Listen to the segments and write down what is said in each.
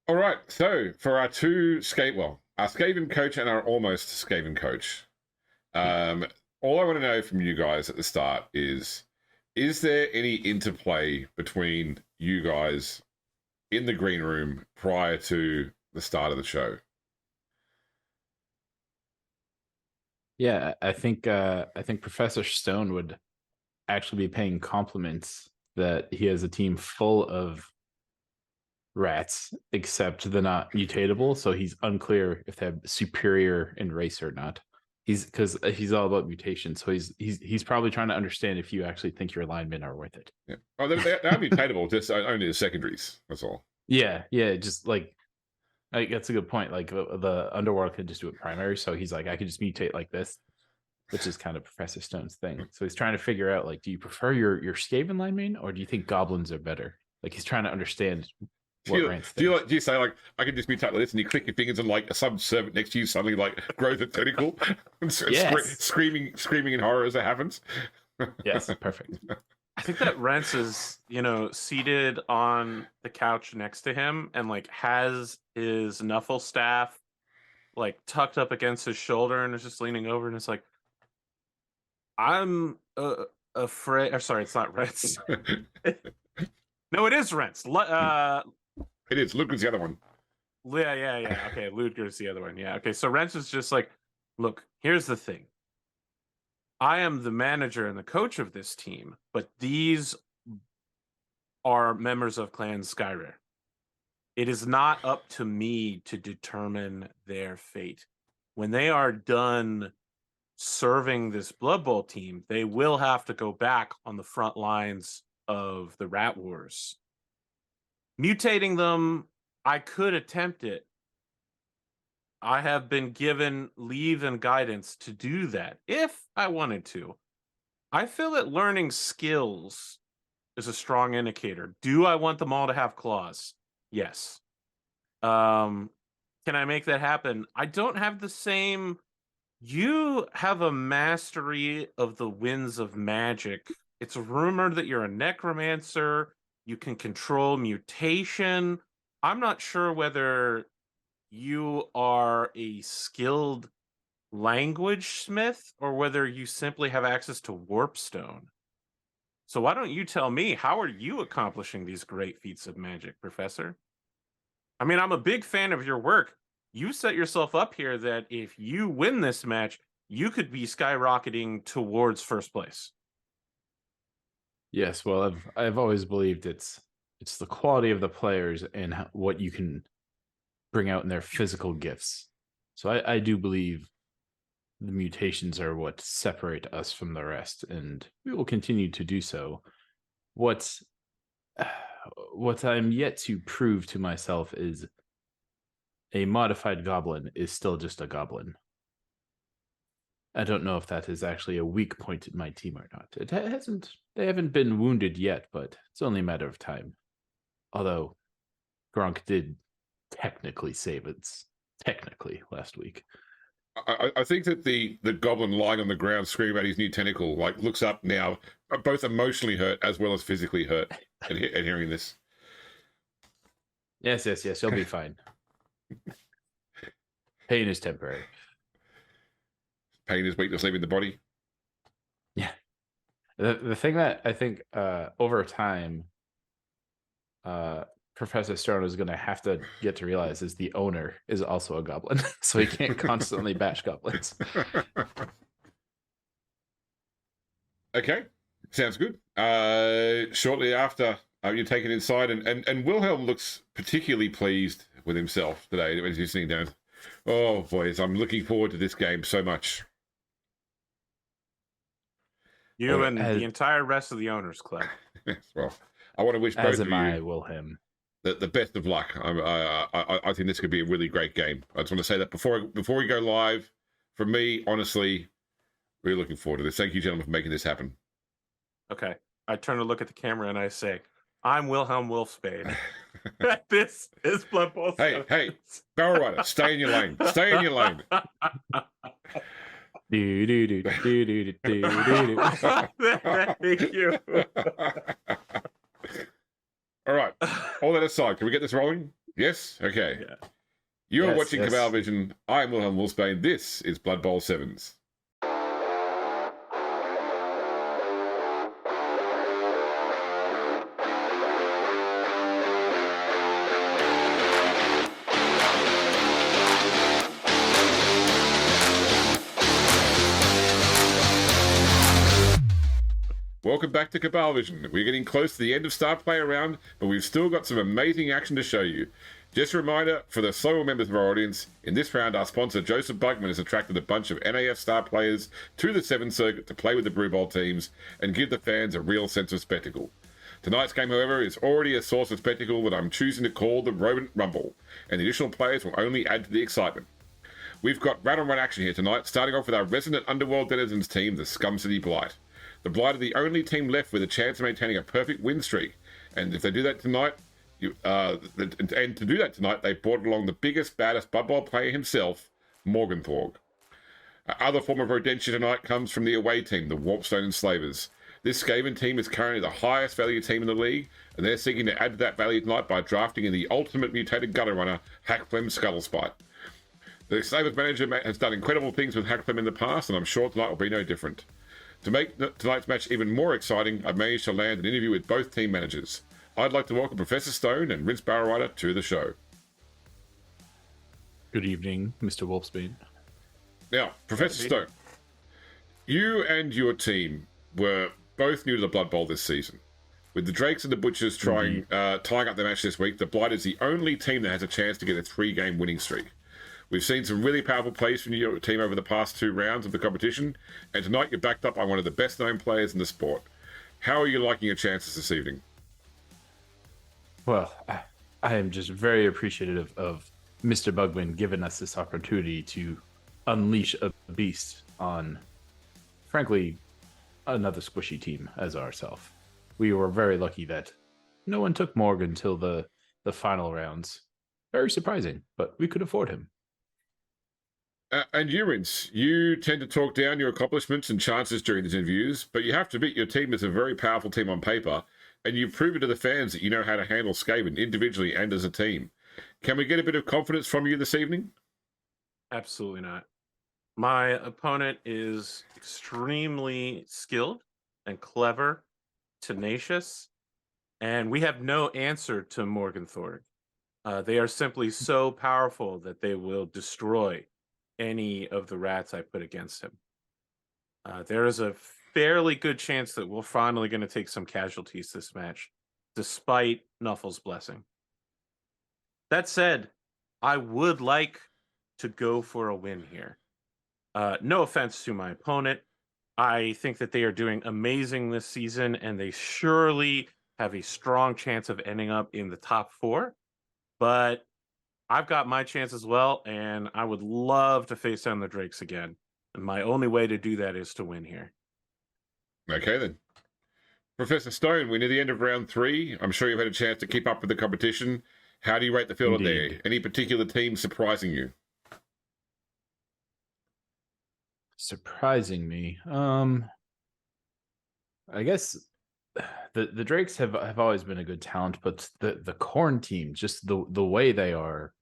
All right. So for our our Skaven coach and our almost Skaven coach, all I want to know from you guys at the start is there any interplay between you guys in the green room prior to the start of the show? Yeah, I think Professor Stone would actually be paying compliments that he has a team full of rats, except they're not mutatable, so he's unclear if they're superior in race or not. Because he's all about mutation, so he's probably trying to understand if you actually think your linemen are worth it. Yeah. Oh, they are mutatable, just only the secondaries. That's all. Yeah, just like that's a good point. Like the Underworld could just do it primary, so he's like, I could just mutate like this, which is kind of Professor Stone's thing. So he's trying to figure out, like, do you prefer your Skaven lineman, or do you think goblins are better? Like, he's trying to understand do you say, like, I can just mutate like this, and you click your fingers and like some servant next to you suddenly like grows a tentacle and screaming in horror as it happens? Yes, perfect. I think that Rents is, seated on the couch next to him and like has his knuffle staff like tucked up against his shoulder and is just leaning over and it's like, I'm afraid. Or sorry, it's not Rents. No, it is Rents. It is. Ludger's the other one. Yeah. Okay, Ludger's the other one. Yeah. Okay, so Rents is just like, look, here's the thing. I am the manager and the coach of this team, but these are members of Clan Skyrir. It is not up to me to determine their fate. When they are done serving this Blood Bowl team, they will have to go back on the front lines of the Rat Wars. Mutating them, I could attempt it. I have been given leave and guidance to do that if I wanted to. I feel that learning skills is a strong indicator. Do I want them all to have claws? Yes. Can I make that happen? I don't have the same. You have a mastery of the winds of magic. It's rumored that you're a necromancer. You can control mutation. I'm not sure whether you are a skilled language smith or whether you simply have access to Warpstone. So why don't you tell me, how are you accomplishing these great feats of magic, Professor? I mean, I'm a big fan of your work. You set yourself up here that if you win this match, you could be skyrocketing towards first place. Yes, well, I've always believed it's the quality of the players and what you can bring out in their physical gifts. So I do believe the mutations are what separate us from the rest, and we will continue to do so. What I'm yet to prove to myself is a modified goblin is still just a goblin. I don't know if that is actually a weak point in my team or not. They haven't been wounded yet, but it's only a matter of time. Although Gronk did technically save it last week. I think that the goblin lying on the ground screaming about his new tentacle looks up now, both emotionally hurt as well as physically hurt at hearing this. Yes, you'll be fine. Pain is temporary. Pain is weakness leaving the body. Yeah. The thing that I think over time Professor Stone is going to have to get to realize is the owner is also a goblin, so he can't constantly bash goblins. Okay, sounds good. Shortly after, you're taken inside, and Wilhelm looks particularly pleased with himself today as he's sitting down. Oh, boys, I'm looking forward to this game so much. You and the entire rest of the owners club. Yes, well, I want to wish both of you Wilhelm the best of luck. I think this could be a really great game. I just want to say that before we go live, for me, honestly, really looking forward to this. Thank you, gentlemen, for making this happen. Okay. I turn to look at the camera and I say, I'm Wilhelm Wolfspade. This is Blood Bowl. Hey, Barrel Rider, stay in your lane. Stay in your lane. Thank you. All right. All that aside, can we get this rolling? Yes? Okay. Yeah. You are Yes, watching yes. Cabal Vision. I am Wilhelm Wolfsbane. This is Blood Bowl 7s. Welcome back to Cabal Vision. We're getting close to the end of Star Player Round, but we've still got some amazing action to show you. Just a reminder for the slower members of our audience, in this round our sponsor Joseph Bugman has attracted a bunch of NAF star players to the 7th Circuit to play with the Brew Bowl teams and give the fans a real sense of spectacle. Tonight's game, however, is already a source of spectacle that I'm choosing to call the Rodent Rumble, and the additional players will only add to the excitement. We've got run-on-run action here tonight, starting off with our resident Underworld Denizens team, the Scum City Blight. The Blight are the only team left with a chance of maintaining a perfect win streak, and if they do that tonight, and to do that tonight, they brought along the biggest, baddest Blood Bowl player himself, Morg N Thorg. Other form of rodentia tonight comes from the away team, the Warpstone Enslavers. This Skaven team is currently the highest value team in the league, and they're seeking to add to that value tonight by drafting in the ultimate mutated gutter runner, Hakflem Skuttlespike. The Enslavers manager has done incredible things with Hakflem in the past, and I'm sure tonight will be no different. To make tonight's match even more exciting, I've managed to land an interview with both team managers. I'd like to welcome Professor Stone and Rince Barrowrider to the show. Good evening, Mr. Wolfsbane. Now, Professor Stone, you and your team were both new to the Blood Bowl this season. With the Drakes and the Butchers tying up their match this week, the Blight is the only team that has a chance to get a 3-game winning streak. We've seen some really powerful plays from your team over the past 2 rounds of the competition, and tonight you're backed up by one of the best-known players in the sport. How are you liking your chances this evening? Well, I am just very appreciative of Mr. Bugman giving us this opportunity to unleash a beast on, frankly, another squishy team as ourselves. We were very lucky that no one took Morg until the final rounds. Very surprising, but we could afford him. And you, Rince, you tend to talk down your accomplishments and chances during these interviews, but you have to admit your team is a very powerful team on paper, and you've proven to the fans that you know how to handle Skaven individually and as a team. Can we get a bit of confidence from you this evening? Absolutely not. My opponent is extremely skilled and clever, tenacious, and we have no answer to Morg N Thorg. They are simply so powerful that they will destroy any of the rats I put against him. There is a fairly good chance that we're finally going to take some casualties this match, despite Nuffle's blessing. That said, I would like to go for a win here. No offense to my opponent. I think that they are doing amazing this season, and they surely have a strong chance of ending up in the top 4. But I've got my chance as well, and I would love to face down the Drakes again. And my only way to do that is to win here. Okay, then. Professor Stone, we're near the end of round 3. I'm sure you've had a chance to keep up with the competition. How do you rate the field there? Any particular team surprising you? Surprising me. I guess the Drakes have always been a good talent, but the Corn team, just the way they are,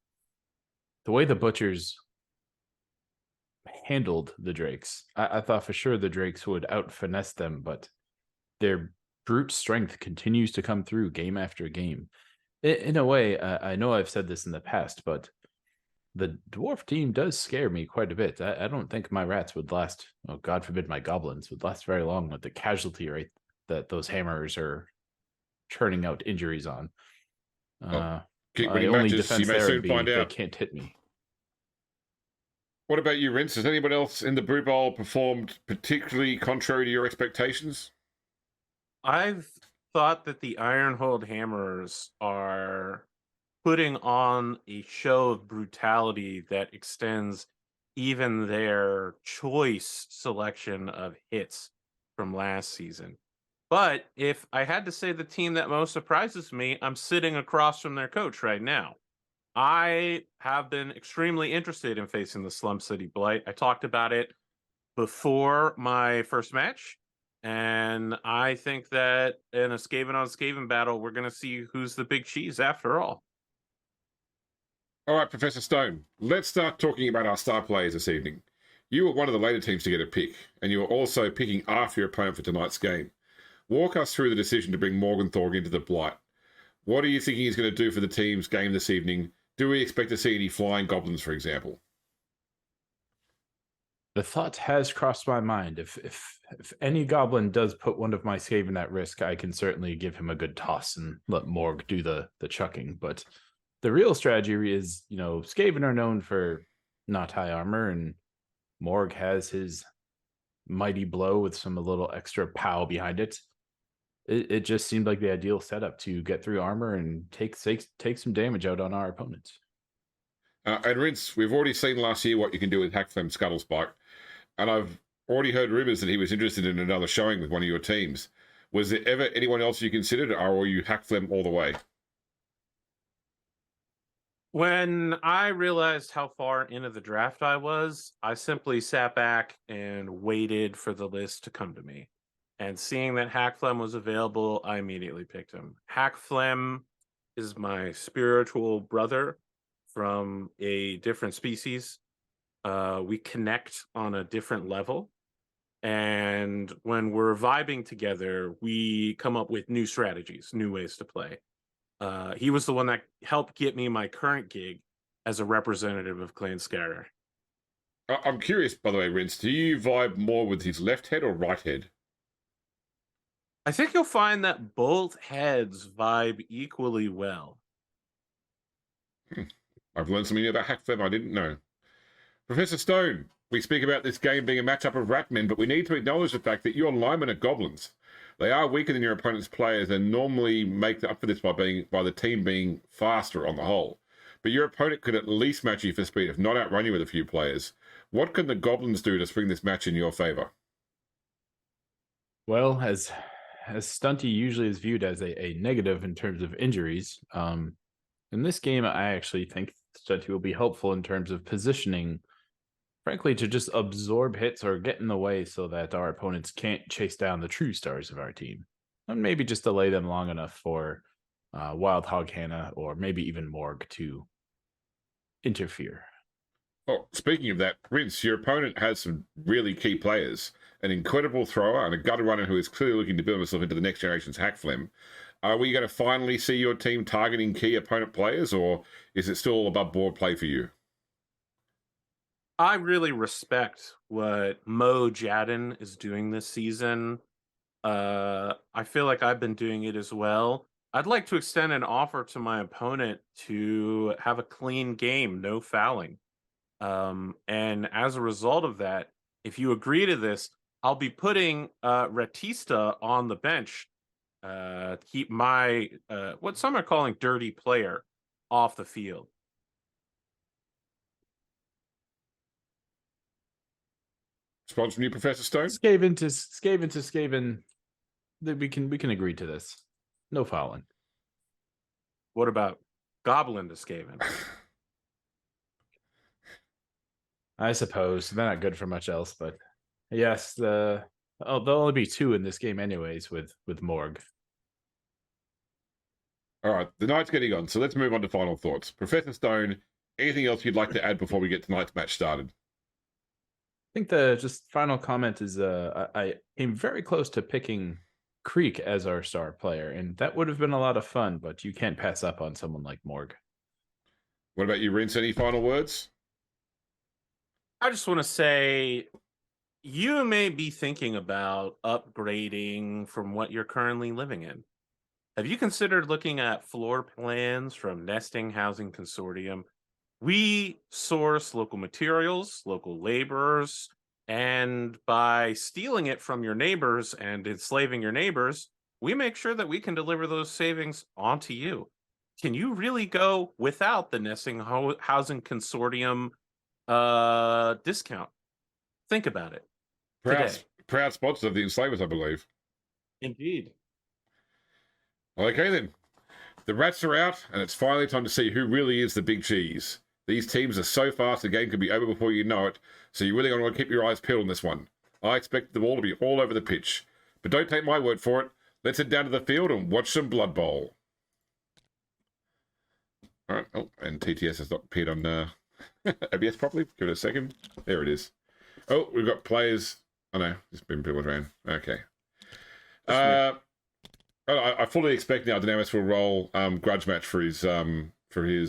the way the Butchers handled the Drakes, I thought for sure the Drakes would out finesse them, but their brute strength continues to come through game after game. In a way, I know I've said this in the past, but the dwarf team does scare me quite a bit. I don't think my rats would last, oh, God forbid my goblins would last very long with the casualty rate that those hammers are churning out injuries on. Keep My winning only matches, defense you may there soon would be find they out. can't hit me. What about you, Rince? Has anyone else in the Brew Bowl performed particularly contrary to your expectations? I've thought that the Ironhold Hammerers are putting on a show of brutality that extends even their choice selection of hits from last season. But if I had to say the team that most surprises me, I'm sitting across from their coach right now. I have been extremely interested in facing the Scum City Blight. I talked about it before my first match, and I think that in a Skaven on Skaven battle, we're going to see who's the big cheese after all. All right, Professor Stone, let's start talking about our star players this evening. You were one of the later teams to get a pick, and you were also picking after your opponent for tonight's game. Walk us through the decision to bring Morg N Thorg into the Blight. What are you thinking he's going to do for the team's game this evening? Do we expect to see any flying goblins, for example? The thought has crossed my mind. If any goblin does put one of my Skaven at risk, I can certainly give him a good toss and let Morg do the chucking. But the real strategy is, Skaven are known for not high armor, and Morg has his mighty blow with some a little extra pow behind it. It just seemed like the ideal setup to get through armor and take some damage out on our opponents. And Rince, we've already seen last year what you can do with Hakflem Skuttlespike, and I've already heard rumors that he was interested in another showing with one of your teams. Was there ever anyone else you considered, or were you Hakflem all the way? When I realized how far into the draft I was, I simply sat back and waited for the list to come to me. And seeing that Hakflem was available, I immediately picked him. Hakflem is my spiritual brother from a different species. We connect on a different level. And when we're vibing together, we come up with new strategies, new ways to play. He was the one that helped get me my current gig as a representative of Clan Scatter. I'm curious, by the way, Rince, do you vibe more with his left head or right head? I think you'll find that both heads vibe equally well. I've learned something new about Hakflem I didn't know. Professor Stone, we speak about this game being a matchup of ratmen, but we need to acknowledge the fact that your linemen are goblins. They are weaker than your opponent's players and normally make up for this by the team being faster on the whole. But your opponent could at least match you for speed, if not outrun you with a few players. What can the goblins do to spring this match in your favor? Well, as Stunty usually is viewed as a negative in terms of injuries, in this game, I actually think Stunty will be helpful in terms of positioning, frankly, to just absorb hits or get in the way so that our opponents can't chase down the true stars of our team. And maybe just delay them long enough for Wild Hog Hannah or maybe even Morg to interfere. Well, speaking of that, Rince, your opponent has some really key players. An incredible thrower and a gutter runner who is clearly looking to build himself into the next generation's Hakflem. Are we going to finally see your team targeting key opponent players, or is it still above board play for you? I really respect what Mo Jadden is doing this season. I feel like I've been doing it as well. I'd like to extend an offer to my opponent to have a clean game, no fouling. And as a result of that, if you agree to this, I'll be putting Ratista on the bench. Keep my what some are calling dirty player off the field. Response from you, Professor Stone? Skaven to Skaven. We can agree to this. No fouling. What about Goblin to Skaven? I suppose they're not good for much else, but yes, there'll only be two in this game anyways with Morg. All right, the night's getting on, so let's move on to final thoughts. Professor Stone, anything else you'd like to add before we get tonight's match started? I think the just final comment is I came very close to picking Creek as our star player, and that would have been a lot of fun, but you can't pass up on someone like Morg. What about you, Rince? Any final words? I just want to say you may be thinking about upgrading from what you're currently living in. Have you considered looking at floor plans from Nesting Housing Consortium? We source local materials, local laborers, and by stealing it from your neighbors and enslaving your neighbors, we make sure that we can deliver those savings onto you. Can you really go without the Nesting Housing Consortium discount? Think about it. Proud sponsors of the Enslavers, I believe. Indeed. Okay, then. The rats are out, and it's finally time to see who really is the big cheese. These teams are so fast, the game could be over before you know it, so you really want to keep your eyes peeled on this one. I expect them all to be all over the pitch. But don't take my word for it. Let's head down to the field and watch some Blood Bowl. All right. Oh, and TTS has not appeared on OBS properly. Give it a second. There it is. Oh, we've got players. Oh no, there's been people around. Okay. I fully expect now Dynamis will roll grudge match for his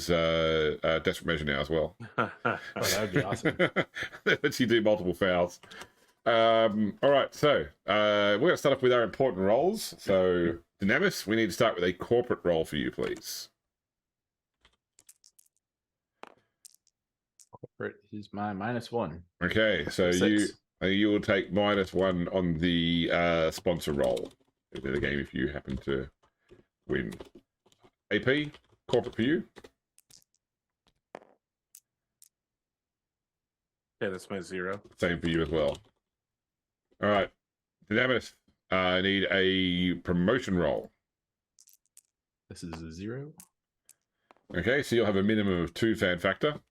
desperate measure now as well. Oh, that would be awesome. That lets you do multiple fouls. All right, so we're going to start off with our important roles. So, Dynamis, we need to start with a corporate role for you, please. Corporate is my -1. Okay, so 6. you will take -1 on the sponsor role in the game if you happen to win. AP, corporate for you. Yeah, that's my 0. Same for you as well. All right, Dynamis, I need a promotion roll. This is a 0. Okay, so you'll have a minimum of 2 fan factor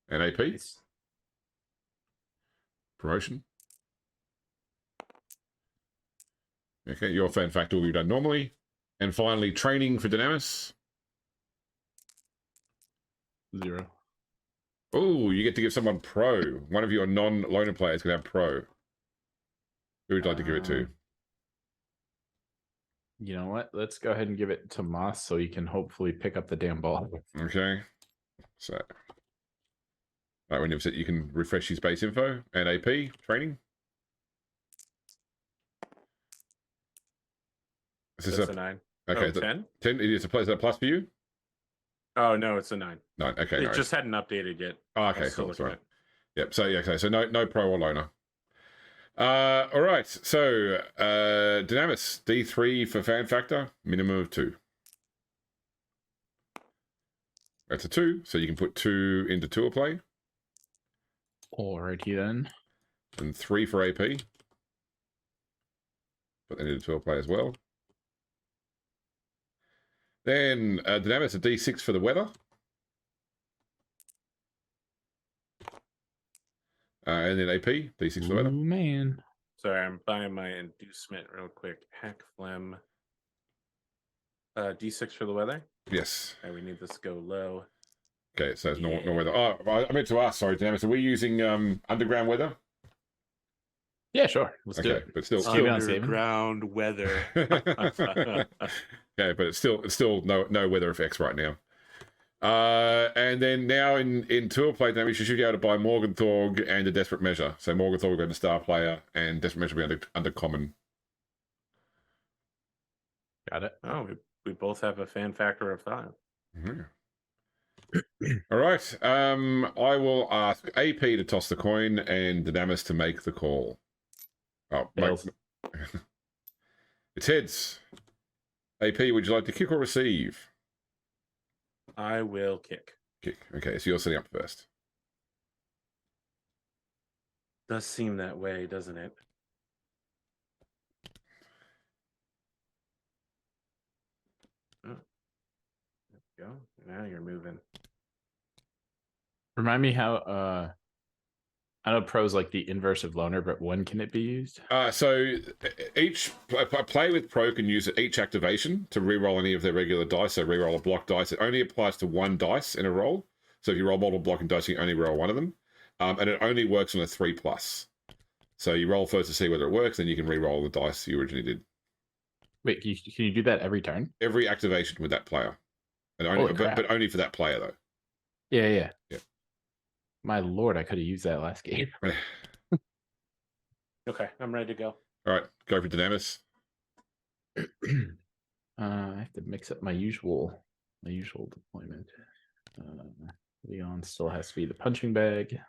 and AP. Nice. Promotion. Okay, your fan factor will be done normally. And finally, training for Dynamis. 0. Oh, you get to give someone pro. One of your non-loner players can have pro. Who would you like to give it to? You know what? Let's go ahead and give it to Moss so he can hopefully pick up the damn ball. Okay. So, right, when you've set, you can refresh his base info and AP training. Is That's a 9. okay? Oh, 10? 10. Is that a plus for you? Oh, no, it's a 9. 9. Okay. It No. just hadn't updated yet. Oh, okay, cool. Sorry. Yep. So yeah. Okay. So no pro or loner. All right. So Dynamis D3 for fan factor, minimum of 2. That's a 2, so you can put 2 into tour play. Alrighty then. And 3 for AP. Put that into tour play as well. Then Dynamis a D6 for the weather. And then AP, D6 for the weather. Oh, man. Sorry, I'm buying my inducement real quick. Hakflem. D6 for the weather. Yes. Okay, we need this to go low. Okay, so it's no weather. Oh, I meant to ask, sorry, Dynamis, are we using underground weather? Yeah, sure. Let's do it. But still Underground weather. okay, but it's still no weather effects right now. And then now in tour play damage, you should be able to buy Morg N Thorg and a desperate measure. So Morg N Thorg will go to star player, and desperate measure will be under common. Got it. Oh, we both have a fan factor of 5. Mm-hmm. All right. I will ask AP to toss the coin and Dynamis to make the call. Oh, it's heads. AP, would you like to kick or receive? I will kick. Kick. Okay, so you're setting up first. Does seem that way, doesn't it? Oh. There we go. Now you're moving. Remind me how I know pro's like the inverse of loner, but when can it be used? So each play with pro can use each activation to reroll any of their regular dice. So reroll a block dice. It only applies to 1 dice in a roll. So if you roll multiple blocking dice, you only roll 1 of them. And it only works on a 3+. So you roll first to see whether it works, then you can reroll the dice you originally did. Wait, can you do that every turn? Every activation with that player. And only, but only for that player, though. Yeah. Yeah. My lord, I could have used that last game. Okay, I'm ready to go. All right, go for Dynamis. I have to mix up my usual deployment. Leon still has to be the punching bag.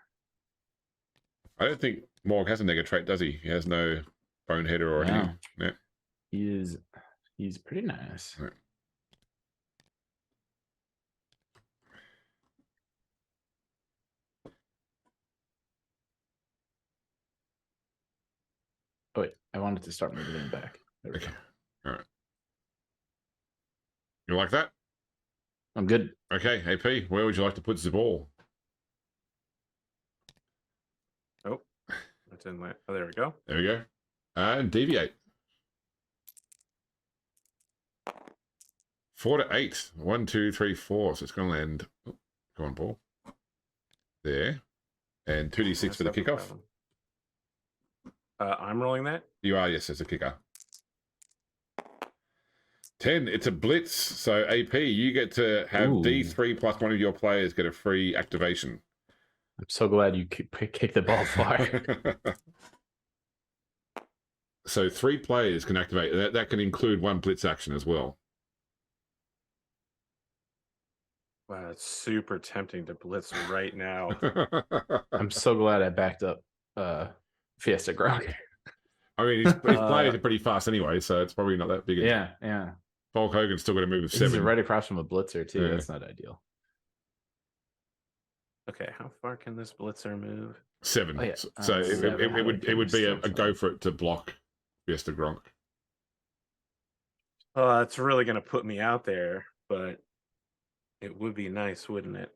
I don't think Morg has a negative trait, does he? He has no boneheader or anything. Yeah. He's pretty nice. Right. Oh wait, I wanted to start moving them back. There we go. All right. You like that? I'm good. Okay, AP, where would you like to put the ball? Oh, that's in my. Oh, there we go. There we go. And deviate. 4 to 8. 1, 2, 3, 4. So it's going to land. Oh, go on, ball. There. And 2d6 for the kickoff. I'm rolling that. You are, yes, as a kicker. 10. It's a blitz. So AP, you get to have D3 plus one of your players get a free activation. I'm so glad you kicked the ball far. So 3 players can activate. That can include 1 blitz action as well. Wow, it's super tempting to blitz right now. I'm so glad I backed up Fiesta Gronk. I mean, his players are pretty fast anyway, so it's probably not that big. Yeah. Hulk Hogan's still got to move with 7. He's right across from a blitzer too. Yeah. That's not ideal. Okay, how far can this blitzer move? 7. Oh, yeah. So Seven. it would be a go for it to block Fiesta Gronk. Oh, that's really going to put me out there, but it would be nice, wouldn't it?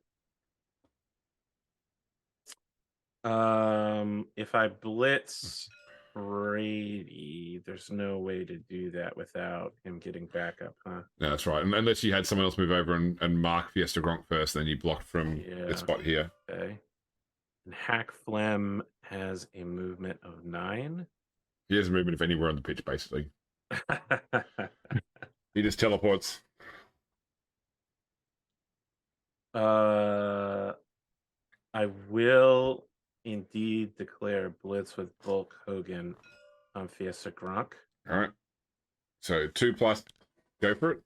If I blitz Brady, there's no way to do that without him getting back up, huh? No, that's right. Unless you had someone else move over and mark Fiesta Gronk first, then you blocked from the spot here. Okay. And Hakflem has a movement of 9. He has a movement of anywhere on the pitch, basically. He just teleports. I will indeed declare blitz with Bulk Hogan on Fiesta Gronk. All right. So 2 plus. Go for it.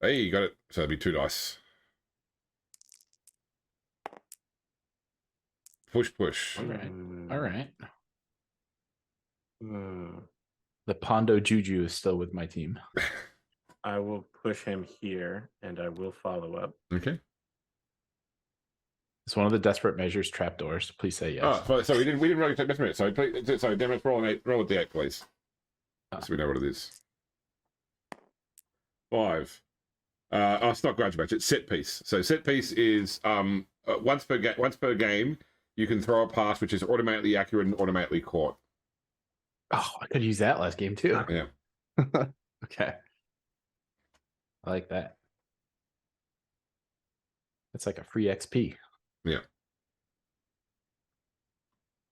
Hey, you got it. So it'll be 2 dice. Push. All right. Hmm. The Pondo Juju is still with my team. I will push him here, and I will follow up. Okay. It's one of the desperate measures trapdoors. Please say yes. Oh, so we didn't really take this minute. So damn, roll a d8, please. So we know what it is. 5. It's not grudge match. It's set piece. So set piece is once per game you can throw a pass which is automatically accurate and automatically caught. Oh, I could use that last game too. Yeah. Okay. I like that. It's like a free XP. Yeah.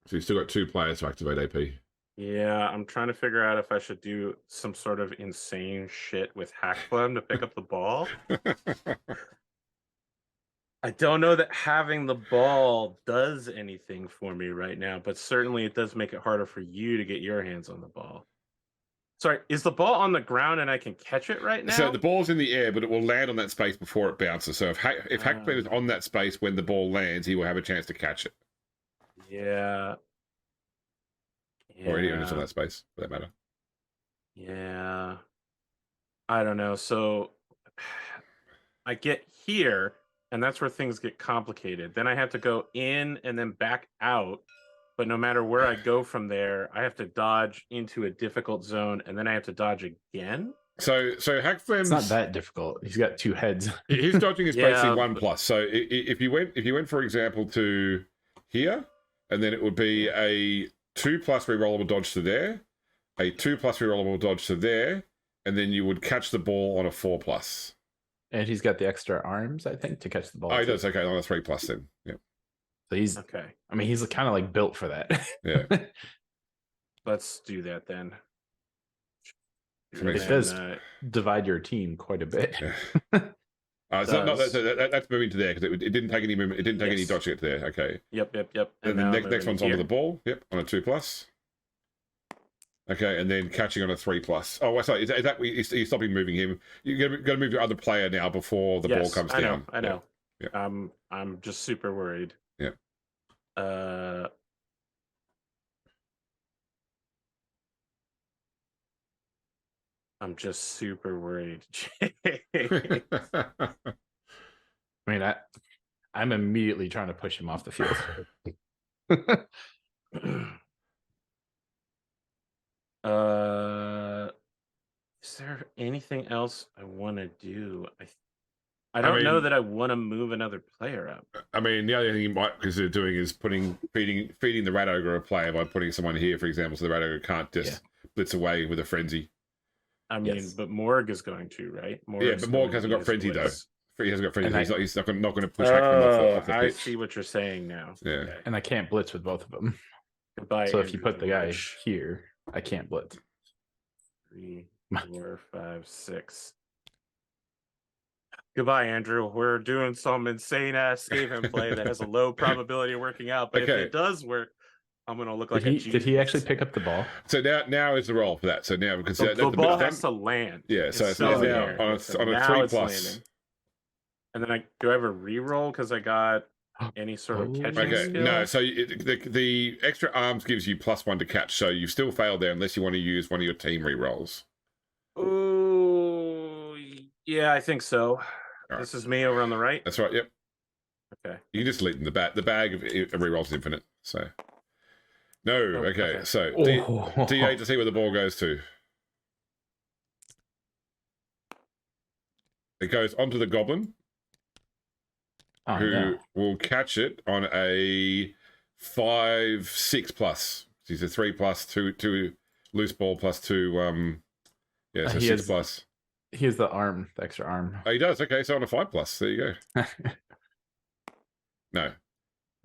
So you've still got 2 players to activate AP. Yeah, I'm trying to figure out if I should do some sort of insane shit with Hakflem to pick up the ball. I don't know that having the ball does anything for me right now, but certainly it does make it harder for you to get your hands on the ball. Sorry, is the ball on the ground and I can catch it right now? So the ball's in the air, but it will land on that space before it bounces. So if Hakflem is on that space when the ball lands, he will have a chance to catch it. Yeah. Or anyone who's on that space, for that matter. Yeah. I don't know. So I get here, and that's where things get complicated. Then I have to go in and then back out. But no matter where I go from there, I have to dodge into a difficult zone, and then I have to dodge again. So Hakflem's It's not that difficult. He's got 2 heads. His dodging is basically 1 but... plus. So if you went, for example, to here, and then it would be a 2 plus rerollable dodge to there, a 2 plus rerollable dodge to there, and then you would catch the ball on a 4 plus. And he's got the extra arms, I think, to catch the ball. Oh, he does. Okay, on a 3 plus then. Yeah. So he's okay. I mean, he's kind of like built for that. Yeah. Let's do that then. It does divide your team quite a bit. Yeah. That's moving to there because it didn't take any movement. It didn't take any dodge to get to there. Okay. Yep. And the next one's onto the ball. Yep, on a 2 plus. Okay, and then catching on a 3 plus. Oh, sorry. Is that you're stopping moving him? You got to move your other player now before the ball comes down. I know. Yeah. I'm just super worried. Yeah. I'm just super worried. I mean, I'm immediately trying to push him off the field. Is there anything else I want to do? I don't know that I want to move another player up. I mean, the other thing you might consider doing is feeding the Rat Ogre a player by putting someone here, for example, so the Rat Ogre can't just blitz away with a frenzy. I mean, Yes. but Morg is going to, right? Yeah, but Morg hasn't got frenzy, though. He hasn't got frenzy. And He's not going to push Hakflem off the I pitch. see what you're saying now. Yeah. Okay. And I can't blitz with both of them. Goodbye, So if you Andrew put the guy Rich. here, I can't blitz. 3, 4, 5, 6. Goodbye, Andrew. We're doing some insane ass Skaven play that has a low probability of working out, but Okay. if it does work, I'm gonna look like Did a he, genius. did he actually pick up the ball? So now is the roll for that. So now because The, the ball done- has to land. Yeah, so it's still now in the air. on a So 3 now it's plus. landing. And then do I have a reroll because I got any sort of catching Okay, skill? no. So the extra arms gives you +1 to catch. So you still failed there unless you want to use one of your team rerolls. Ooh, yeah, I think so. All This is me over on the right. That's right. Yep. Okay. You can just delete them. The bag of rerolls is infinite. So no. Okay. okay. So Oh. D8 to see where the ball goes to. It goes onto the goblin, Oh, who no. will catch it on a 5, 6 plus. He's a 3 plus, two loose ball plus 2. Yeah, so He 6 has- plus. He has the arm, the extra arm. Oh, he does. Okay, so on a 5 plus. There you go. No.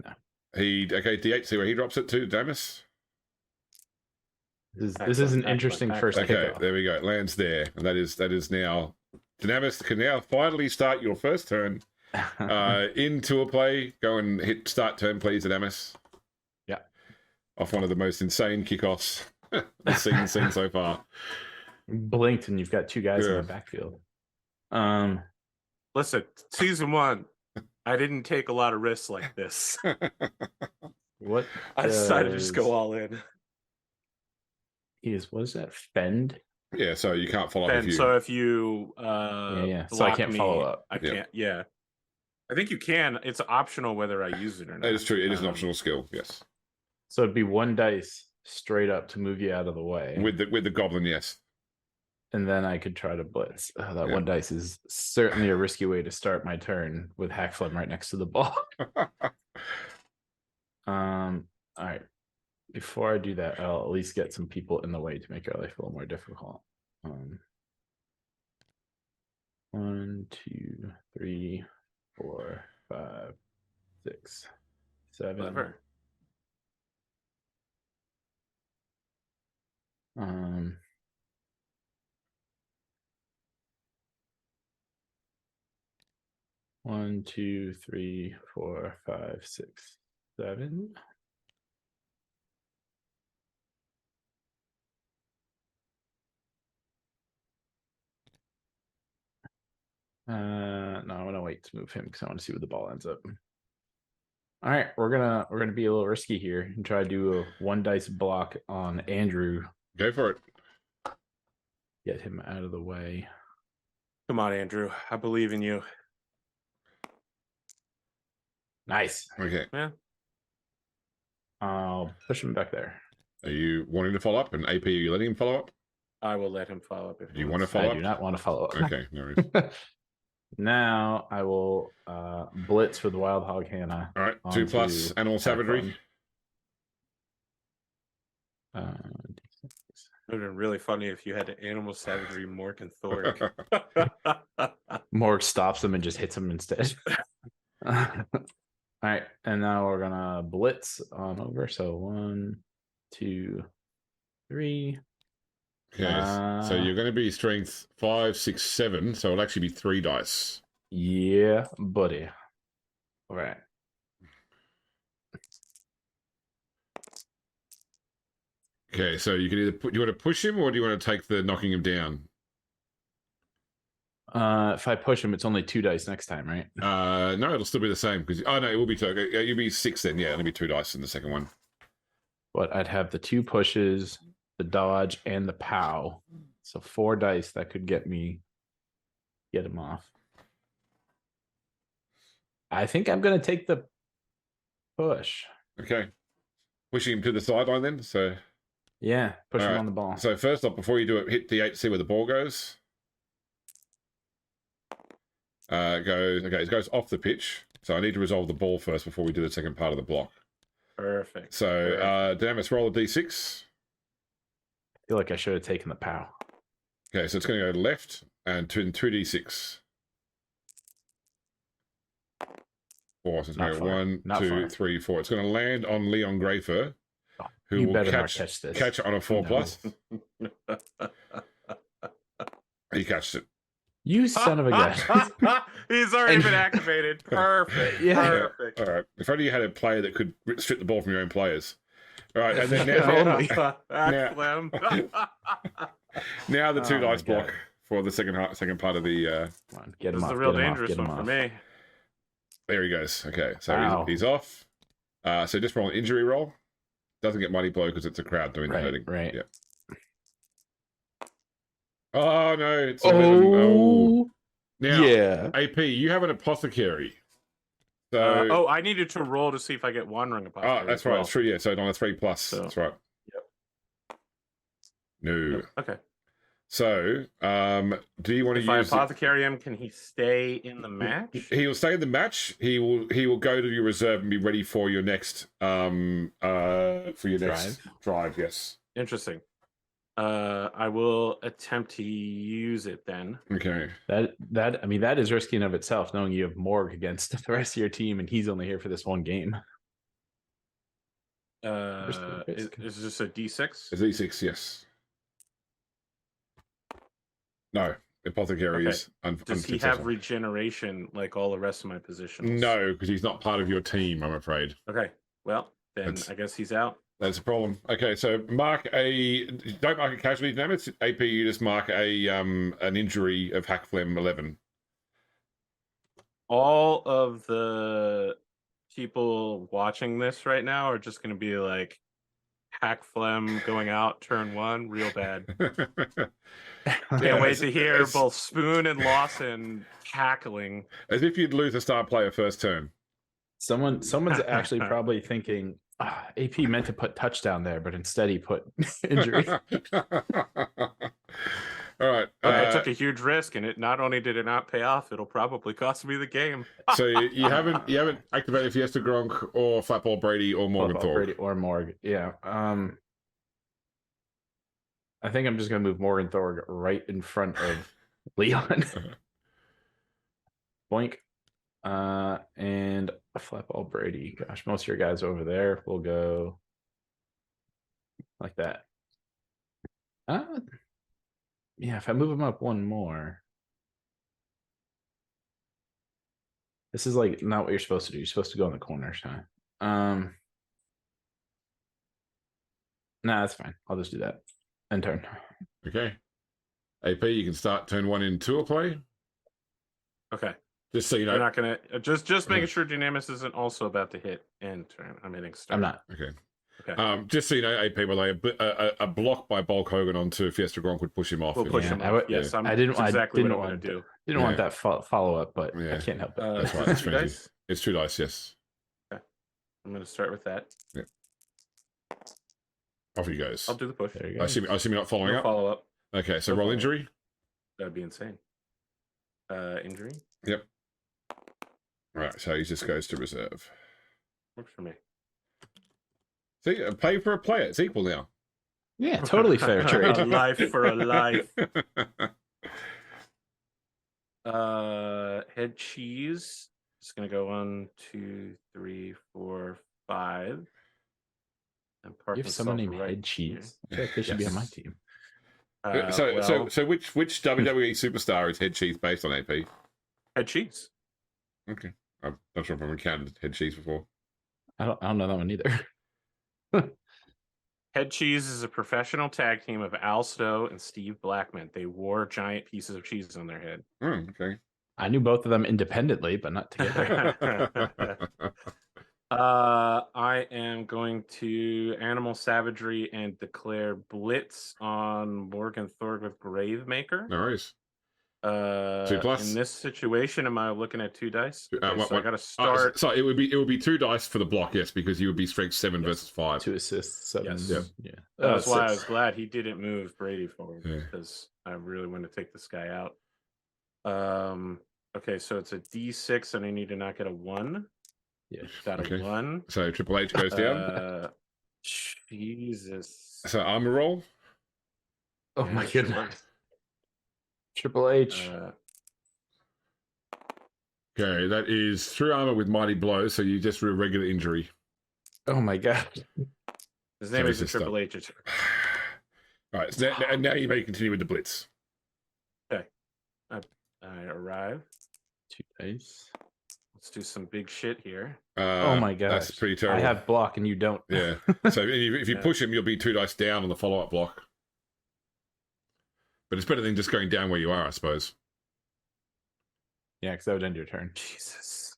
No. Okay, D8. See where he drops it to, Damus. This is an interesting first Okay, kickoff. there we go. It lands there, and that is now. Damus can now finally start your first turn into a play. Go and hit start turn, please, Damus. Yeah. Off one of the most insane kickoffs I've seen so far. Blinked and you've got 2 guys in Yeah. the backfield. Listen, season 1, I didn't take a lot of risks like this. What? I decided to just does- go all in. What is that? Fend? Yeah, so you can't follow up if And you. so if you yeah. So I block can't me, follow up. I Yeah. can't. Yeah, I think you can. It's optional whether I use it or not. That is true. It is an Um, optional skill. Yes, So it'd be 1 dice straight up to move you out of the way. with the goblin. Yes. And then I could try to blitz. Oh, that Yeah. 1 dice is certainly a risky way to start my turn with Hakflem right next to the ball. All right. Before I do that, I'll at least get some people in the way to make our life a little more difficult. 1, 2, 3, 4, 5, 6, 7. Clever. One, 2, 3, 4, 5, 6, 7. No, I want to wait to move him because I want to see where the ball ends up. All right, we're gonna be a little risky here and try to do a 1 dice block on Andrew. Go for it. Get him out of the way. Come on, Andrew. I believe in you. Nice. Okay. Yeah. I'll push him back there. Are you wanting to follow up? And AP, are you letting him follow up? I will let him follow up if Do you he want to wants. follow I up? do not want to follow up. Okay, no worries. Now I will blitz with Wild Hog Hannah. All right, 2 plus onto animal savagery. Hakflem. It would have been really funny if you had an animal savagery Morg N Thorg. Morg stops him and just hits him instead. All right, and now we're gonna blitz on over. So 1, 2, 3. Okay, so you're going to be strength 5, 6, 7. So it'll actually be 3 dice. Yeah, buddy. All right. Okay, so you can either do you want to push him or do you want to take the knocking him down? If I push him, it's only 2 dice next time, right? No, it'll still be the same because no, it will be 2. Okay, you'll be 6 then. Yeah, it'll be 2 dice in the second one. But I'd have the 2 pushes, the dodge, and the pow. So 4 dice that could get him off. I think I'm gonna take the push. Okay, pushing him to the sideline then. So Yeah, push All him right. on the ball. So first off, before you do it, hit D8 to see where the ball goes. It goes off the pitch. So I need to resolve the ball first before we do the second part of the block. Perfect. So Damus, roll a D6. I feel like I should have taken the pow. Okay, so it's going to go left and to 2d6. 4. So it's going to go 1, 2, 3, 4. It's going to land on Leon Grayfer, who you will better not catch this. catch it on a 4 No. plus. He catched it. You son of a gun. He's already been activated. Perfect. Yeah. Perfect. All right. If only you had a player that could strip the ball from your own players. All right, and then now the 2 Oh, dice my God. block for the second part of the. Come on, get This him is off. the real get him off, dangerous get him one for off. me. There he goes. Okay, so Wow. he's off. So just roll an injury roll. Doesn't get mighty blow because it's a crowd doing the hurting. Right. Yeah. Oh no! It's 11. Oh. Now, yeah. AP, you have an apothecary. So I needed to roll to see if I get 1 ring apothecary. that's as right. well. It's true. Yeah. So on a 3 plus. So- That's right. Yep. No. Yep, okay. So, do you want to If I use? apothecary him, can he stay in the match? He will stay in the match. He will go to your reserve and be ready for your next next drive. Yes. Interesting. I will attempt to use it then. Okay. That is risky in of itself, knowing you have Morg against the rest of your team, and he's only here for this one game. Is this a D6? Is E6? Yes. No. Apothecary Okay. is Does he have regeneration like all the rest of my positions? No, because he's not part of your team, I'm afraid. Okay. Well, then That's- I guess he's out. That's a problem. Okay, so don't mark a casualty damage. AP, you just mark an injury of Hakflem 11. All of the people watching this right now are just going to be like, Hakflem going out turn 1, real bad. Can't wait to hear it's- both Spoon and Lawson cackling. As if you'd lose a star player first turn. Someone's actually probably thinking AP meant to put touchdown there, but instead he put injury. All right. I took a huge risk, and it not only did it not pay off, it'll probably cost me the game. So you haven't activated Fiesta Gronk or Flatball Brady or Morg N Thorg. Brady or Morg. Yeah. I think I'm just gonna move Morg N Thorg right in front of Leon. Boink. And a Flatball Brady. Gosh, most of your guys over there will go like that. Yeah, if I move them up one more. This is like not what you're supposed to do. You're supposed to go in the corners, huh? Nah, that's fine. I'll just do that. End turn. Okay. AP, you can start turn 1 in tour play. Okay. Just so you know. We're not gonna just making sure Dynamis isn't also about to hit end turn. I'm hitting start. I'm not. Okay. Okay. Just so you know, AP, by the way, a block by Bulk Hogan onto Fiesta Gronk would push him off. We'll push him Yeah, off. Yes, I didn't. that's exactly I didn't what I'm want gonna do. Didn't want that follow up, but Yeah. I can't help it. That's right. Two It's 20. dice? It's 2 dice, yes. I'm gonna start with that. Off he goes. I'll do the push. There you I go. assume you're not following No up. follow up. Okay, so No roll follow-up. injury. That'd be insane. Injury Yep. All right, so he just goes to reserve. works for me. See, pay for a player. It's equal now. Yeah, totally fair A trade. life for a life. Head cheese. Just gonna go 1, 2, 3, 4, 5. And park You have someone myself named right Head Cheese. I here. feel like they should be on my Yes. team. So which WWE superstar is Head Cheese based on, AP? Head cheese. Okay, I'm not sure if I've encountered Head Cheese before. I don't know that one either. Head Cheese is a professional tag team of Al Snow and Steve Blackman. They wore giant pieces of cheese on their head. Okay. I knew both of them independently, but not together. I am going to Animal Savagery and declare Blitz on Morg N Thorg with Gravemaker. No worries. 2 In plus. this situation, am I looking at 2 dice? Okay, what- so I what- got to start. So it would be 2 dice for the block, yes, because you would be strength 7 versus 5. 2 assists, 7. Yes. Yep. Yeah. That's why I 6. was glad he didn't move Brady forward Yeah. because I really want to take this guy out. Okay, so it's a D6 and I need to not get a 1. Yeah. Got a Okay. 1. So Triple H goes down. Jesus. So armor roll. Oh my Yeah, sure. goodness. Triple H. Okay, that is 3 armor with mighty blow, so you just do a regular injury. Oh my god. His name So is he's just Triple H. All right, so now you may continue with the blitz. Okay. I arrive. 2 dice. Let's do some big shit here. Oh my god. That's pretty terrible. I have block and you don't. Yeah. So if you push him, you'll be 2 dice down on the follow-up block. But it's better than just going down where you are, I suppose. Yeah, because that would end your turn. Jesus.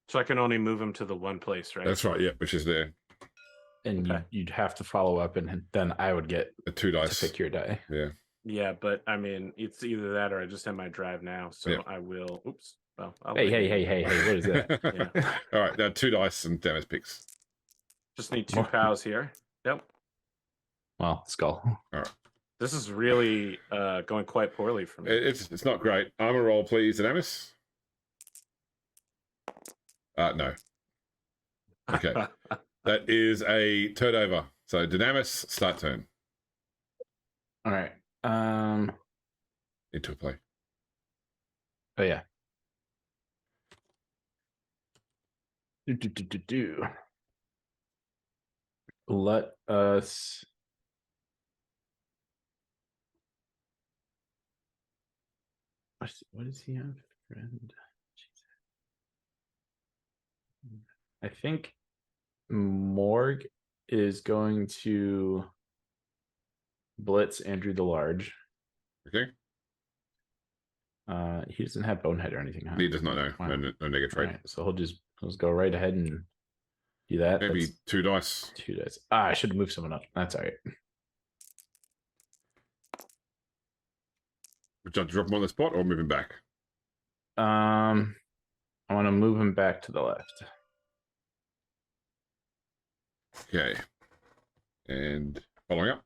So I can only move him to the one place, right? That's right, yeah, which is there. And Okay. you'd have to follow up, and then I would get A 2 dice. to pick your die. Yeah. Yeah, but I mean, it's either that or I just have my drive now. So Yeah. I will. Oops. Well, I'll Hey, let hey, you- hey, hey, hey, what is that? Yeah. All right, now 2 dice and damage picks. Just need 2 More. pals here. Yep. Well, skull. This is really going quite poorly for me. It's not great. Armor roll, please, Dynamis. No. Okay. That is a turn over. So Dynamis, start turn. All right. Into a play. Oh yeah. Do. Let us. What does he have? Friend. I think Morg is going to blitz Andrew the Large. Okay. He doesn't have Bonehead or anything, huh? He does not know. Wow. No negative trait. All right, so let's go right ahead and do that. Maybe That's 2 dice. 2 dice. I should have moved someone up. That's all right. Would you like to drop him on the spot or move him back? I want to move him back to the left. Okay. And following up.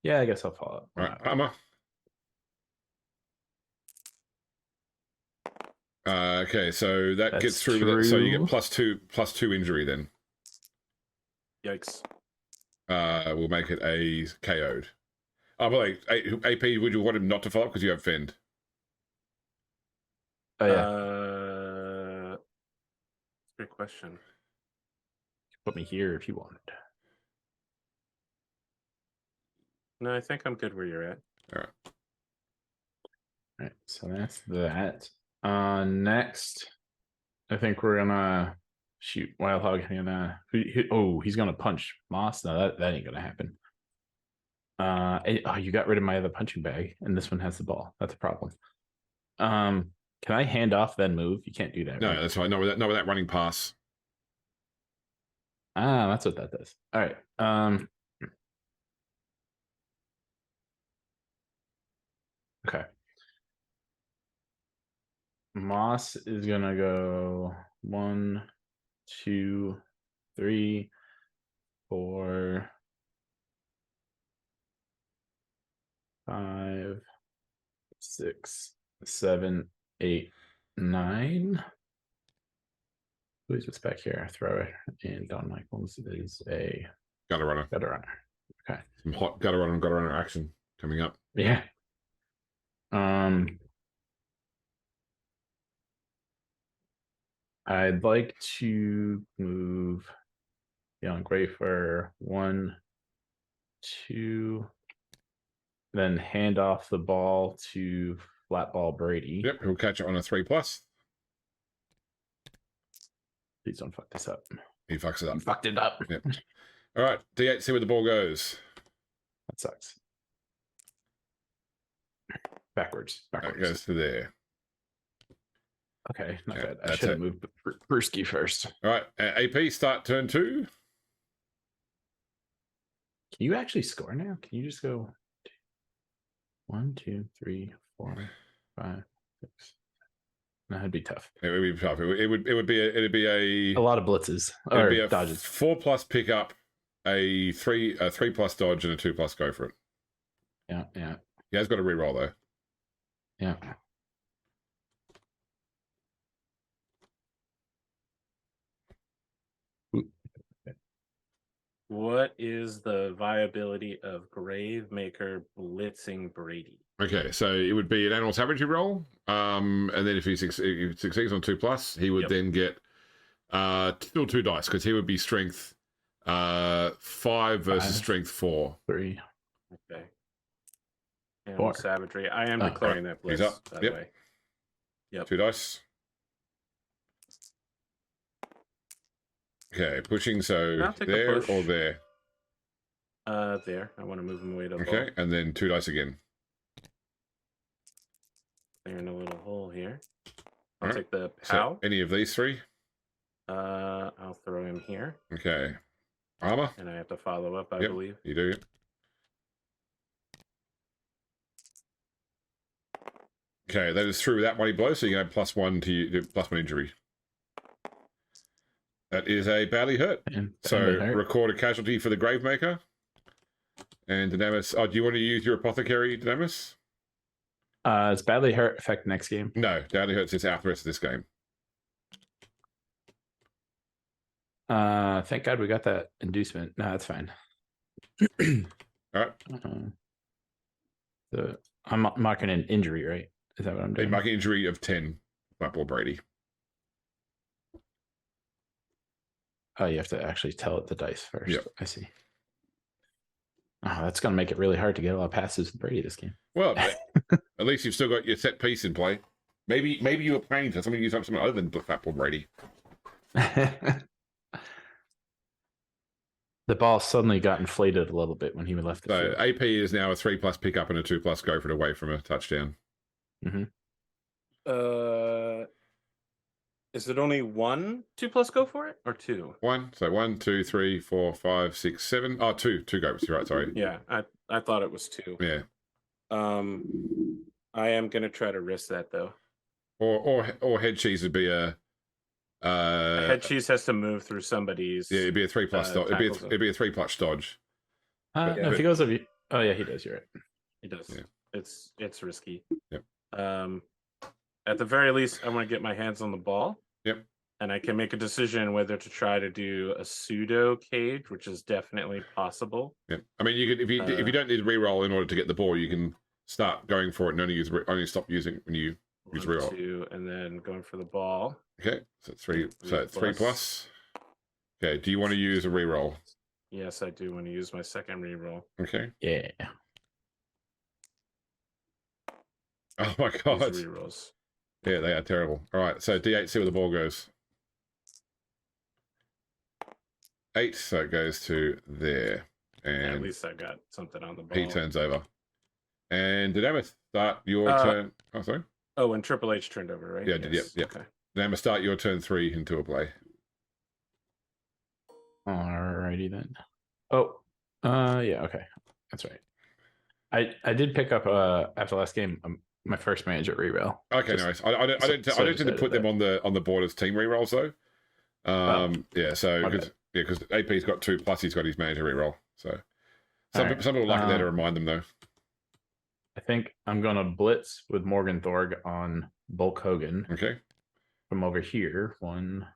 Yeah, I guess I'll follow up. All right, armor. Okay, so that That's gets through with it. So you true. get +2 injury then. Yikes. We'll make it a KO'd. Oh, but like, AP, would you want him not to follow up because you have Fend? Oh yeah, Great question. put me here if you wanted. No, I think I'm good where you're at. All right. All right, so that's that. Next, I think we're gonna shoot Wildhog. He's gonna punch Moss. No, that ain't gonna happen. You got rid of my other punching bag, and this one has the ball. That's a problem. Can I hand off then move? You can't do that. No, right? that's fine. No, with that running pass. That's what that does. All right. Okay. Moss is gonna go 1, 2, 3, 4, 5, 6, 7, 8, 9. Who's this back here? Throw it. And Don Michaels is a Gutter runner. gutter runner. Okay. Some hot gutter runner action coming up. Yeah. I'd like to move Young Gray for 1, 2, then hand off the ball to Flatball Brady. Yep, he'll catch it on a 3+. Please don't fuck this up. He fucks it up. You fucked it up. Yep. All right, D8, see where the ball goes. That sucks. Backwards. It goes to there. Okay, not Okay, bad. I that's should have it. moved Brewski first. All right, AP, start turn 2. Can you actually score now? Can you just go 1, 2, 3, 4, 5, 6? No, that'd be tough. It would be tough. It'd be a A lot of blitzes it'd or be a dodges. 4+ pickup, a 3+ dodge, and a 2+ go for it. Yeah. He has got to reroll though. Yeah. What is the viability of Gravemaker blitzing Brady? Okay, so it would be an animal savagery roll, and then if he succeeds on 2+, he would then get still 2 dice because he would be strength 5 versus 5. strength 4. 3. Okay. Animal 4. savagery. I am declaring that blitz. He's up. By the way. Yep. 2 dice. Okay, pushing. So there or there. There. I want to move him away to the Okay, ball. and then 2 dice again. Clearing a little hole here. I'll All right. take the So POW. any of these 3? I'll throw him here. Okay. Armor. And I have to follow up, I Yep. believe. You do. Okay, that is through without money blow, so you can add +1 to you, +1 injury. That is a badly hurt. So record a casualty for the Gravemaker. And Dynamis, do you want to use your Apothecary, Dynamis? It's badly hurt effect next game. No, badly hurts is out the rest of this game. Thank God we got that inducement. No, that's fine. All right. So I'm marking an injury, right? Is that what I'm doing? A marking injury of 10, Blackball Brady. Oh, you have to actually tell it the dice first. Yep. I see. Oh, that's going to make it really hard to get a lot of passes with Brady this game. Well, at least you've still got your set piece in play. Maybe you were playing for something, use something other than Blackball Brady. The ball suddenly got inflated a little bit when he left the So field. AP is now a 3+ pickup and a 2+ go for it away from a touchdown. Mm-hmm. Is it only 1 2+ go for it or 2? 1. So 1, 2, 3, 4, 5, 6, 7. Oh, 2 goes. You're right. Sorry. Yeah, I thought it was 2. Yeah. I am gonna try to risk that though. Or head cheese would be a. Head cheese has to move through somebody's. Yeah, it'd be a 3+ dodge. It'd be a 3+ dodge. No, if he goes over. Oh yeah, he does. You're right. He does. Yeah. It's risky. Yep. At the very least, I want to get my hands on the ball. Yep. And I can make a decision whether to try to do a pseudo cage, which is definitely possible. Yep. I mean, you could if you don't need to reroll in order to get the ball, you can start going for it and only stop using when you use reroll. 2, and then going for the ball. Okay, so 3. So 3+. Okay. Do you want to use a reroll? Yes, I do want to use my second reroll. Okay. Yeah. Oh my god. These rerolls. Yeah, they are terrible. All right, so D8, see where the ball goes. 8, so it goes to there. And at least I got something on the ball. he turns over. And did Emma start your turn? Oh, sorry. Oh, and Triple H turned over, right? Yeah, yes. yep. Okay. Did Emma start your turn 3 into a play? Alrighty then. Oh, yeah, okay, that's right. I did pick up after last game my first manager reroll. Okay, nice. I don't tend to put them on the board as team rerolls though. Yeah, so because AP's got 2+, he's got his manager reroll. So some people like it there to remind them though. I think I'm gonna blitz with Morg N Thorg on Bulk Hogan. Okay. From over here, 1,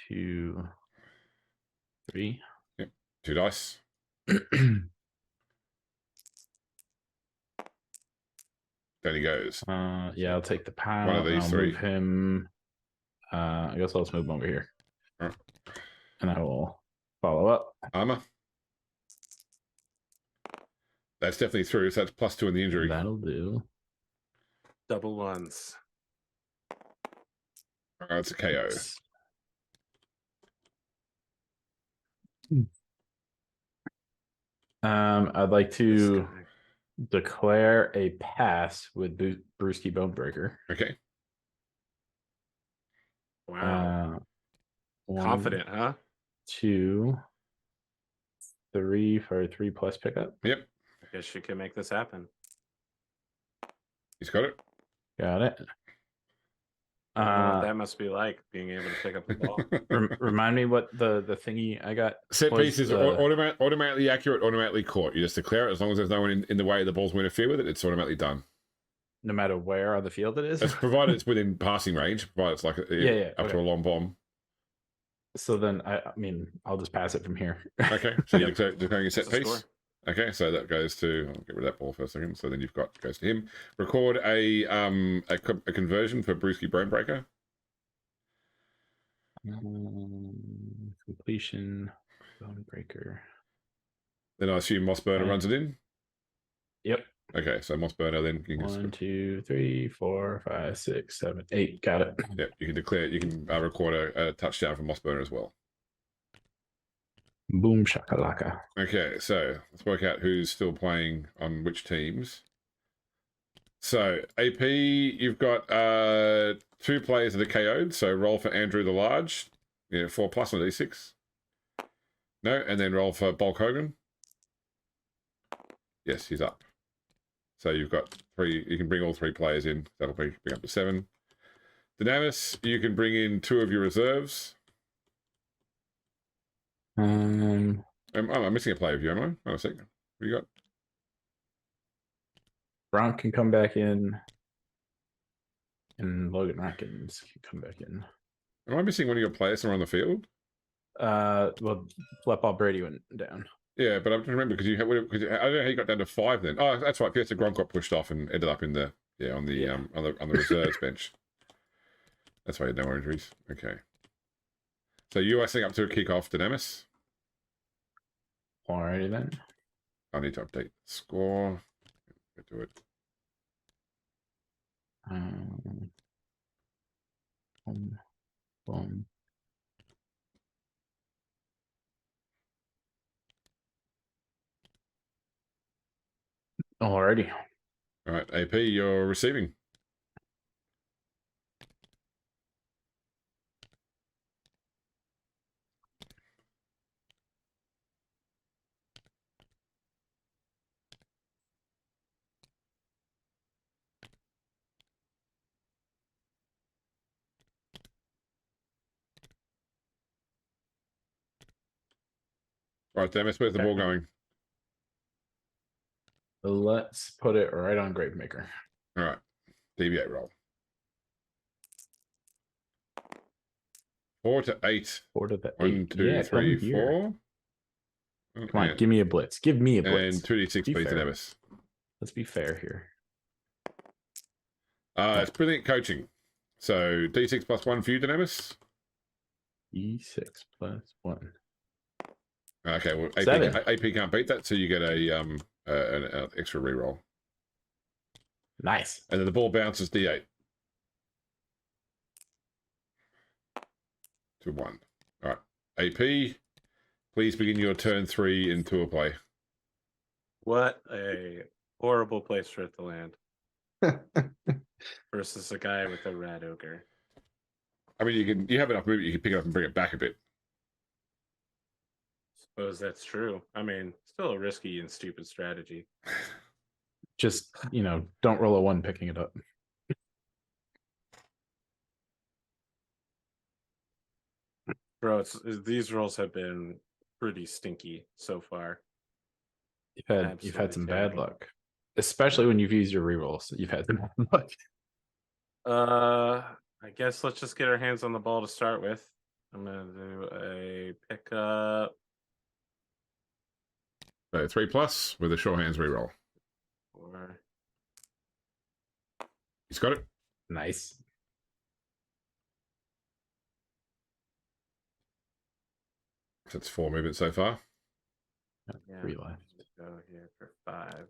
2, 3. Yep. 2 dice. Then he goes. Yeah, I'll take the power. One of these 3. Move him. I guess I'll just move him over here. Right. And I will follow up. Armor. That's definitely through, so that's +2 in the injury. That'll do. Double ones. It's a KO. I'd like to declare a pass with Brewski Bonebreaker. Okay. Wow. 1, Confident, huh? 2, 3 for a 3+ pickup. Yep. I guess you can make this happen. He's got it. Got it. I don't know what that must be like, being able to pick up the ball. Remind me what the thingy I got. Set pieces automatically accurate, automatically caught. You just declare it as long as there's no one in the way the balls will interfere with it. It's automatically done. No matter where on the field it is. It's provided it's within passing range. Provided it's like up to a long bomb. So then, I mean, I'll just pass it from here. Okay, so you're Yep. declaring a set That's a piece. score. Okay, so that goes to. I'll get rid of that ball for a second. So then you've got goes to him. Record a conversion for Brewski Bonebreaker. Completion, bone breaker. Then I assume Moss Burner runs it in. Yep. Okay, so Moss Burner then you can 1, 2, 3, 4, 5, 6, 7, 8. Got it. Yep, you can declare. You can record a touchdown from Moss Burner as well. Boom shakalaka. Okay, so let's work out who's still playing on which teams. So AP, you've got 2 players that are KO'd. So roll for Andrew the Large, 4+ on a D6. No, and then roll for Bulk Hogan. Yes, he's up. So you've got 3. You can bring all 3 players in. That'll bring up to 7. Dynamis, you can bring in 2 of your reserves. I'm missing a player of you, am I? Oh, a second. What do you got? Bronk can come back in. And Logan Ratkins can come back in. Am I missing one of your players somewhere on the field? Well, Flepball Brady went down. Yeah, but I don't remember because I don't know how you got down to 5 then. Oh, that's right. Fiesta Gronk got pushed off and ended up in the on the reserves bench. That's why you had no injuries. Okay. So you are setting up to a kickoff, Dynamis. Alrighty then. I need to update the score. Get to it. Boom. Alrighty. All right, AP, you're receiving. All right, Dynamis, where's the Okay. ball going? Let's put it right on Gravemaker. All right, deviate roll. 4 to 8. 4 to the 1, 8. 2, Yeah, 3, come here. 4. Come on, give me a blitz. Give me a blitz. And 2d6, Be please, fair. Dynamis. Let's be fair here. It's brilliant coaching. So D6 plus 1 for you, Dynamis. E6 plus 1. Okay, well, AP, 7. AP can't beat that, so you get an extra reroll. Nice. And then the ball bounces D8. To 1. All right. AP, please begin your turn 3 in tour play. What a horrible place for it to land. Versus a guy with a rat ogre. I mean, you have enough movement, you can pick it up and bring it back a bit. Suppose that's true. I mean, still a risky and stupid strategy. Just, don't roll a 1 picking it up. Bro, these rolls have been pretty stinky so far. You've had some bad terrible. luck. Especially when you've used your rerolls. You've had some bad luck. I guess let's just get our hands on the ball to start with. I'm gonna do a pickup. 3+ with a sure hands reroll. Or He's got it. Nice. So that's 4 movements so far. yeah, 3 left. go here for 5.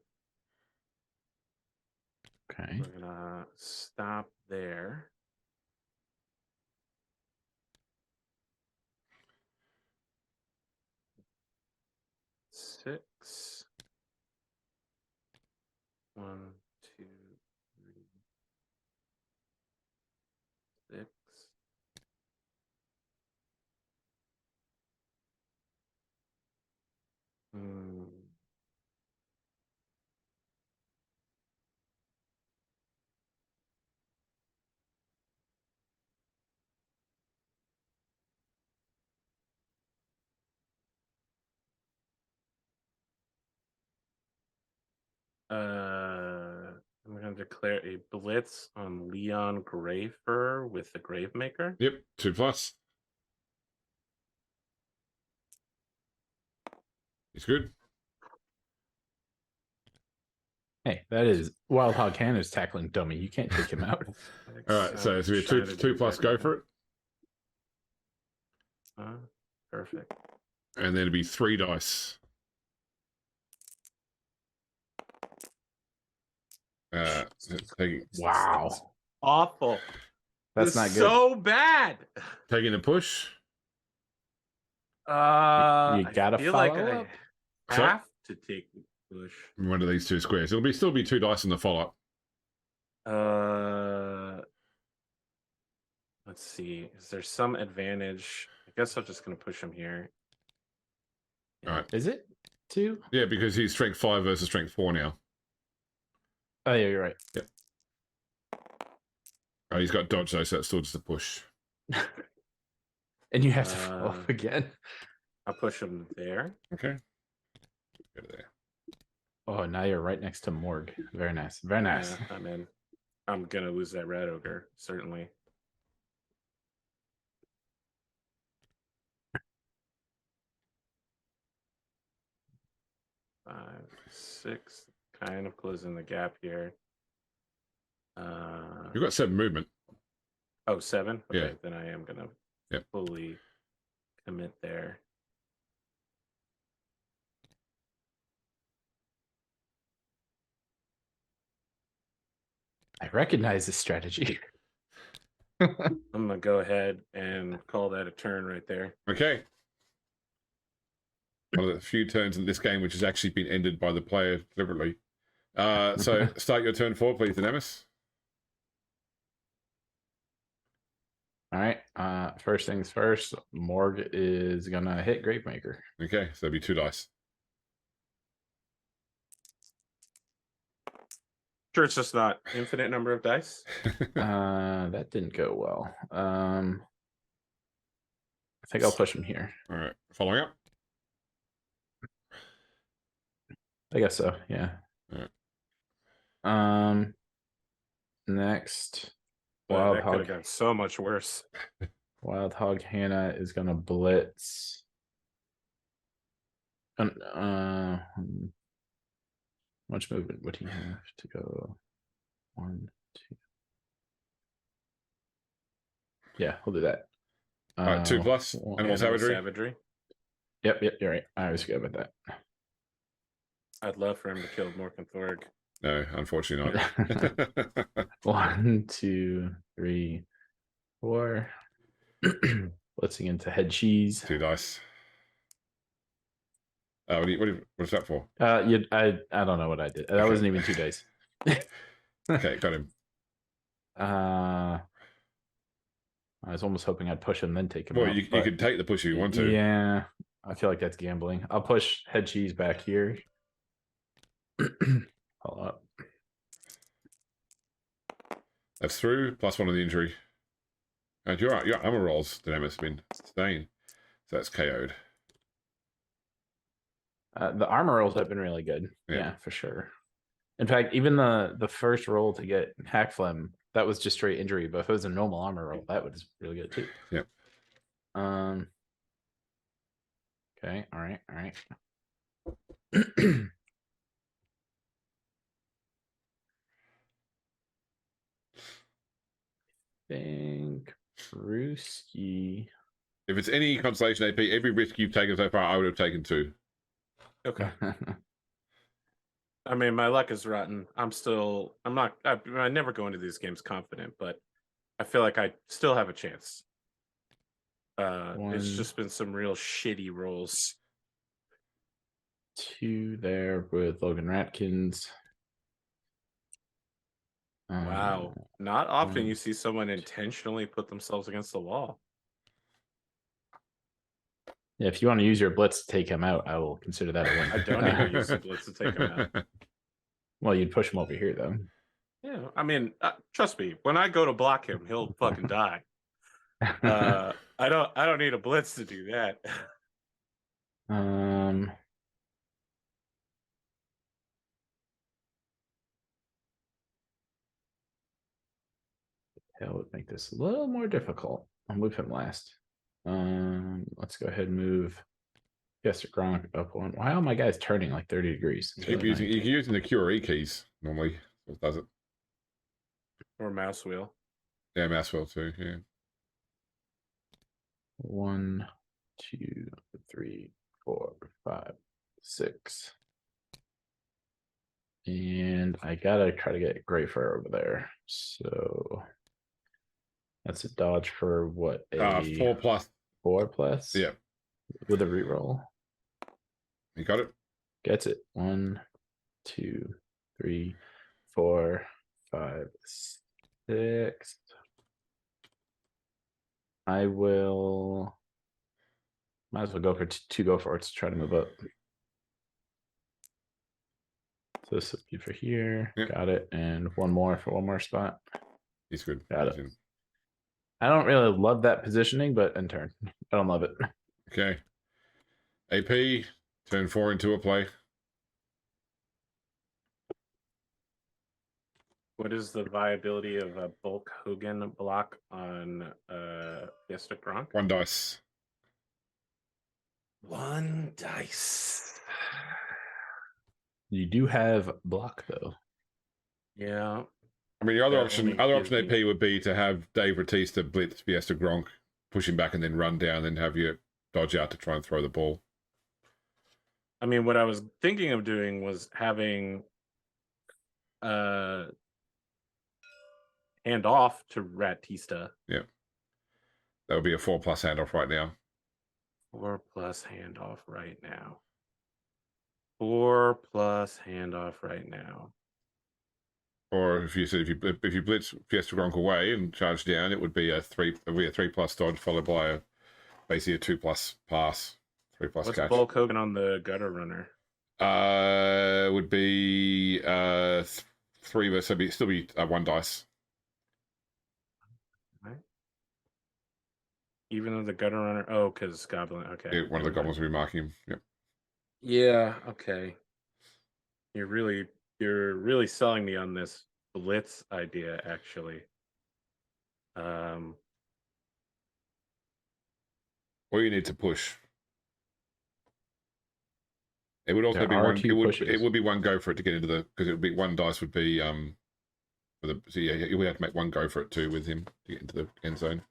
Okay. We're gonna stop there. Six. 1, 2, 3, 6. I'm going to declare a blitz on Leon Grayfur with the Gravemaker. Yep, 2+. He's good. Hey, that is Wild Hog Hannah's tackling dummy. You can't take him out. All right, so it's going to be a two plus go for it. Perfect. And then it'd be 3 dice. Taking, Wow. Awful. That's This not is good. so bad. taking the push. You I gotta feel like follow I up. have to take the push. One of these 2 squares. It'll still be 2 dice in the follow-up. Let's see. Is there some advantage? I guess I'm just gonna push him here. All right. Is it 2? Yeah, because he's strength 5 versus strength 4 now. Oh, yeah, you're right. Yep. Oh, he's got dodge though, so that's still just a push. And you have to follow up again. I'll push him there. Okay. Go to there. Oh, now you're right next to Morg. Very nice. Very nice. Yeah, I'm in. I'm gonna lose that red ogre, certainly. Five, 6, kind of closing the gap here. You've got 7 movement. Oh, 7? Okay, Yeah. then I am gonna Yep. fully commit there. I recognize this strategy. I'm gonna go ahead and call that a turn right there. Okay. One of the few turns in this game which has actually been ended by the player deliberately. So start your turn 4, please, Denemis. All right. First things first, Morg is gonna hit Gravemaker. Okay, so that'll be 2 dice. Sure, it's just not infinite number of dice. That didn't go well. I think I'll push him here. All right, following up. I guess so. Yeah. All right. Next, Wow, Wild that could have Hog. gone so much worse. Wild Hog Hannah is gonna blitz. How much movement would he have to go? 1, 2. Yeah, we'll do that. All right, 2 plus. Well, Animal savagery. Savagery. Yep, you're right. I always forget about that. I'd love for him to kill Morg N Thorg. No, unfortunately not. 1, 2, 3, 4. Blitzing into head cheese. 2 dice. What's that for? I don't know what I did. That wasn't even 2 dice. Okay, got him. I was almost hoping I'd push him then take him Well, out. you could take the push if you want to. Yeah, I feel like that's gambling. I'll push head cheese back here. Follow up. That's through, plus 1 of the injury. And your armor rolls, Dynamis, been sustained. So that's KO'd. The armor rolls have been really good. Yeah, for sure. In fact, even the first roll to get Hakflem, that was just straight injury. But if it was a normal armor roll, that was really good too. Yep. Okay. All right. Think Brewski. If it's any constellation AP, every risk you've taken so far, I would have taken 2. Okay. I mean, my luck is rotten. I never go into these games confident, but I feel like I still have a chance. It's just been some real shitty rolls. 2 there with Logan Ratkins. Wow. Not often you see someone intentionally put themselves against the wall. Yeah, if you want to use your blitz to take him out, I will consider that a win. I don't even use the blitz to take him out. Well, you'd push him over here, though. Yeah, I mean, trust me. When I go to block him, he'll fucking die. I don't need a blitz to do that. That would make this a little more difficult. I'll move him last. Let's go ahead and move Yes, Gronk up one. Why are my guys turning like 30 degrees? You keep using, you're using the QRE keys normally. What does it? Or mouse wheel. Yeah, mouse wheel too. Yeah. 1, 2, 3, 4, 5, 6. And I gotta try to get Great Fur over there. So that's a dodge for what? A 4+. 4+? Yeah. With a reroll. You got it? Gets it. 1, 2, 3, 4, 5, 6. I will. Might as well go for two go for it to try to move up. So this would be for here. Yep. Got it. And one more for one more spot. He's good. Got He's it. in. I don't really love that positioning, but in turn, I don't love it. Okay. AP, turn 4 into a play. What is the viability of a bulk Hogan block on Fiesta Gronk? 1 dice. 1 dice. You do have block though. Yeah. I mean, the other That option, only gives AP me- would be to have Dave Batista blitz Fiesta Gronk, push him back, and then run down, and have you dodge out to try and throw the ball. I mean, what I was thinking of doing was having hand off to Ratista. That would be a 4+ handoff right now. 4+ handoff right now. 4+ handoff right now. Or if you blitz Fiesta Gronk away and charge down, it would be a 3+ dodge followed by basically a 2+ pass, 3+ What's catch. bulk Hogan on the gutter runner? Would be 3, but so still be 1 dice. Right. Even though the gutter runner, because goblin. Okay, Yeah, one of the goblins will be marking him. Yep. Yeah. Okay. You're really selling me on this blitz idea, actually. Or you need to push. It would also There be are one. two It pushes. would be 1 go for it to get into the, because it would be 1 dice would be for the, so yeah, you would have to make 1 go for it too with him to get into the end zone.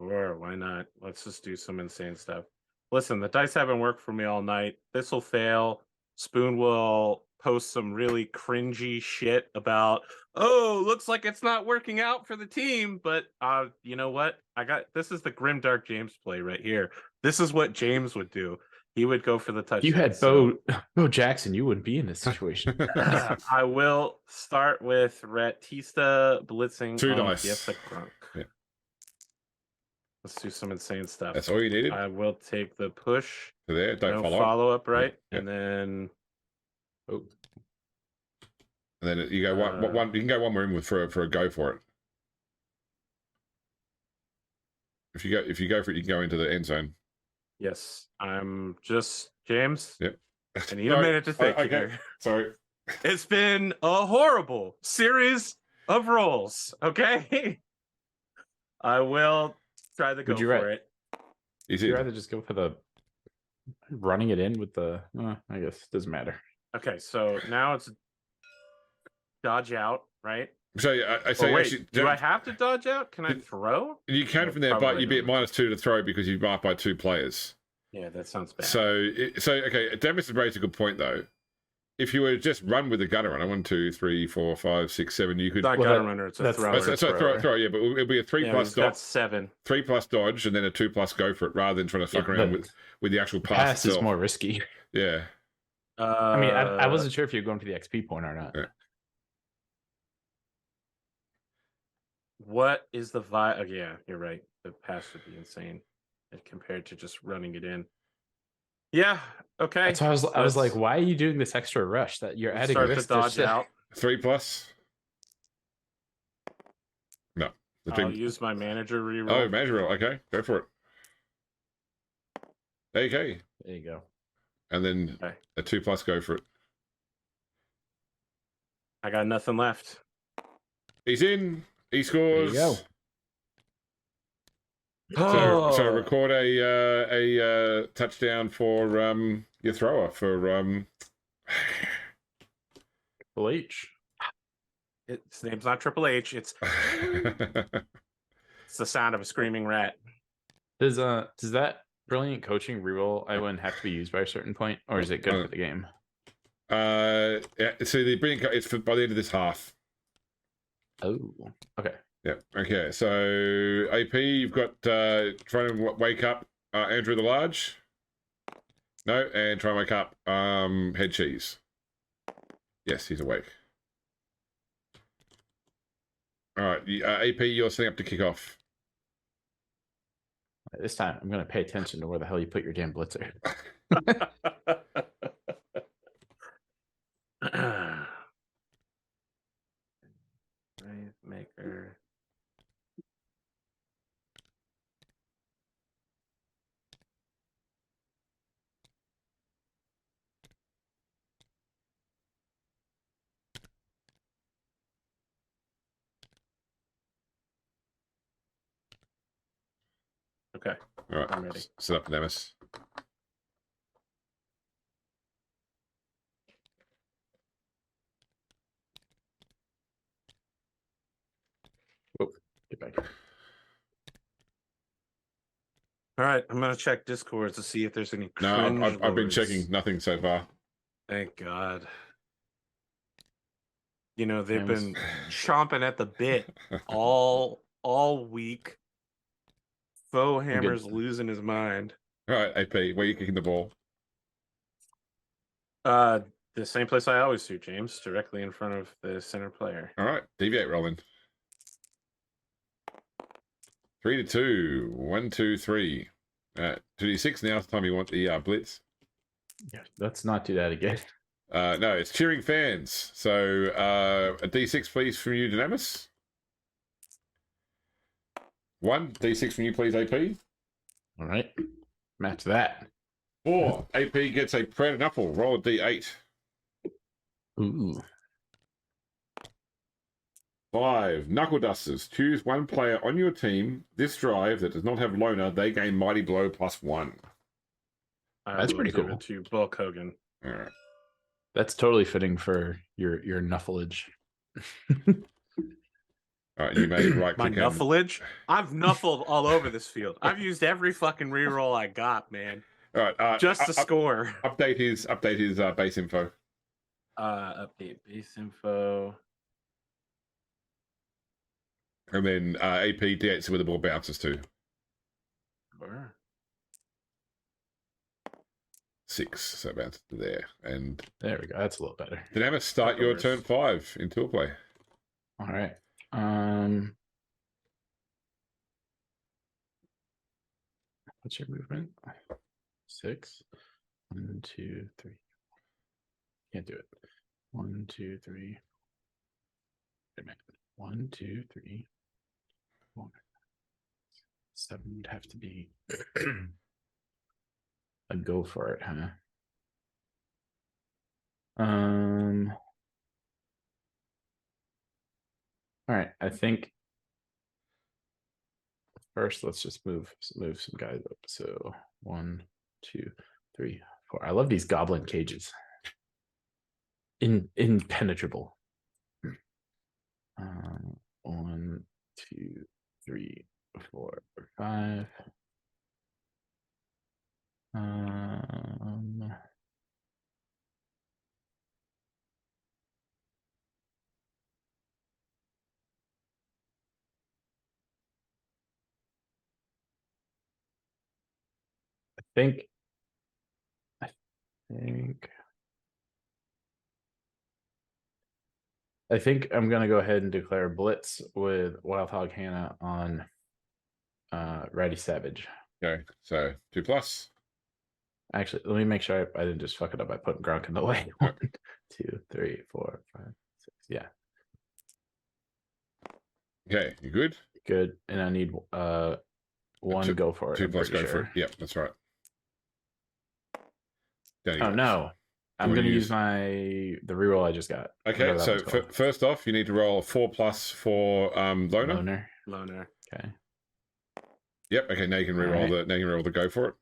Or why not? Let's just do some insane stuff. Listen, the dice haven't worked for me all night. This will fail. Spoon will post some really cringy shit about, looks like it's not working out for the team. But you know what? This is the Grimdark James play right here. This is what James would do. He would go for the touchdown. If you had Bo Jackson, you wouldn't be in this situation. I will start with Ratista blitzing 2 on dice. Fiesta Gronk. Yeah. Let's do some insane stuff. That's all you needed. I will take the push. So there, don't No follow. up, right? Yeah. And then And then you go one. You can go one more in for a go for it. If you go for it, you can go into the end zone. yes, I'm just James. Yep. I need a minute to think okay. here. Sorry. It's been a horrible series of rolls. Okay, I will try to go Would you for it. Is Would you it? rather just go for the running it in with the? I guess it doesn't matter. Okay, so now it's dodge out, right? So I say Wait, actually, do I have to dodge out? Can I throw? you can from there, but Probably you'd be at not. -2 to throw because you mark by 2 players. Yeah, that sounds bad. So okay, Davis raised a good point though. If you were to just run with the gutter runner, 1, 2, 3, 4, 5, 6, 7, you could. Not Well, gutter runner, it's a that's- thrower. That's a throw, yeah, but it'll be a 3+ That's dodge, 7. 3+ dodge, and then a 2+ go for it, rather than trying to fuck Yeah, around but with the actual pass Pass itself. is more risky. Yeah. I mean, I wasn't sure if you're going for the XP point or not. Yeah. What is the vibe? Oh, yeah, you're right. The pass would be insane compared to just running it in. Yeah. Okay. That's why I was like, Let's why are you doing this extra rush that you're adding start to risk dodge shit? out. 3+. No. I'll use my manager reroll. Oh, manager roll. Okay, go for it. Okay, There you go. and then Okay. a 2+ go for it. I got nothing left. He's in. He There scores. you go. So record a touchdown for your thrower for Triple H. Its name's not Triple H. It's the sound of a screaming rat. Does that brilliant coaching reroll I wouldn't have to be used by a certain point, or is it good for the game? Yeah, so the brilliant it's for by the end of this half. Oh, okay. Yeah. Okay. So AP, you've got trying to wake up Andrew the Large. No, and try and wake up Head Cheese. Yes, he's awake. All right, AP, you're setting up to kick off. This time, I'm going to pay attention to where the hell you put your damn blitzer. Maker. Okay. All right. I'm ready. Set up, Nemesis. Oh, get back. All right, I'm gonna check Discord to see if there's any. No, I've been words. checking. Nothing so far. Thank God. You know they've been chomping at the bit all week. Faux Hammer's losing his mind. All right, AP, where are you kicking the ball? The same place I always do, James, directly in front of the center player. All right, deviate, Roland. 3-2. 1, 2, 3. 2d6. Now's the time you want the blitz. Yeah, let's not do that again. No, it's cheering fans. So a d6, please, from you, Dynamis. 1 d6 from you, please, AP. All right, match that. 4. AP gets a Predator Knuckle. Roll a d8. Ooh. 5. Knuckle Dusters. Choose one player on your team this drive that does not have Loner. They gain Mighty Blow +1. That's pretty give cool. It to Bulk Hogan. All right. That's totally fitting for your nuffleage. All right, you may right My click. nuffleage? I've nuffled all over this field. I've used every fucking reroll I got, man. All right, Just to score. Update his base info. Update base info. And then AP D8 where the ball bounces to. Sure. 6, so bounces to there. And There we go. That's a little better. Dynamis, start your turn 5 in tool play. All right. What's your movement? 6. 1, 2, 3. Can't do it. 1, 2, 3. Wait a minute. 1, 2, 3. 4. 7 would have to be a go for it, huh? All right. I think first let's just move some guys up. So 1, 2, 3, 4. I love these goblin cages. Impenetrable. 1, 2, 3, 4, 5. I think I'm gonna go ahead and declare blitz with Wild Hog Hannah on Ratty Savage. Okay, so 2+. Actually, let me make sure I didn't just fuck it up by putting Gronk in the way. 1, 2, 3, 4, 5, 6. Yeah. Okay, you good? Good. And I need one go for it. 2+ go for it. Yep, that's right. Oh no. I'm going to use the reroll I just got. Okay, so first off, you need to roll a 4+ for Loner. Loner. Okay. Yep. Okay. Now you can reroll Alright. the. Now you can reroll the go for it.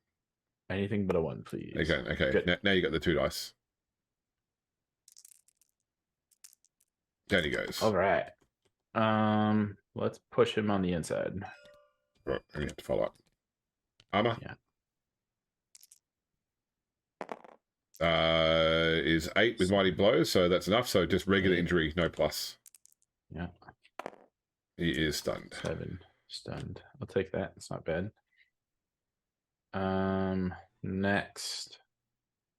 Anything but a 1, please. Okay. Okay. Good. Now you got the 2 dice. Down he goes. All right. Let's push him on the inside. Right. We have to follow up. Armor. Yeah. Is 8 with mighty blows, so that's enough. So just regular 8. injury, no plus. Yeah. He is stunned. 7 stunned. I'll take that. It's not bad. Next.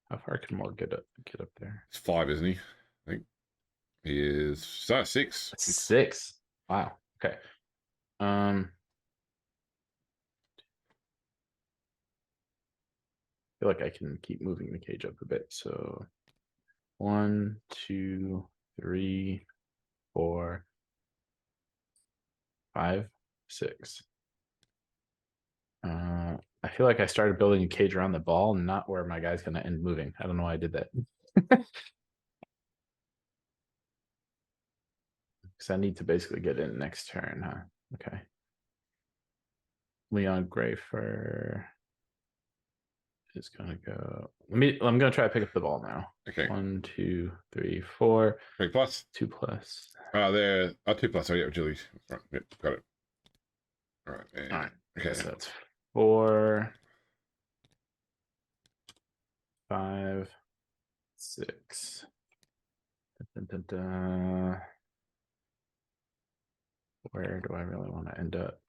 How far can Morg get up there? It's 5, isn't he? I think he is 6. 6. Wow. Okay. I feel like I can keep moving the cage up a bit. So 1, 2, 3, 4, 5, 6. I feel like I started building a cage around the ball, not where my guy's gonna end moving. I don't know why I did that. Because I need to basically get in next turn, huh? Okay. Leon Grayfer is gonna go. I'm gonna try to pick up the ball now. Okay. 1, 2, 3, 4. 3 plus. 2 plus. There. 2 plus. Oh yeah, agility. Right. Yep. Got it. All right. And, All right. Okay. So that's 4, 5, 6. Dun, dun, dun, dun. Where do I really want to end up?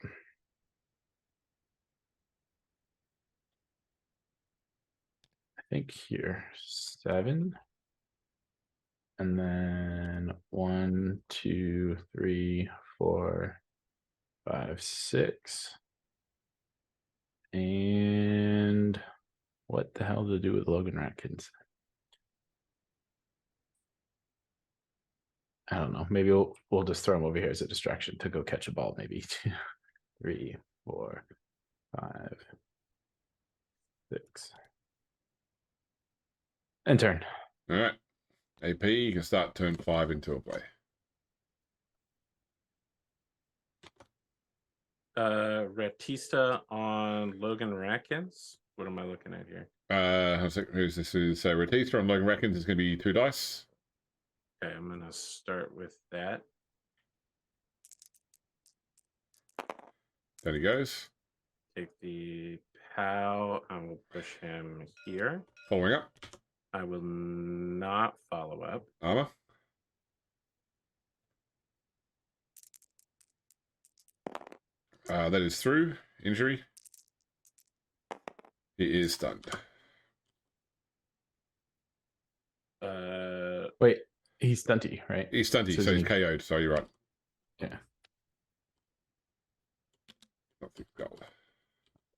I think here 7. And then 1, 2, 3, 4, 5, 6. And what the hell to do with Logan Ratkins? I don't know. Maybe we'll just throw him over here as a distraction to go catch a ball. Maybe 2, 3, 4, 5, 6. And turn. All right. AP, you can start turn 5 into a play. Ratista on Logan Ratkins. What am I looking at here? Who's this? So Ratista on Logan Ratkins is going to be 2 dice. Okay, I'm gonna start with that. There he goes. Take the POW. I will push him here. Following up. I will not follow up. Armor. That is through. Injury. He is stunned. Wait, he's stunty, right? He's stunty, so he's KO'd. So you're right. Yeah. Not the gold.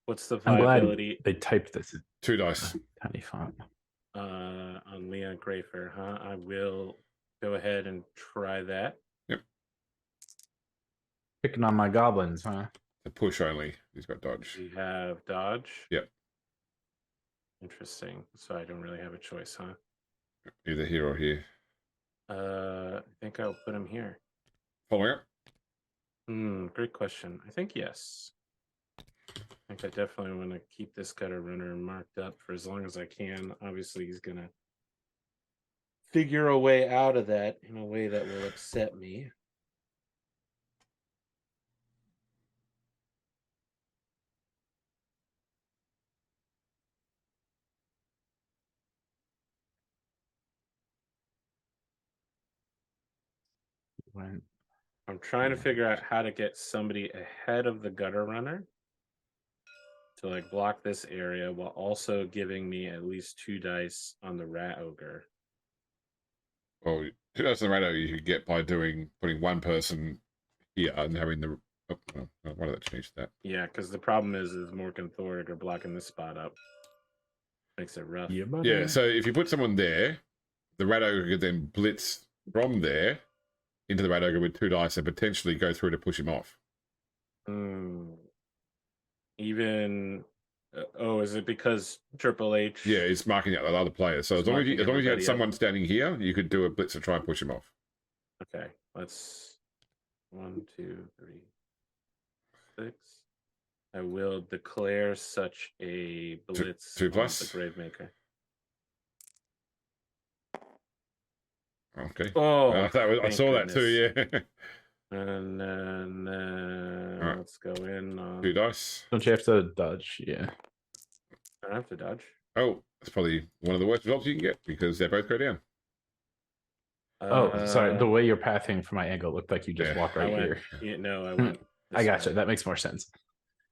What's the I'm glad viability they typed this in 2 dice. tiny font. on Leon Grayfer? Huh? I will go ahead and try that. Yep. Picking on my goblins, huh? The push only. He's got dodge. We have dodge. Yep. Interesting. So I don't really have a choice, huh? Either here or here. I think I'll put him here. Following up. Great question. I think yes. I think I definitely want to keep this gutter runner marked up for as long as I can. Obviously, he's gonna figure a way out of that in a way that will upset me. When I'm trying to figure out how to get somebody ahead of the gutter runner to like block this area while also giving me at least 2 dice on the rat ogre. Well, 2 dice on the radar you could get by putting 1 person here and having the. Oh, why did that change that? Yeah, because the problem is Morg N Thorg are blocking this spot up. Makes it rough. Yeah, so if you put someone there, the rat ogre could then blitz from there into the rat ogre with 2 dice and potentially go through to push him off. Even is it because Triple H? Yeah, it's marking out the other players. So as long as you had someone standing here, you could do a blitz to try and push him off. Okay, let's 1, 2, 3, 6. I will declare such a blitz two on plus? the Gravemaker. Okay. Oh, I thank saw that too, goodness. yeah. And then Alright. let's go in. 2 dice. Don't you have to dodge? Yeah. I don't have to dodge. Oh, that's probably one of the worst results you can get because they both go down. Oh, sorry. The way you're pathing from my angle looked like you just walk right went, here. Yeah, no, I went. I gotcha. That makes more sense.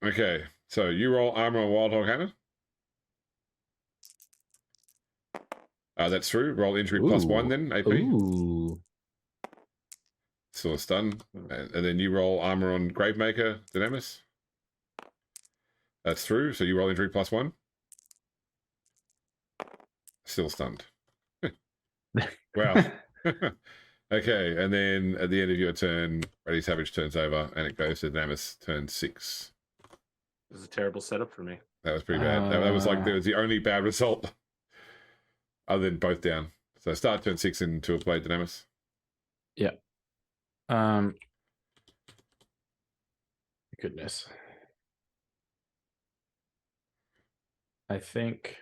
Okay, so you roll armor on Wildhog Hammer. That's through. Roll injury +1 then, AP. Ooh. Still a stun. And then you roll armor on Gravemaker, Dynamis. That's through, so you roll injury +1. Still stunned. Wow. Okay, and then at the end of your turn, Ready Savage turns over, and it goes to Dynamis, turn 6. This is a terrible setup for me. That was pretty bad. That was like, that was the only bad result, other than both down. So start turn 6 into a play, Dynamis. Yeah. Goodness. I think.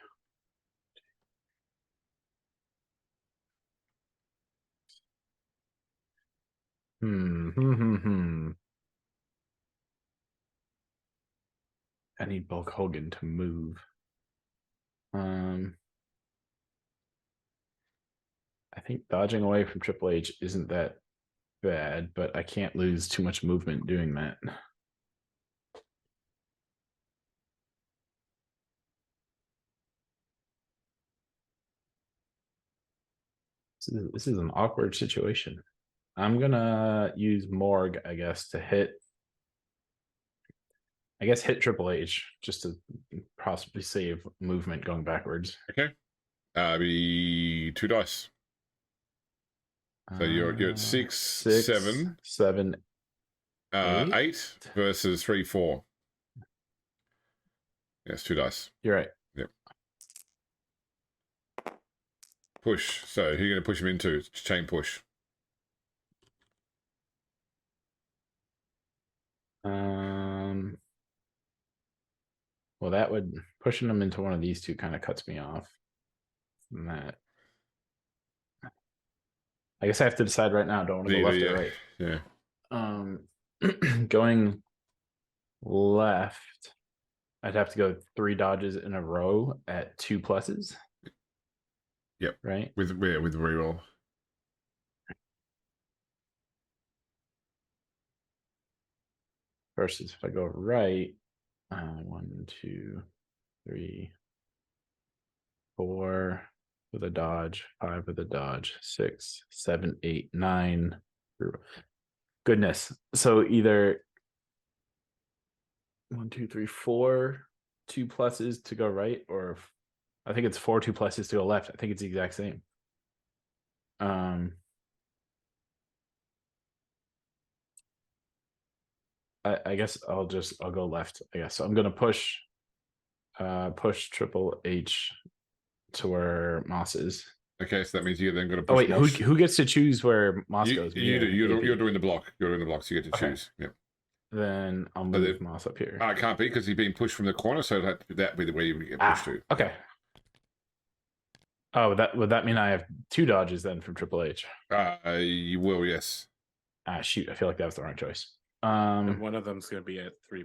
I need Bulk Hogan to move. I think dodging away from Triple H isn't that bad, but I can't lose too much movement doing that. This is an awkward situation. I'm gonna use Morg, I guess, to hit. I guess hit Triple H just to possibly save movement going backwards. Okay. Be 2 dice. So you're at 6, 7, 7, 8 versus 3, 4. Yes, 2 dice. You're right. Yep. Push. So who are you going to push him into? Chain push. Well, that would pushing them into one of these two kind of cuts me off from that. I guess I have to decide right now. Don't want to go left or right. Yeah. Going left, I'd have to go 3 dodges in a row at 2 pluses. Yep. Right. With reroll. Versus if I go right, 1, 2, 3, 4 with a dodge, 5 with a dodge, 6, 7, 8, 9. Goodness. So either 1, 2, 3, 4, 2 pluses to go right, or I think it's 4 2 pluses to go left. I think it's the exact same. I guess I'll go left. I guess so. I'm gonna push Triple H to where Moss is. Okay, so that means you're then going to push. Oh wait, Moss. who gets to choose where Moss goes? You do. You're doing the block. You're doing the block, so you get to choose. Yep. Then I'll move Moss up here. I can't be because he's being pushed from the corner, so that be the way you get pushed to. Okay. Oh, would that mean I have 2 dodges then from Triple H? You will, yes. Shoot, I feel like that was the wrong choice. And one of them's going to be at 3+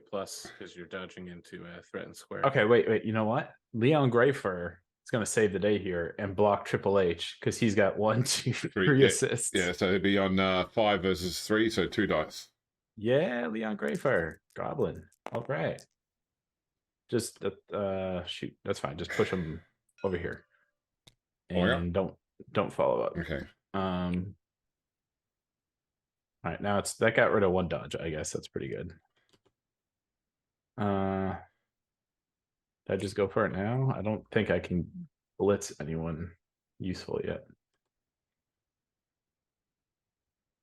because you're dodging into a threatened square. Okay, wait. You know what? Leon Greyfur is going to save the day here and block Triple H because he's got 1, 2, 3 assists. Yeah, so it'd be on 5 versus 3, so 2 dice. Yeah, Leon Greyfur, Goblin. All right. Just shoot, that's fine. Just push him over here, and don't follow up. Okay. All right, now that got rid of 1 dodge. I guess that's pretty good. Did I just go for it now? I don't think I can blitz anyone useful yet.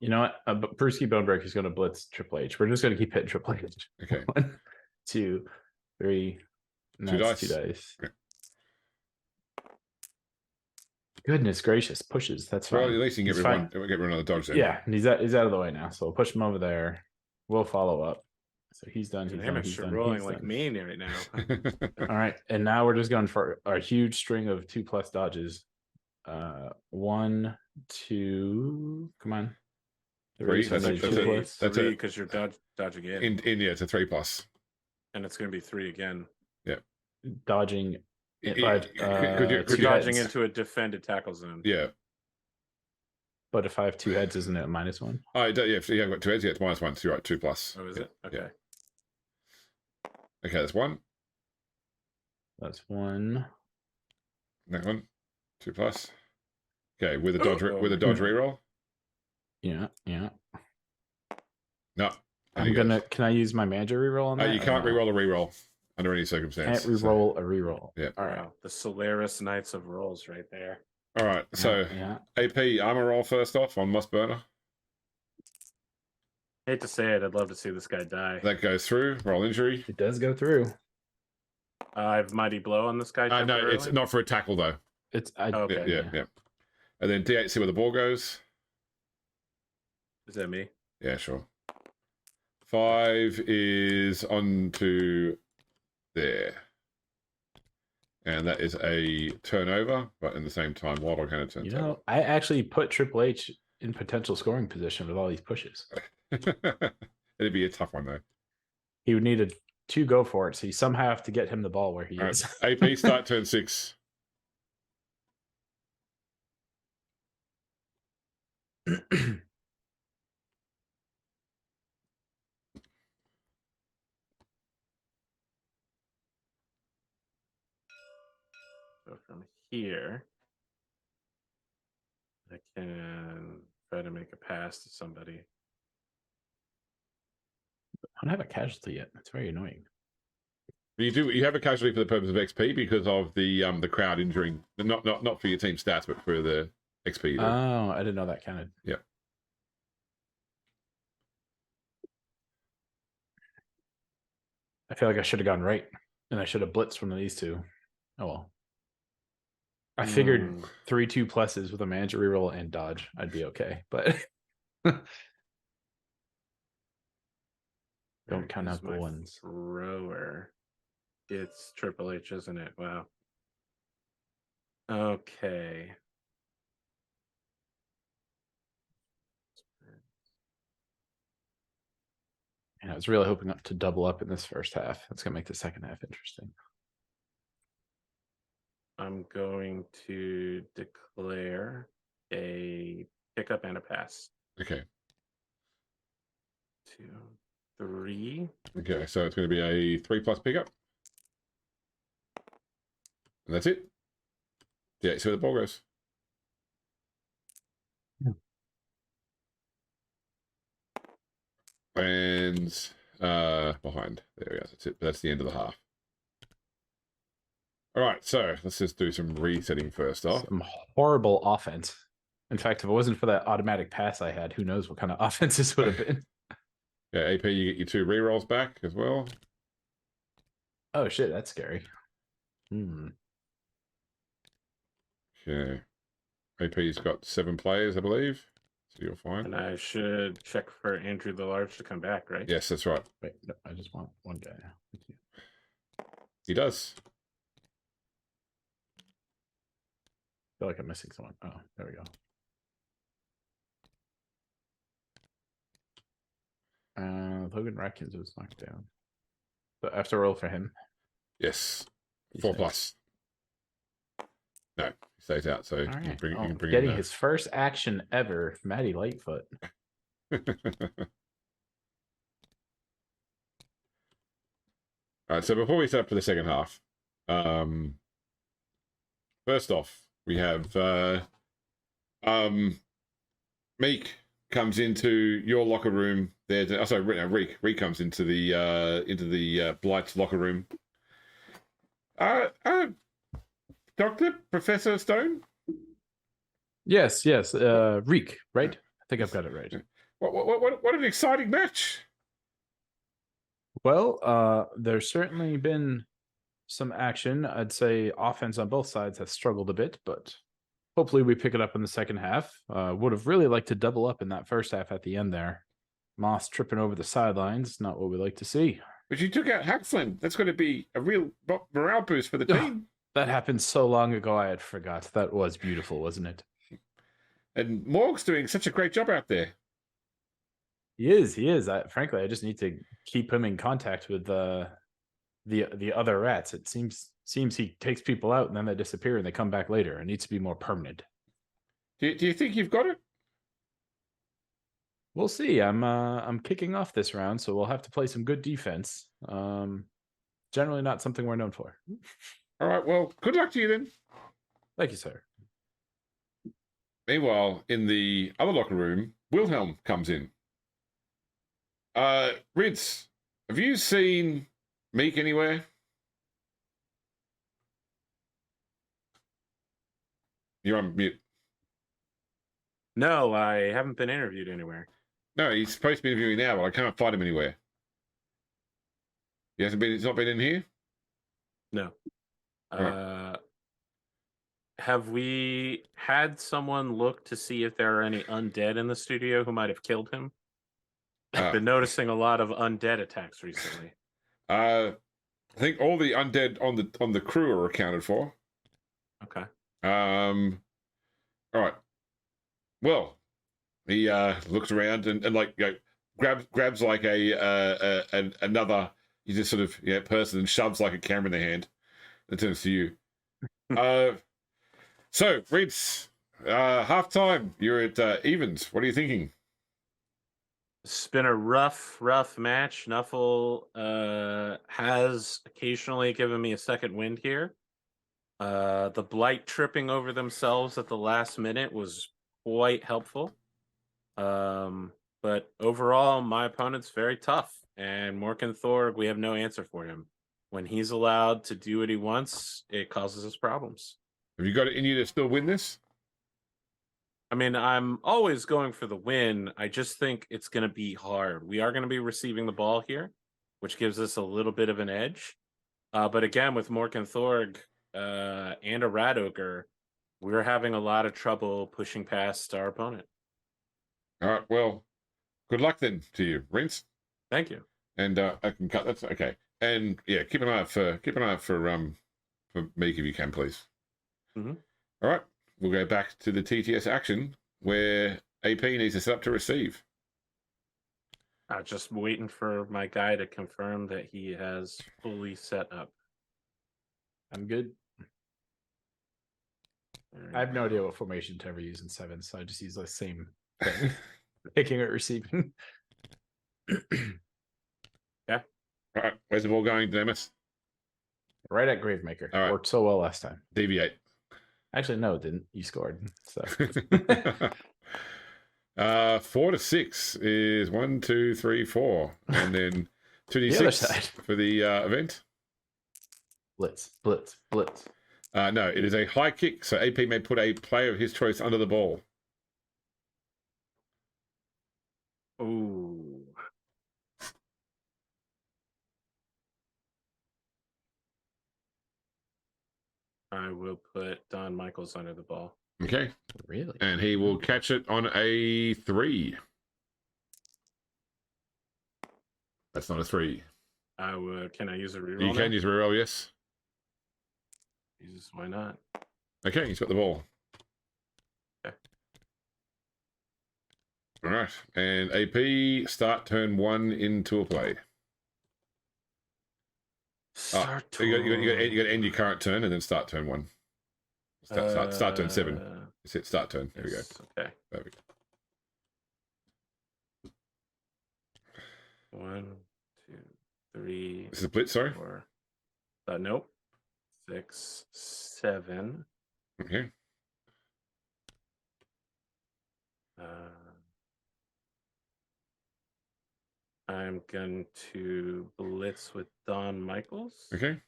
You know what? Brewski Bonebreaker is going to blitz Triple H. We're just going to keep hitting Triple H. Okay. 1, 2, 3. 2 dice. 2 dice. Okay. Goodness gracious, pushes. That's fine. Well, at least you can get rid of the dodge then. Yeah, and he's out of the way now. So we'll push him over there. We'll follow up. So he's done. He's Damn done. it, He's you're done. rolling He's like done. me right now. All right, and now we're just going for a huge string of 2+ dodges. 1, 2. Come on. Three, So that's I it, need that's 2 it. plus. That's three it. because you're dodging in, Yeah, it's a 3+. and it's going to be 3 again. Dodging. Could You're Two dodging heads. into a defended tackle zone. Yeah. But if I have 2 heads, isn't it a -1? Oh, yeah, if you have got 2 heads, yeah, it's -1. So you're right, 2+. Oh, is Yeah, it? Okay. yeah. Okay, that's 1. That's 1. Next one, 2+. Okay, with a dodge, Oh. with a dodge reroll. Yeah. No, I'm gonna. Can I use my manager reroll on that? you or can't no? reroll a reroll under any circumstance. Can't reroll a reroll. Yeah. All right. Wow, the Solaris Knights of Rolls right there. All right. So Yeah. AP armor roll first off on Moss Burner. Hate to say it, I'd love to see this guy die. That goes through. Roll injury. It does go through. I have Mighty Blow on this guy. No, it's temporarily? not for a tackle though. It's Okay. Yeah. And then D8, see where the ball goes. Is that me? Yeah, sure. 5 is on to there. And that is a turnover, but in the same time, Warlock kind of turns over. I actually put Triple H in potential scoring position with all these pushes. It'd be a tough one, though. He would need 2 go for it, so you somehow have to get him the ball where he All is. right. AP, start turn 6. So from here, I can try to make a pass to somebody. I don't have a casualty yet. That's very annoying. You have a casualty for the purpose of XP because of the crowd injuring, not for your team stats, but for the XP. Oh, I didn't know that counted. Yeah. I feel like I should have gone right, and I should have blitzed one of these 2. Oh well. I figured 3 2+ with a manager reroll and dodge, I'd be okay, but don't count out the ones. Thrower. It's Triple H, isn't it? Wow. Okay. And I was really hoping to double up in this first half. That's gonna make the second half interesting. I'm going to declare a pickup and a pass. Okay. 2, 3. Okay, so it's going to be a 3+ pickup. And that's it. Yeah, see where the ball goes. And behind. There we go. That's it. That's the end of the half. All right, so let's just do some resetting first off. Some horrible offense. In fact, if it wasn't for that automatic pass I had, who knows what kind of offense this would have been. Yeah, AP, you get your 2 rerolls back as well. Oh shit, that's scary. Okay. AP's got 7 players, I believe. So you're fine. And I should check for Andrew the Large to come back, right? Yes, that's right. Wait, no, I just want one guy. He does. I feel like I'm missing someone. Oh, there we go. Logan Ratkins was knocked down. So I have to roll for him. Yes. He 4+. says. No, he stays out, so All you can right. bring, you can bring Getting him his first action ever, Matty Lightfoot. All right, so before we set up for the second half, first off, we have Meek comes into your locker room. There, Reek comes into the Blight's locker room. Doctor Professor Stone. Yes. Reek, right? I think I've got it right. What an exciting match! Well, there's certainly been some action. I'd say offense on both sides has struggled a bit, but hopefully we pick it up in the second half. Would have really liked to double up in that first half at the end there. Moss tripping over the sidelines, not what we like to see. But you took out Hakflem. That's going to be a real morale boost for the team. That happened so long ago, I had forgot. That was beautiful, wasn't it? And Morg's doing such a great job out there. He is. Frankly, I just need to keep him in contact with the other rats. It seems he takes people out and then they disappear and they come back later. It needs to be more permanent. Do you think you've got it? We'll see. I'm kicking off this round, so we'll have to play some good defense. Generally not something we're known for. All right, well, good luck to you then. Thank you, sir. Meanwhile, in the other locker room, Wilhelm comes in. Ritz, have you seen Meek anywhere? You're on mute. No, I haven't been interviewed anywhere. No, he's supposed to be interviewing now, but I can't find him anywhere. He's not been in here? No. Right. Have we had someone look to see if there are any undead in the studio who might have killed him? I've been noticing a lot of undead attacks recently. I think all the undead on the crew are accounted for. Okay. All right. Well, he looks around and like grabs like another. He just sort of person and shoves like a camera in their hand. And turns to you. So Ritz, half time. You're at evens. What are you thinking? It's been a rough match. Nuffle has occasionally given me a second wind here. The Blight tripping over themselves at the last minute was quite helpful. But overall, my opponent's very tough. And Morg N Thorg, we have no answer for him. When he's allowed to do what he wants, it causes us problems. Have you got it in you to still win this? I mean, I'm always going for the win. I just think it's going to be hard. We are going to be receiving the ball here, which gives us a little bit of an edge. But again, with Morg N Thorg and a Rat Ogre, we're having a lot of trouble pushing past our opponent. All right. Well, good luck then to you, Rince. Thank you. And I can cut. That's okay. And yeah, keep an eye out for Meek if you can, please. Mm-hmm. All right. We'll go back to the TTS action where AP needs to set up to receive. Just waiting for my guy to confirm that he has fully set up. I'm good. I have no idea what formation to ever use in 7, so I just use the same thing. Picking or receiving. Yeah. All right. Where's the ball going, Demis? Right at Gravemaker. All right. Worked so well last time. Deviate. Actually, no, it didn't. You scored. So 4 to 6 is 1, 2, 3, 4. And then 2d6 for the event. Blitz. No, it is a high kick, so AP may put a player of his choice under the ball. Ooh. I will put Don Michaels under the ball. Okay. Really? And he will catch it on a 3. That's not a 3. I would. Can I use a reroll? You can use a reroll, yes. Jesus, why not? Okay, he's got the ball. Okay. All right. And AP, start turn 1 into a play. Start turn. You got to end your current turn and then start turn 1. Start turn 7. It's it. Start turn. There we go. Okay. Perfect. 1, 2, 3. This is a blitz, sorry. 4. Nope. 6, 7. Okay. I'm going to blitz with Don Michaels. Okay.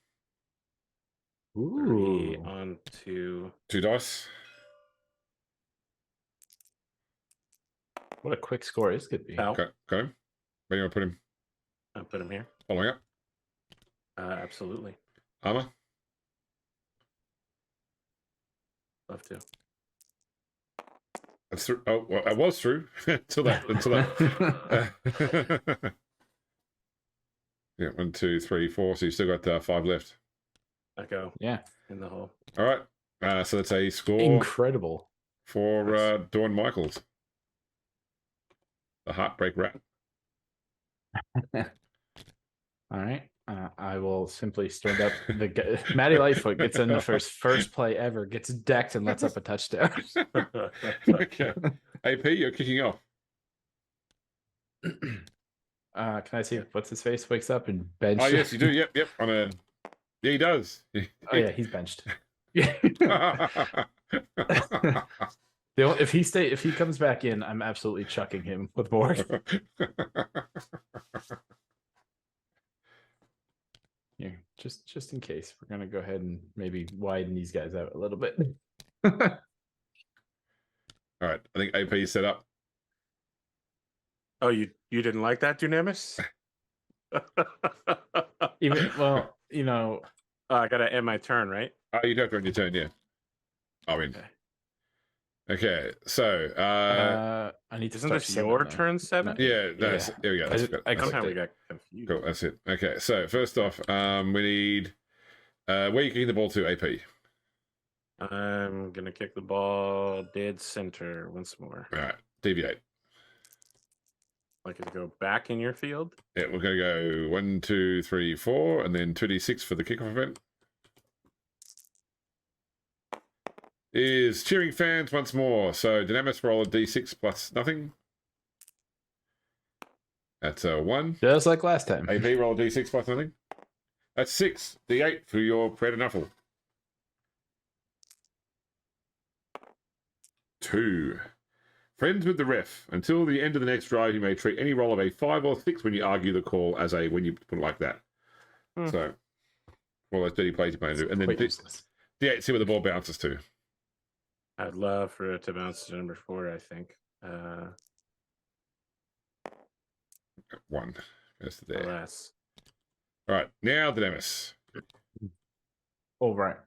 3 Ooh. on 2. 2 dice. What a quick score this could be. Ow. Got him. Where do you want to put him? I'll put him here. Following up. Absolutely. Armor. Love to. That's through. Oh, well, I was through until that. Yeah, 1, 2, 3, 4. So you still got 5 left. I go Yeah. in the hole. All right. So that's a score Incredible. for Nice. Dawn Michaels, the Heartbreak Rat. All right. I will simply stand up. Matty Lightfoot gets in the first play ever, gets decked and lets up a touchdown. Okay. AP, you're kicking off. Can I see what's his face wakes up and bench? Oh, yes, you do. Yep. Yeah, he does. Oh yeah, he's benched. If he comes back in, I'm absolutely chucking him with Morg. Here, just in case, we're gonna go ahead and maybe widen these guys out a little bit. All right. I think AP is set up. Oh, you didn't like that, Dunamis? Well, I gotta end my turn, right? Oh, you'd have to run your turn, yeah. I mean, okay. So, I need to. Isn't start this 7 your though. turn 7? yeah, that's, Yeah. there we go. That's good. I That's Somehow it. we got confused. Cool, that's it. Okay, so first off, we need where are you kicking the ball to, AP? I'm gonna kick the ball dead center once more. All right, deviate. Like it to go back in your field. Yeah, we're going to go 1, 2, 3, 4, and then 2d6 for the kickoff event. Is cheering fans once more. So Dynamis roll a d6 plus nothing. That's a 1. Just like last time. AP roll a d6 plus nothing. That's 6. D8 for your Predator Nuffle. 2. Friends with the ref. Until the end of the next drive, you may treat any roll of a 5 or 6 when you argue the call as a when you put it like that. So, all those dirty plays you may do. And then Quite useless. D8, see where the ball bounces to. I'd love for it to bounce to number 4, I think. 1. Goes to there. Alas. All right, now the Demis. All right.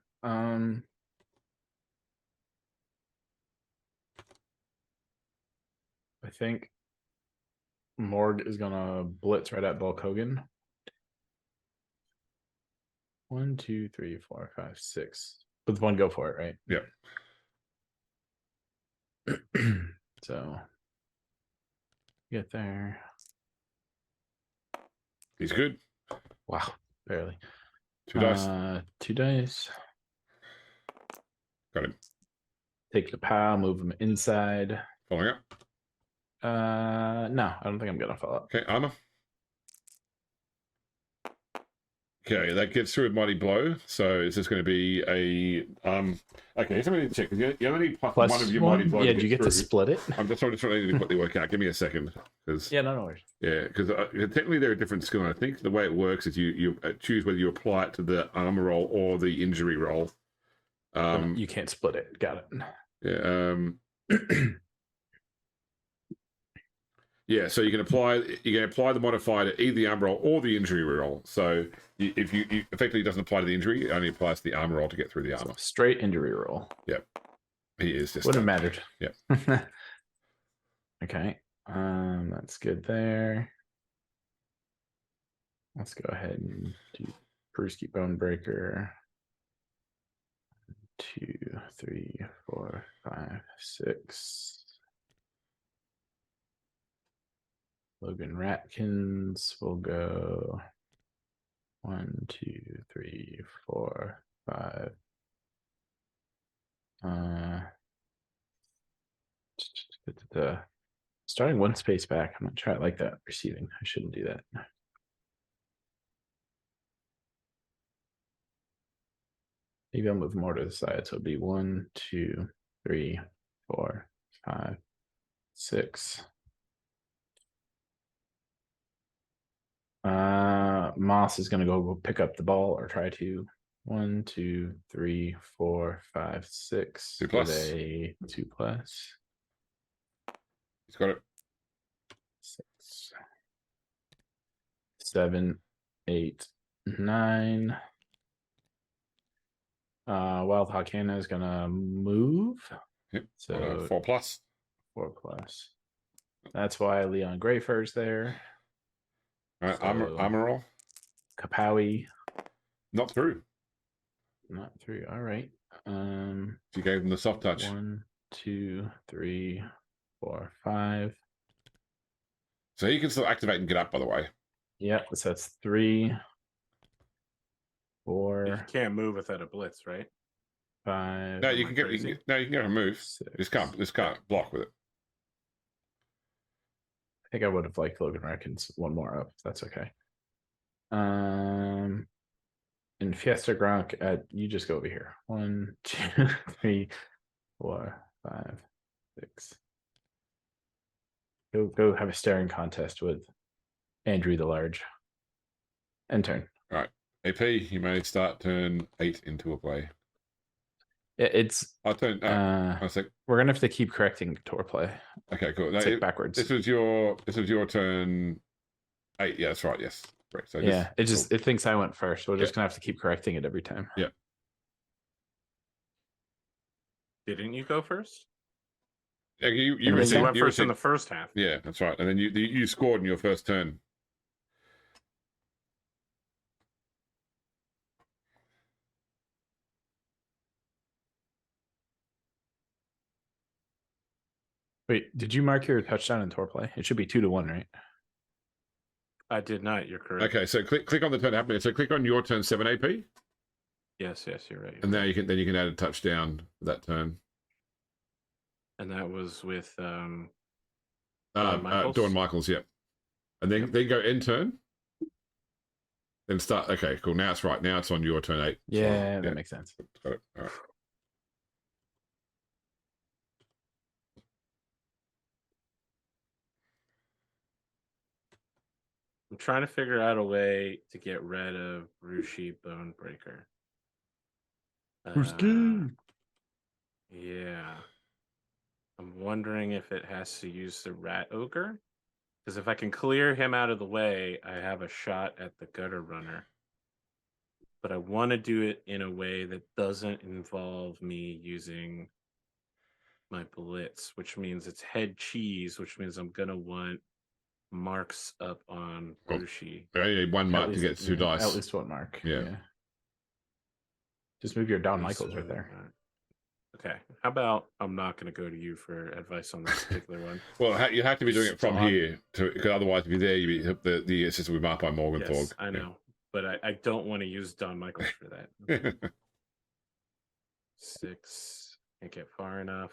I think Morg is gonna blitz right at Bulk Hogan. 1, 2, 3, 4, 5, 6. With 1 go for it, right? Yep. So get there. He's good. Wow, barely. 2 dice. 2 dice. Got him. Take the POW, move him inside. Following up. No, I don't think I'm gonna follow up. Okay, armor. Okay, that gets through a mighty blow. So is this going to be a Okay, somebody check. You only need plus 1 of your mighty blow. Yeah, to do you get through. to split it? I'm just trying to quickly work out. Give me a second, because Yeah, no worries. yeah, because technically they're a different skill. And I think the way it works is you choose whether you apply it to the armor roll or the injury roll. You can't split it. Got it. Yeah. Yeah, so you can apply the modifier to either the armor roll or the injury roll. So if you effectively doesn't apply to the injury, it only applies to the armor roll to get through the armor. So straight injury roll. Yep, he is just Wouldn't have mattered. Yep. Okay. That's good there. Let's go ahead and do Brewski Bone Breaker. 2, 3, 4, 5, 6. Logan Ratkins will go 1, 2, 3, 4, 5. Starting 1 space back. I'm not sure I like that receiving. I shouldn't do that. Maybe I'll move more to the side. So it'll be 1, 2, 3, 4, 5, 6. Moss is gonna go pick up the ball or try to. 1, 2, 3, 4, 5, 6. 2 plus. With a 2+. He's got it. 6, 7, 8, 9. Wild Hawkana is gonna move. Yep. So 4+. 4+. That's why Leon Greyfur's there. All right, So- armor roll. Kapowie, Not through. not 3. All right. You gave them the soft touch. 1, 2, 3, 4, 5. So you can still activate and get up, by the way. Yeah, so that's 3, You 4, can't move without a blitz, right? 5. No, Am you I can get, crazy? no, you can get a move. 6. This can't block with it. I think I would have liked Logan Reckons one more up. That's okay. And Fiesta Gronk, you just go over here. 1, 2, 3, 4, 5, 6. Go have a staring contest with Andrew the Large. End turn. AP, you may start turn 8 into a play. It's I turn. I think. we're gonna have to keep correcting tour play. Okay, cool. No, It's like backwards. This was your turn 8. Yeah, that's right. Yes, correct. So Yeah, this, it thinks I went first. We're just gonna have to keep correcting it every time. Yeah. Didn't you go first? Yeah, you You You went you first in received- the first half. Yeah, that's right. And then you scored in your first turn. Wait, did you mark your touchdown in tour play? It should be 2-1, right? I did not. You're correct. Okay, so click on the turn happening. So click on your turn 7 AP, Yes, you're right. and now you can add a touchdown that turn. And that was with Dawn Michaels? Michaels, yeah. And then go end turn. Then start. Okay, cool. Now it's right. Now it's on your turn 8. Yeah, that makes sense. Got it. All right. I'm trying to figure out a way to get rid of Rushi Bonebreaker. Yeah. I'm wondering if it has to use the Rat Ogre. Because if I can clear him out of the way, I have a shot at the Gutter Runner. But I want to do it in a way that doesn't involve me using my Blitz, which means it's head cheese, which means I'm going to want marks up on Oh. Rushi. You only need one mark to least- get 2 dice. At least one mark. Yeah. Just move your Don Michaels right there. Okay. How about I'm not going to go to you for advice on this particular one? Well, you have to be doing it from Stop. here, because otherwise, if you're there, the assistant will be marked by Morg N Yes, Thorg. I know. But I don't want to use Don Michaels for that. Yeah. 6. Can't get far enough.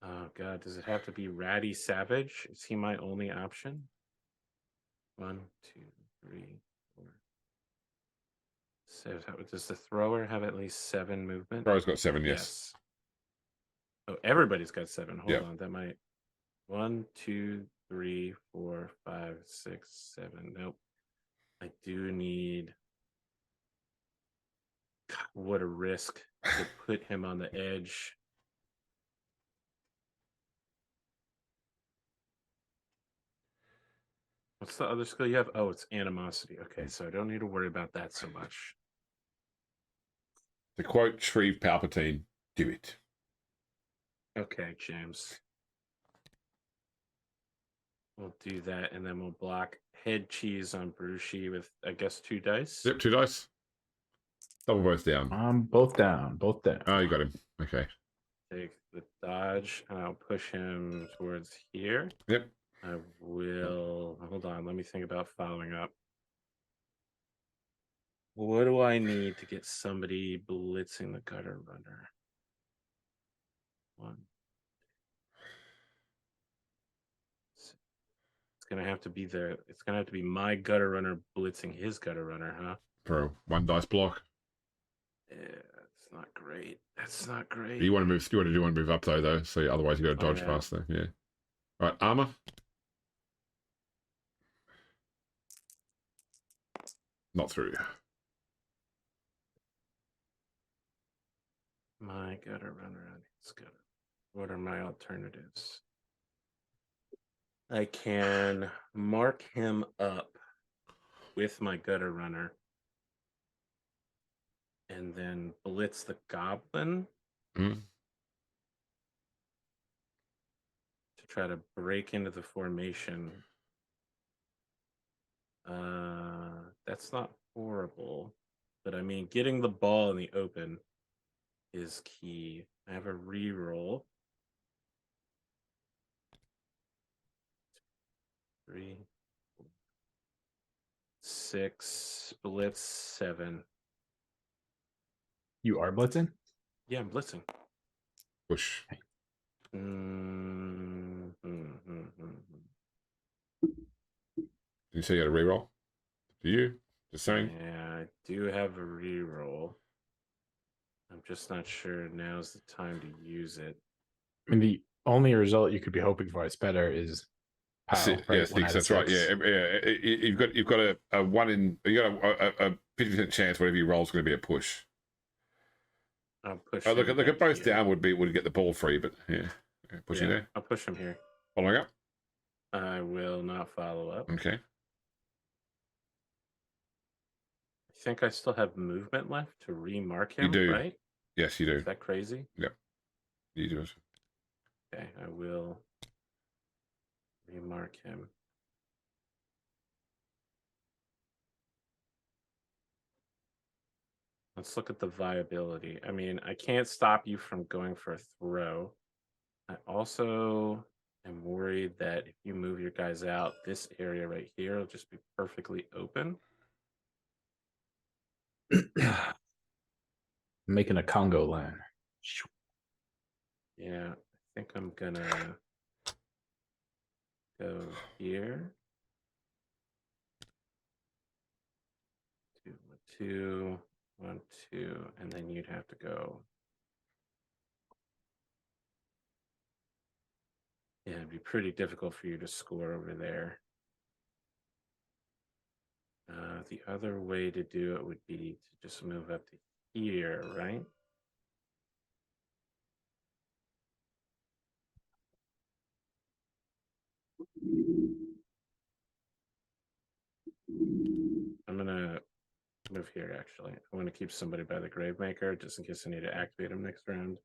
Oh, God. Does it have to be Ratty Savage? Is he my only option? 1, 2, 3, 4. So does the thrower have at least 7 movement? Bro's got 7, yes. Oh, everybody's got 7. Hold Yeah. on. That might. 1, 2, 3, 4, 5, 6, 7. Nope. I do need. God, what a risk to put him on the edge. What's the other skill you have? Oh, it's animosity. Okay, so I don't need to worry about that so much. To quote Shreve Palpatine, do it. Okay, James. We'll do that, and then we'll block head cheese on Brushi with, I guess, 2 dice. Yep, 2 dice. Double both down. Both down. Both down. Oh, you got him. Okay. Take the dodge, and I'll push him towards here. Yep. I will. Hold on. Let me think about following up. What do I need to get somebody blitzing the Gutter Runner? 1. It's gonna have to be It's gonna have to be my Gutter Runner blitzing his Gutter Runner, huh? For 1 dice block. Yeah, that's not great. That's not great. You want to move up though, so otherwise you got to Oh, dodge yeah. faster. Yeah. Right, armor. Not through. My Gutter Runner. It's good. What are my alternatives? I can mark him up with my Gutter Runner and then blitz the Goblin. Mm. try to break into the formation. That's not horrible, but I mean, getting the ball in the open is key. I have a reroll. 3, 6, blitz 7. You are blitzing? Yeah, I'm blitzing. Push. Did you say you had a reroll? Do you? Just saying. Yeah, I do have a reroll. I'm just not sure now's the time to use it. I mean, the only result you could be hoping for is better is POW, right? Yes, that's right. Yeah, you've got a 50% chance whatever you roll is going to be a push. I'll push. Look him at both here. down would get the ball free, but yeah, pushing there. I'll push him here. Following up. I will not follow up. Okay. I think I still have movement left to remark him. You do. Right? Yes, you do. Is that crazy? Yep. You do it. Okay, I will remark him. Let's look at the viability. I mean, I can't stop you from going for a throw. I also am worried that if you move your guys out, this area right here will just be perfectly open. Making a Congo line. Yeah, I think I'm gonna go here. 2, 2, 1, 2, and then you'd have to go. Yeah, it'd be pretty difficult for you to score over there. The other way to do it would be to just move up to here, right? I'm gonna move here, actually. I want to keep somebody by the Gravemaker just in case I need to activate him next round.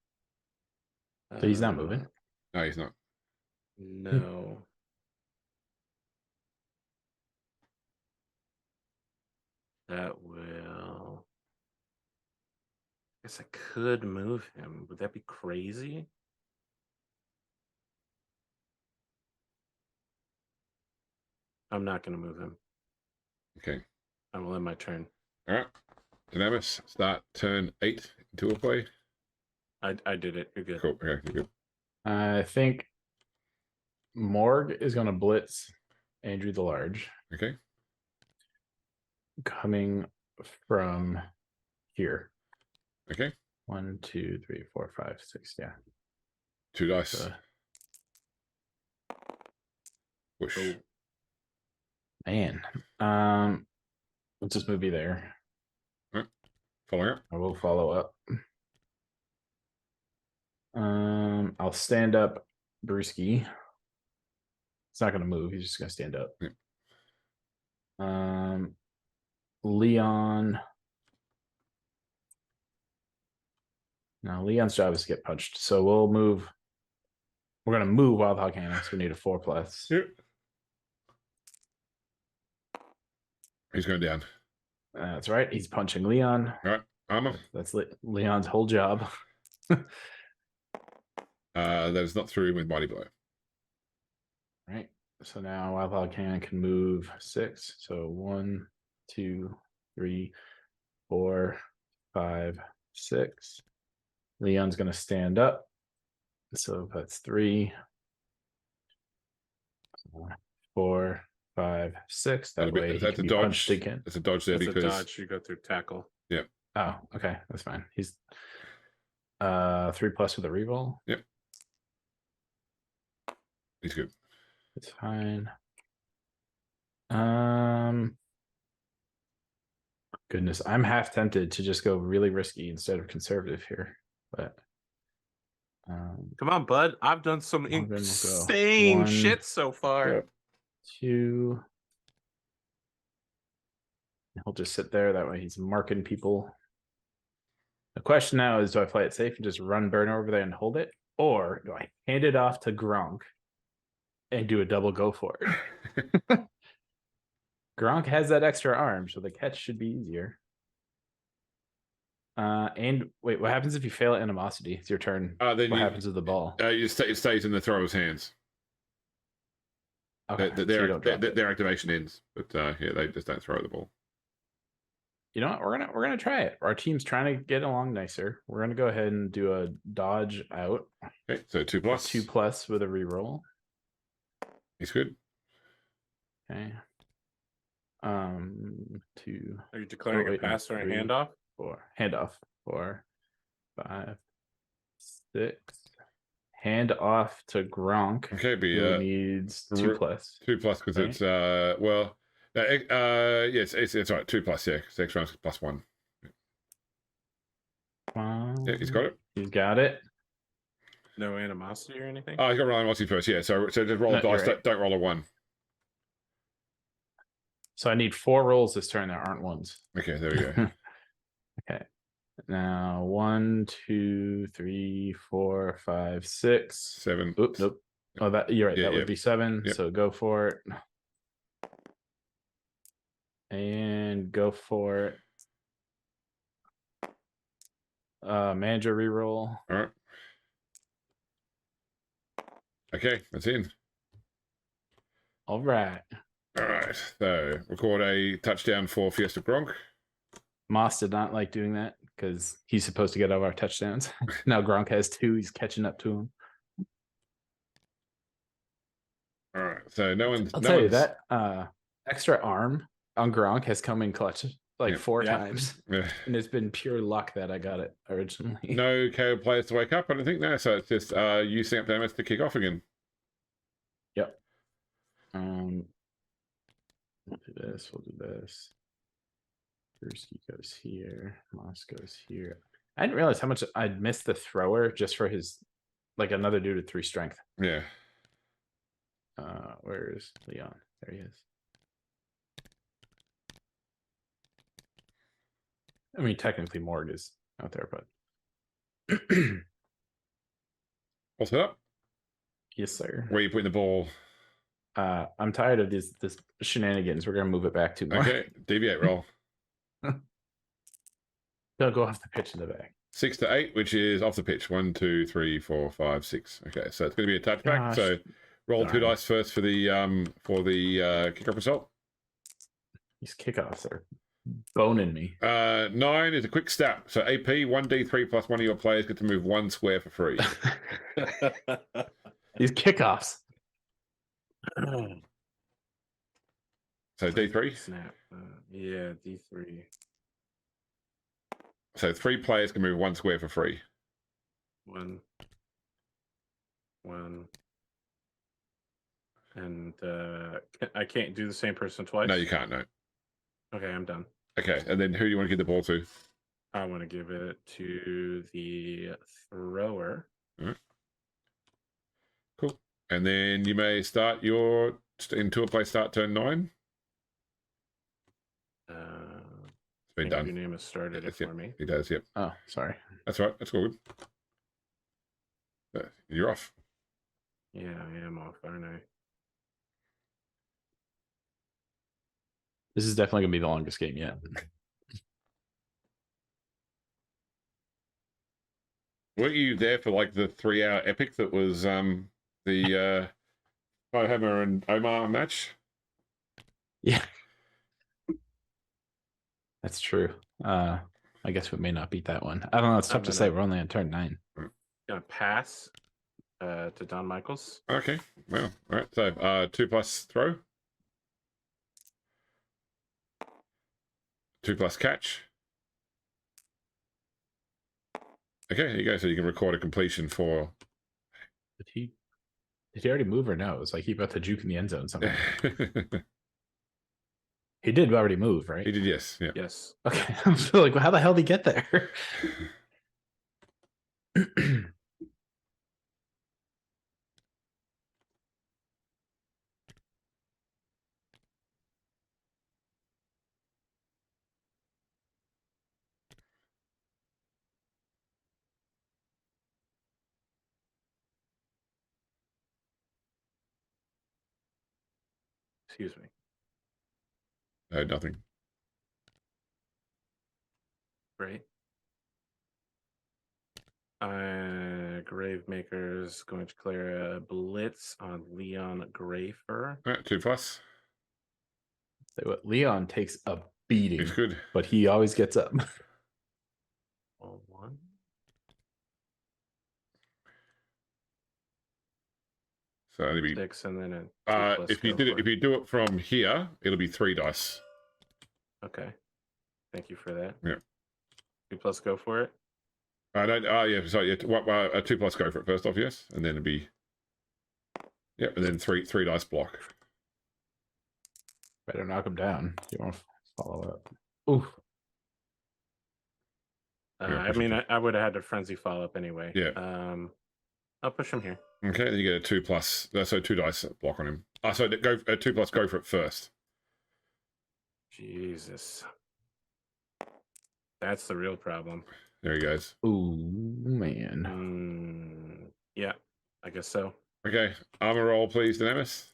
So he's not moving? No, he's not. No. That will... I guess I could move him. Would that be crazy? I'm not going to move him. Okay. I will end my turn. All right. Dynamis, start turn 8 into a play. I did it. You're good. Cool. Okay, you're good. I think Morg is going to blitz Andrew the Large. Okay. Coming from here. Okay. 1, 2, 3, 4, 5, 6. Yeah. 2 dice. Push. Oh. Man. Let's just move you there. All right. Following up. I will follow up. I'll stand up Brewski. It's not gonna move, he's just gonna stand up. Yeah. Leon. No, Leon's job is to get punched. So we'll move. We're gonna move Wild Hog Cannon, so we need a 4+. Yep. He's going down. That's right. He's punching Leon. All right. Armor. That's Leon's whole job. That is not through with Mighty Blow. Right. So now Wild Hog Cannon can move 6. So 1, 2, 3, 4, 5, 6. Leon's gonna stand up. So that's 3, 4, 5, 6. That way he that's can a be dodge. punched again. It's a dodge there That's because a dodge. You go through tackle. Yeah. Oh, okay, that's fine. He's 3+ with a reroll. Yep. He's good. It's fine. Goodness, I'm half tempted to just go really risky instead of conservative here, but Come on, bud. I've done some Morgan will go. insane 1, shit so far. 2. He'll just sit there. That way he's marking people. The question now is, do I play it safe and just run burn over there and hold it? Or do I hand it off to Gronk and do a double go for it. Gronk has that extra arm, so the catch should be easier. And wait, what happens if you fail at animosity? It's your turn. Then what happens with the ball? It stays in the thrower's hands. Okay, their activation ends, but yeah, they just don't throw the ball. You know what? We're gonna try it. Our team's trying to get along nicer. We're gonna go ahead and do a dodge out. Okay, so 2+. 2+ with a reroll. He's good. Okay. 2. Are you declaring a pass or a handoff? 4. Handoff. 4, 5, 6. Hand off to Gronk. Okay, who needs 2+. 2+ because right? it's yes, it's all right. 2+, yeah. 6 rounds +1. Yeah, he's got it. He's got it. No animosity or anything? Oh, he's got to roll animosity first, yeah. So just roll a dice, right. don't roll a 1. So I need 4 rolls this turn that aren't ones. Okay, there we go. Okay. Now 1, 2, 3, 4, 5, 6. 7. Oop, nope. Oh, that you're right. Yeah, that would be 7. Yep. So go for it. And go for it. Manager reroll. All right. Okay, that's in. All right. All right. So record a touchdown for Fiesta Gronk. Moss did not like doing that because he's supposed to get all our touchdowns. Now Gronk has 2. He's catching up to him. All right. So I'll tell you that extra arm on Gronk has come in clutch like 4 times. Yeah. And it's been pure luck that I got it originally. No KO players to wake up, I don't think no. So it's just using up damage to kick off again. Yep. We'll do this. We'll do this. Gursky goes here. Moss goes here. I didn't realize how much I'd missed the thrower just for his like another dude at 3 strength. Yeah. Where's Leon? There he is. I mean, technically Morg is out there, but What's it up? yes, sir. Where are you putting the ball? I'm tired of this shenanigans. We're gonna move it back 2 more. Okay, deviate roll. They'll go off the pitch in the back. 6 to 8, which is off the pitch. 1, 2, 3, 4, 5, 6. Okay, so it's going to be a touchback. Gosh. So roll 2 dice first for the kickoff result. These kickoffs are boning me. 9 is a quick stat. So AP 1d3 plus one of your players get to move 1 square for free. These kickoffs. So D3. Snap. Yeah, D3. So 3 players can move 1 square for free. 1. And I can't do the same person twice? No, you can't, no. Okay, I'm done. Okay, and then who do you want to give the ball to? I want to give it to the thrower. All right. Cool. And then you may start your into a play start turn 9. It's been done. Your name has started it for me. He does, yep. Oh, sorry. That's right. That's all good. You're off. Yeah, I am off, aren't I? This is definitely gonna be the longest game yet. Weren't you there for like the 3-hour epic that was the Homer and Omar match? Yeah. That's true. I guess we may not beat that one. I don't know. It's tough to say. We're only on turn 9. Gonna pass to Don Michaels. Okay. Well, all right. So 2+ throw. 2+ catch. Okay, there you go. So you can record a completion for. Did he already move or no? It was like he about to juke in the end zone something. He did already move, right? He did, yes. Yeah. Yes. Okay. I'm still like, well, how the hell did he get there? Excuse me. Nothing. Great. Gravemaker's going to declare a blitz on Leon Greyfur. All right, 2+. Say what, Leon takes a beating, He's good. but he always gets up. All one. So it'll be 6 and then a 2+ if you go did it, for if you do it from here, it'll be 3 dice. Okay. Thank you for that. Yeah. 2+ go for it. I don't. Oh yeah. Sorry. Yeah, a 2+ go for it first off. Yes, and then it'd be. Yep, and then three dice block. Better knock him down. You want to follow up. Ooh. Yeah, I push mean, him. I would have had a frenzy follow up anyway. Yeah. I'll push him here. Okay, then you get a 2+. So 2 dice block on him. So go 2+. Go for it first. Jesus. That's the real problem. There he goes. Ooh, man. Yeah, I guess so. Okay, armor roll, please, Dynamis.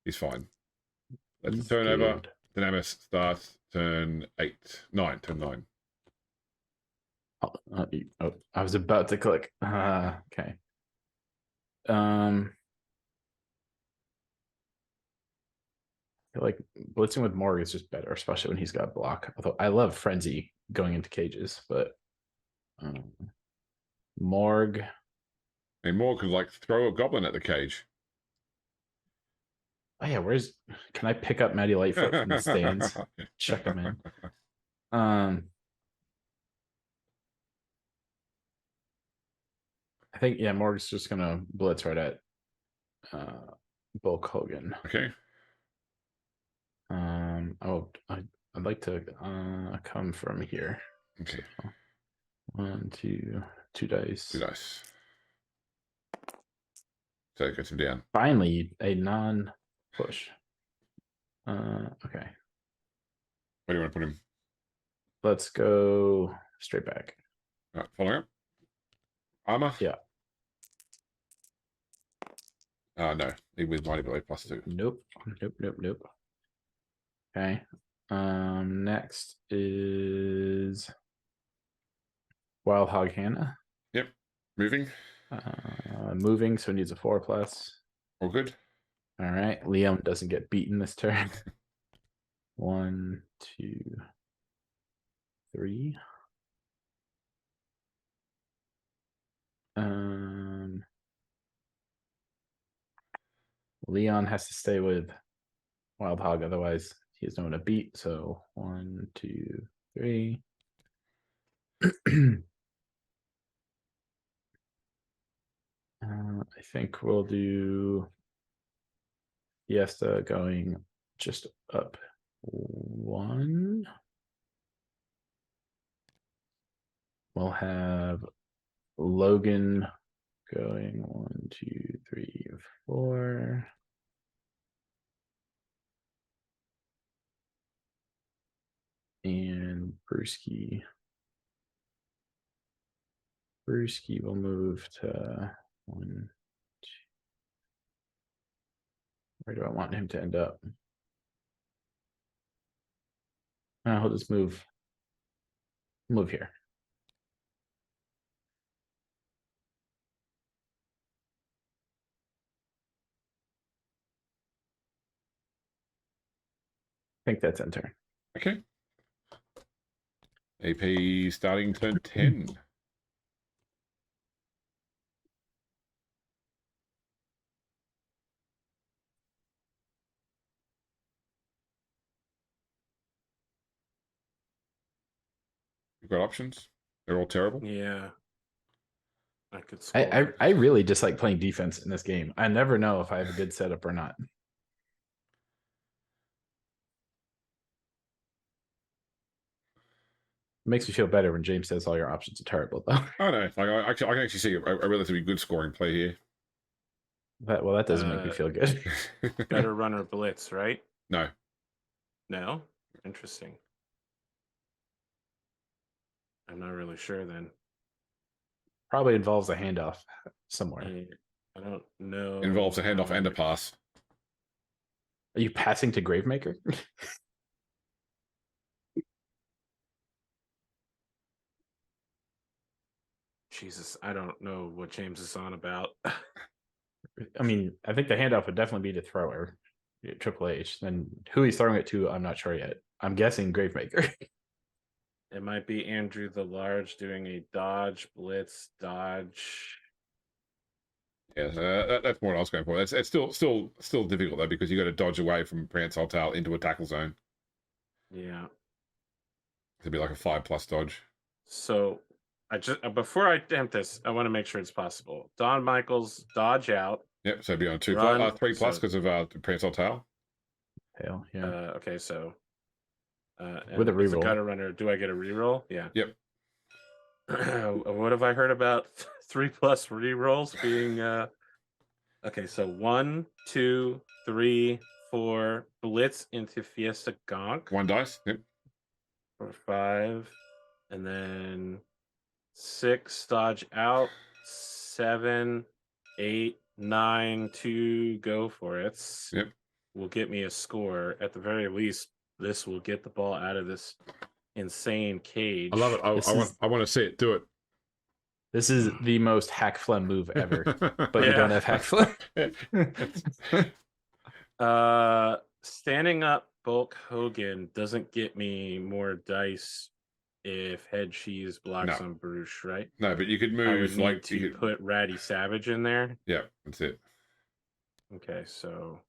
He's fine. That's He's the turn over. good. Dynamis starts turn 9. Turn 9. Oh, I was about to click. Okay. I feel like blitzing with Morg is just better, especially when he's got block. Although I love Frenzy going into cages, but Morg. And Morg could like throw a goblin at the cage. Oh yeah, can I pick up Matty Lightfoot from the stands? Chuck him in. I think Morg's just gonna blitz right at Bulk Hogan. Okay. I'd like to come from here. Okay. So, 1, 2, 2 dice. 2 dice. So it gets him down. Finally, a non-push. Okay. Where do you want to put him? Let's go straight back. All right, following up. Armor? Yeah. No. He with Mighty Blade +2. Nope. Okay. Next is Wild Hog Hannah. Yep. Moving. Moving, so it needs a 4+. All good. All right. Liam doesn't get beaten this turn. 1, 2, 3. Leon has to stay with Wild Hog, otherwise he has no one to beat. So 1, 2, 3. I think we'll do Fiesta going just up 1. We'll have Logan going 1, 2, 3, 4. And Brewski will move to 1, 2. Where do I want him to end up? He'll just move here. I think that's enter. Okay. AP starting turn 10. You've got options. They're all terrible. Yeah. I could I really dislike playing defense in this game. I never know if I have a good setup or not. It makes me feel better when James says all your options are terrible, though. Oh no, like I can actually see a relatively good scoring play here. That doesn't make me feel good. Better runner blitz, right? No. No? Interesting. I'm not really sure then. Probably involves a handoff somewhere. I don't know. Involves a handoff and a pass. Are you passing to Gravemaker? Jesus, I don't know what James is on about. I mean, I think the handoff would definitely be to thrower, Triple H. And who he's throwing it to, I'm not sure yet. I'm guessing Gravemaker. It might be Andrew the Large doing a dodge, blitz, dodge. Yeah, that's more what I was going for. It's still difficult though, because you got to dodge away from Prehensile Tail into a tackle zone. Yeah. It'd be like a 5+ dodge. So I just before I attempt this, I want to make sure it's possible. Don Michaels dodge out. Yep, so it'd be on 2+, Run, 3+ so- because of Prehensile Tail. Hell, yeah. Okay, so With a it's reroll. gutter runner. Do I get a reroll? Yeah. Yep. What have I heard about 3+ rerolls being? Okay, so 1, 2, 3, 4 blitz into Fiesta Gonk. 1 dice. Yep. 4, 5, and then 6 dodge out. 7, 8, 9 to go for it. Yep. Will get me a score. At the very least, this will get the ball out of this insane cage. I love it. I want to see it. Do it. This is the most Hakflem move ever, but you Yeah. don't have Hakflem. Standing up Bulk Hogan doesn't get me more dice if Head Cheese blocks No. on Baruch, right? No, but you could I would move need like to you could, put Ratty Savage in there. yeah, that's it. Okay, so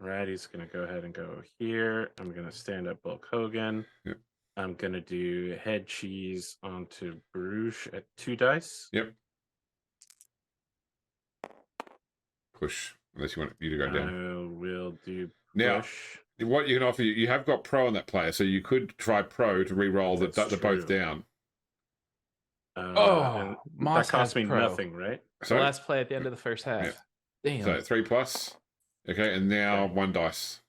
Ratty's gonna go ahead and go here. I'm gonna stand up Bulk Hogan. Yep. I'm gonna do Head Cheese onto Baruch at 2 dice. Yep. Push, unless you want you to go down. I will do Now, push. what you can offer, you have got pro on that player, so you could try pro to re-roll the That's both true. down. And Oh, Moss that cost has me pro. nothing, right? The So, last play at the end of the first half. Yeah. Damn. so 3+. Okay, and now Okay. 1 dice.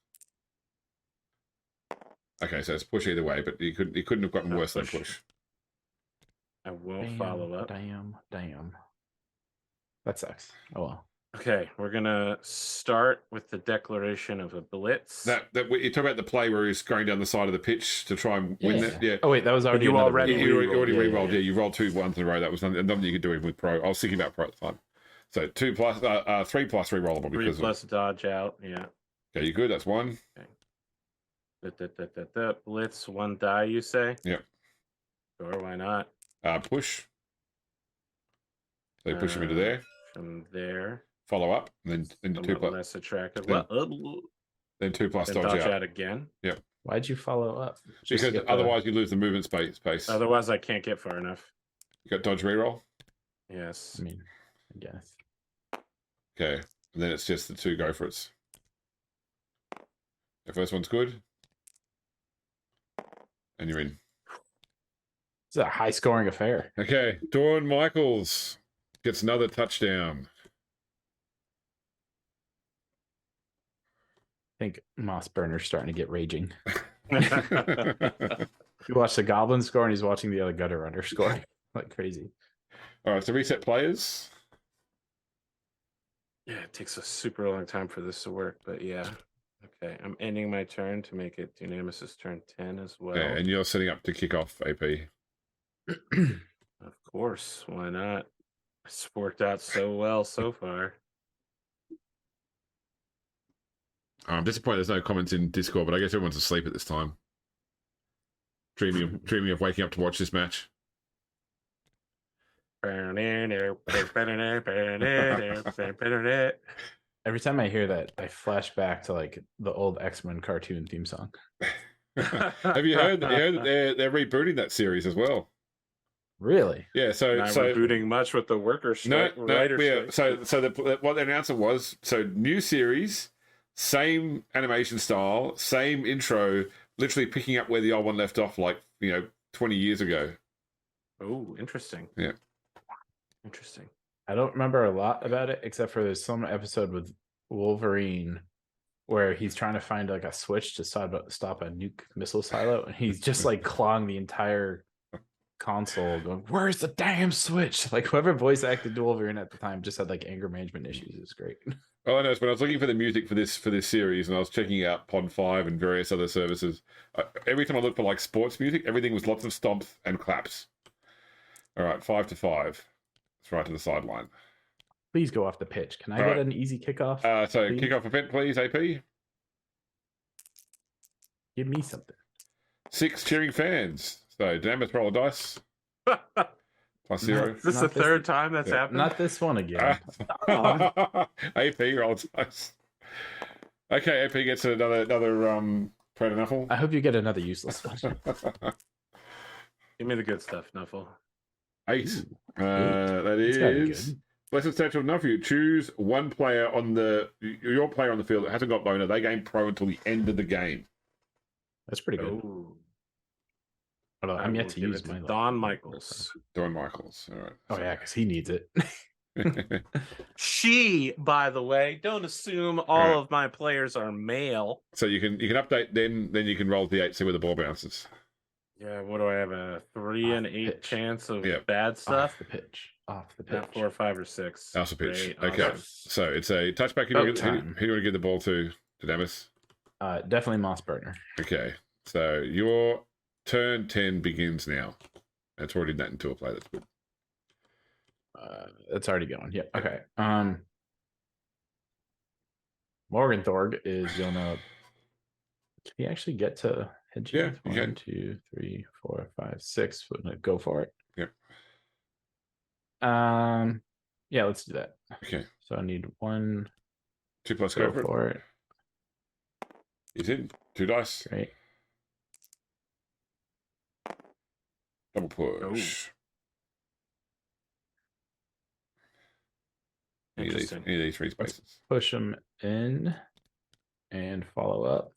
Okay, so it's push either way, but you couldn't have gotten No, worse than push. push. I won't Damn, follow up. Damn. That sucks. Oh well. Okay, we're gonna start with the declaration of a blitz. That you talk about the play where he's going down the side of the pitch to try and win that. Yeah. Oh wait, that was already You another already reroll. You already Yeah, re-rolled. yeah. Yeah, you rolled 2 ones in a row. That was nothing you could do with pro. I was thinking about pro at the time. So 2+, 3+ re-rollable 3 because plus dodge out. Yeah. okay, you good? That's 1. Blitz 1 die. You say? Yep. Sure, why not? Push. So you push him into there. From there, Follow up, and then 2+. less attractive. Then- Well, Then 2+ then dodge out. out again. Why'd you follow up? Just to Because get the- otherwise you lose the movement space. Otherwise, I can't get far enough. You got dodge reroll. Yes. I mean, I guess. Okay, and then it's just the 2 go for it. The first one's good, and you're in. It's a high scoring affair. Okay, Dawn Michaels gets another touchdown. I think Moss Burner's starting to get raging. You watch the Goblin score and he's watching the other Gutter Runner score like crazy. All right, so reset players. Yeah, it takes a super long time for this to work, but yeah. Okay, I'm ending my turn to make it Dunamis' turn 10 as well. Yeah, and you're setting up to kick off AP. Of course, why not? It's worked out so well so far. I'm disappointed there's no comments in Discord, but I guess everyone's asleep at this time. Dreaming of waking up to watch this match. Every time I hear that, I flash back to like the old X-Men cartoon theme song. Have you heard that they're rebooting that series as well? Really? Yeah, so Not rebooting much with the worker strike. writer strike. So what the announcement was, so new series, same animation style, same intro, literally picking up where the old one left off, like 20 years ago. Oh, interesting. Yeah. Interesting. I don't remember a lot about it except for there's some episode with Wolverine where he's trying to find like a switch to stop a nuke missile silo, and he's just like clawing the entire console going, "Where's the damn switch?" Like whoever voice acted Wolverine at the time just had like anger management issues. It was great. All I know is when I was looking for the music for this series, and I was checking out Pod 5 and various other services, every time I looked for like sports music, everything was lots of stomps and claps. All right, 5-5. It's right to the sideline. Please go off the pitch. Can I All get right. an easy kickoff? So please? kick off event, please, AP. Give me something. 6 cheering fans. So Damas, roll a dice. +0. Is this the third time that's happened? Not this one again. AP rolls dice. Okay, AP gets another Predanuffle. I hope you get another useless one. Give me the good stuff, Nuffle. 8. Ooh, That It's gotta be is good. Blessed Statue of Nephew. Choose one player on your player on the field that hasn't got boner. They gain pro until the end of the game. That's pretty good. Oh, Although I'm yet to give use it to my Don Michaels. Don Michaels. All right. Oh yeah, because he needs it. She, by the way, don't assume all Right. of my players are male. So you can update then you can roll the 8, see where the ball bounces. Yeah, what do I have? A 3 Off and the 8 pitch. chance of Yeah. bad stuff? Off the pitch. Off the Yeah, pitch. 4, 5, or 6. Alpha pitch. Great, Okay. awesome. So it's a touchback. Who do you want to give the ball to Damas? Definitely Moss Burner. Okay. So your turn 10 begins now. It's already that into a play. That's good. It's already going. Yep. Okay. Morg N Thorg is gonna. Can he actually get to head Yeah, chance? you 1, can. 2, 3, 4, 5, 6. We're gonna go for it. Yep. Yeah, let's do that. Okay. So I need 1. 2 plus Go go for it. for it. He's in. 2 dice. Great. Double push. Any of Interesting. these 3 spaces. Push him in and follow up.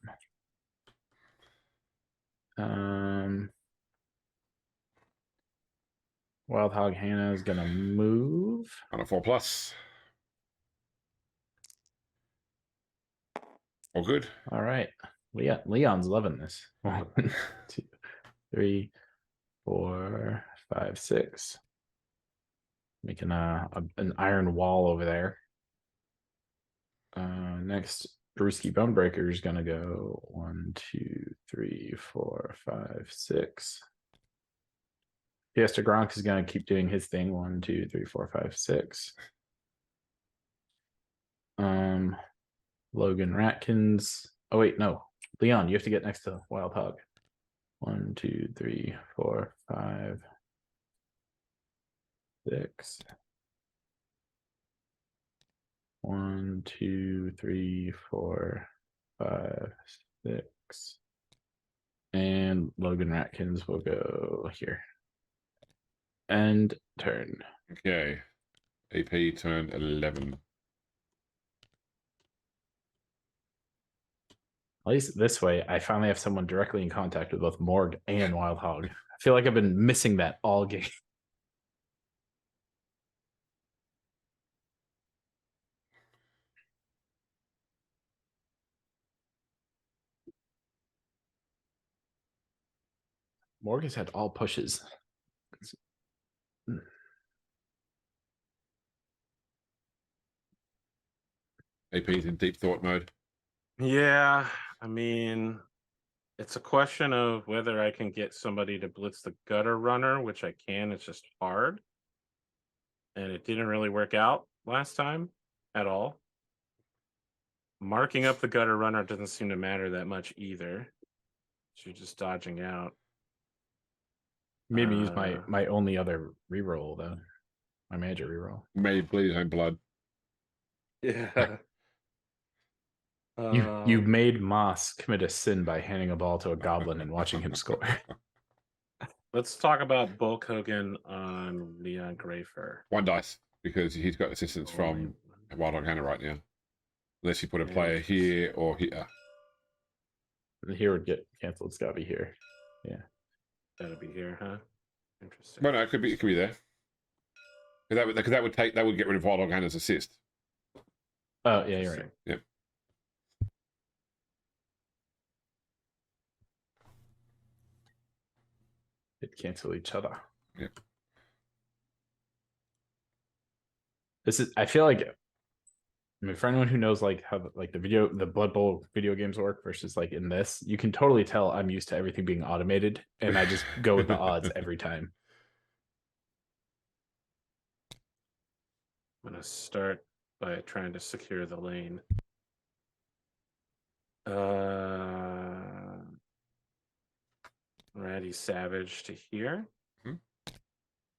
Wild Hog Hannah is gonna move. On a 4 plus. All good. All right. Leon's loving this. 1, 2, 3, 4, 5, 6. Making an iron wall over there. Next, Brewski Bonebreaker is gonna go 1, 2, 3, 4, 5, 6. Fiesta Gronk is gonna keep doing his thing. 1, 2, 3, 4, 5, 6. Logan Ratkins. Oh wait, no. Leon, you have to get next to Wild Hog. 1, 2, 3, 4, 5, 6. 1, 2, 3, 4, 5, 6. And Logan Ratkins will go here. End turn. Okay. AP turn 11. At least this way, I finally have someone directly in contact with both Morg and Wild Hog. I feel like I've been missing that all game. Morg has had all pushes. AP's in deep thought mode. Yeah, I mean, it's a question of whether I can get somebody to blitz the gutter runner, which I can. It's just hard. And it didn't really work out last time at all. Marking up the gutter runner doesn't seem to matter that much either. So you're just dodging out. Maybe use my only other reroll though. My major reroll. May bleed his own blood. Yeah. You made Moss commit a sin by handing a ball to a goblin and watching him score. Let's talk about Bulk Hogan on Leon Greyfur. 1 dice because he's got assistance from Wild Hog Hannah right now. Unless you put a player here or here. Here would get canceled. It's gotta be here. Yeah. That'll be here, huh? Interesting. Well, no, it could be there. That would get rid of Wild Hog Hannah's assist. Oh yeah, you're right. Yep. It cancel each other. Yeah. I feel like, I mean, for anyone who knows like how like the Blood Bowl video games work versus like in this, you can totally tell I'm used to everything being automated, and I just go with the odds every time. I'm gonna start by trying to secure the lane. Ratty Savage to here.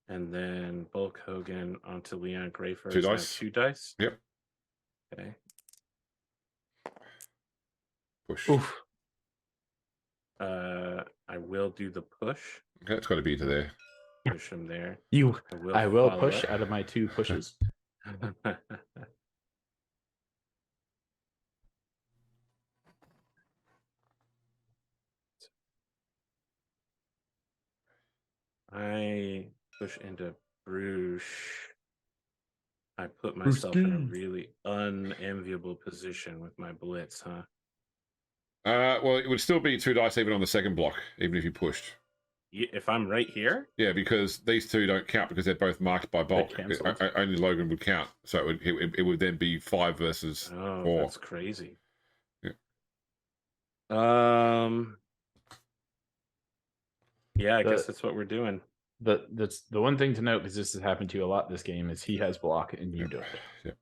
And then Bulk Hogan onto Leon Greyfur. 2 dice. 2 dice. Yep. Okay. Push. Oof. I will do the push. Okay, it's got to be to there. Push him there. I will follow push up. out of my 2 pushes. I push into Bruges. I put myself in a really unenviable position with my blitz, huh? Well, it would still be 2 dice even on the second block, even if you pushed. If I'm right here? Yeah, because these 2 don't count because they're both marked by bulk. cancelled. Only Logan would count, so it would then be 5 versus 4. That's crazy. Yeah. Yeah, I guess that's what we're doing. The one thing to note, because this has happened to you a lot this game, is he has block and you don't. Yeah.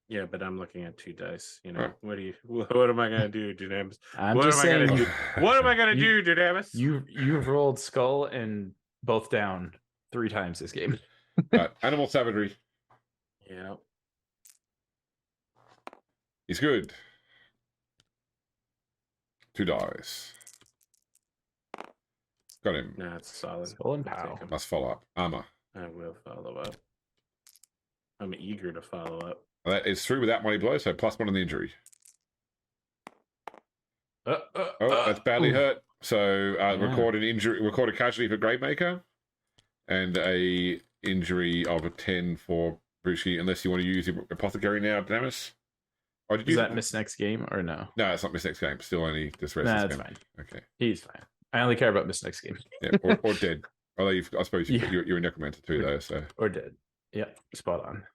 Yeah, but I'm looking at 2 dice. You know, Right. what am I gonna do, Dynamis? I'm What just am I saying. gonna do? What am I gonna you- do, Dynamis? You've rolled skull and both down 3 times this game. Animal Savagery. Yeah. He's good. 2 dice. Got him. Nah, it's solid. Skull and I'll pow. take 'em. Let's follow up. Armor. I will follow up. I'm eager to follow up. That is through without mighty blow, so +1 on the injury. That's badly hurt. So record an injury, record a casualty for Gravemaker, and a injury of a 10 for Brucey, unless you want to use your Apothecary now, Damus. Or did Is you that miss next game or no? No, it's not miss next game. Still only this rest Nah, of that's this game. fine. Okay. He's fine. I only care about miss next game. Yeah, or dead. Although I suppose you're a necromancer too, though. So Or dead. Yep, spot on.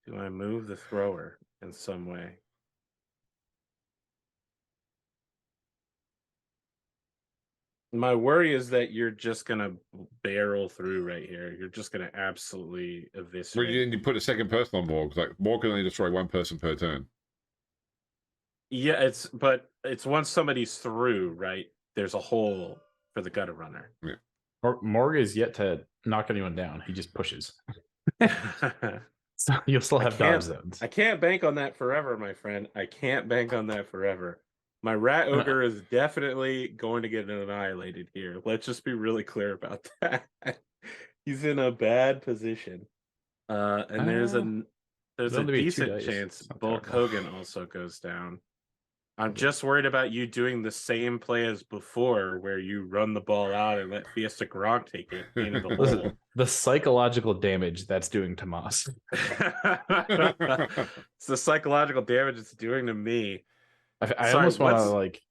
Do I move the thrower in some way? My worry is that you're just gonna barrel through right here. You're just gonna absolutely well, eviscerate. you put a second person on Morg. Like Morg can only destroy 1 person per turn. Yeah, but it's once somebody's through, right? There's a hole for the gutter runner. Yeah. Morg is yet to knock anyone down. He just pushes. So you'll still have dodge zones. I can't bank on that forever, my friend. I can't bank on that forever. My rat ogre is definitely going to get annihilated here. Let's just be really clear about that. He's in a bad position. And there's a decent chance Bulk Hogan also goes down. I'm just worried about you doing the same play as before, where you run the ball out and let Fiesta Gronk take it into the hole. The psychological damage that's doing to Moss. It's the psychological damage it's doing to me. I almost want to like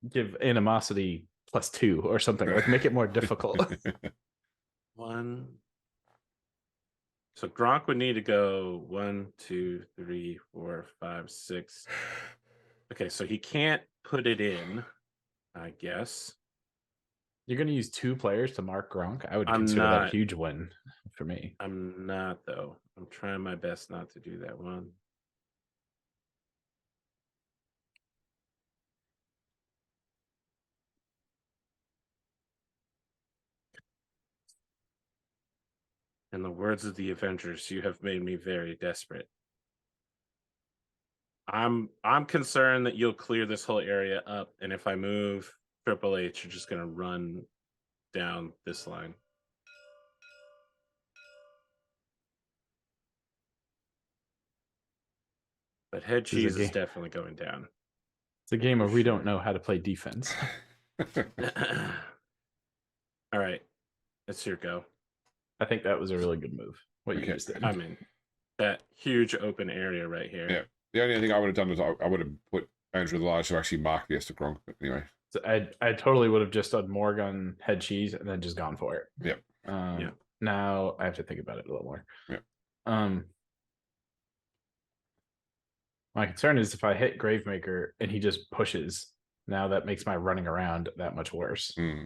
give animosity +2 or something, like make it more difficult. 1. So Gronk would need to go 1, 2, 3, 4, 5, 6. Okay, so he can't put it in, I guess. You're going to use 2 players to mark Gronk? I would consider that a huge win for me. I'm not, though. I'm trying my best not to do that one. In the words of the Avengers, you have made me very desperate. I'm concerned that you'll clear this whole area up, and if I move Triple H, you're just gonna run down this line. But Head Cheese is definitely going down. It's a game where we don't know how to play defense. All right, it's your go. I think that was a really good move. What you Okay. just did. I mean, that huge open area right here. Yeah. The only thing I would have done was I would have put Andrew the Large to actually mark the Estagron. But anyway. So I totally would have just done Morg on head cheese and then just gone for it. Yep. Yeah. Now I have to think about it a little more. Yep. My concern is if I hit Gravemaker and he just pushes, now that makes my running around that much worse. Mm.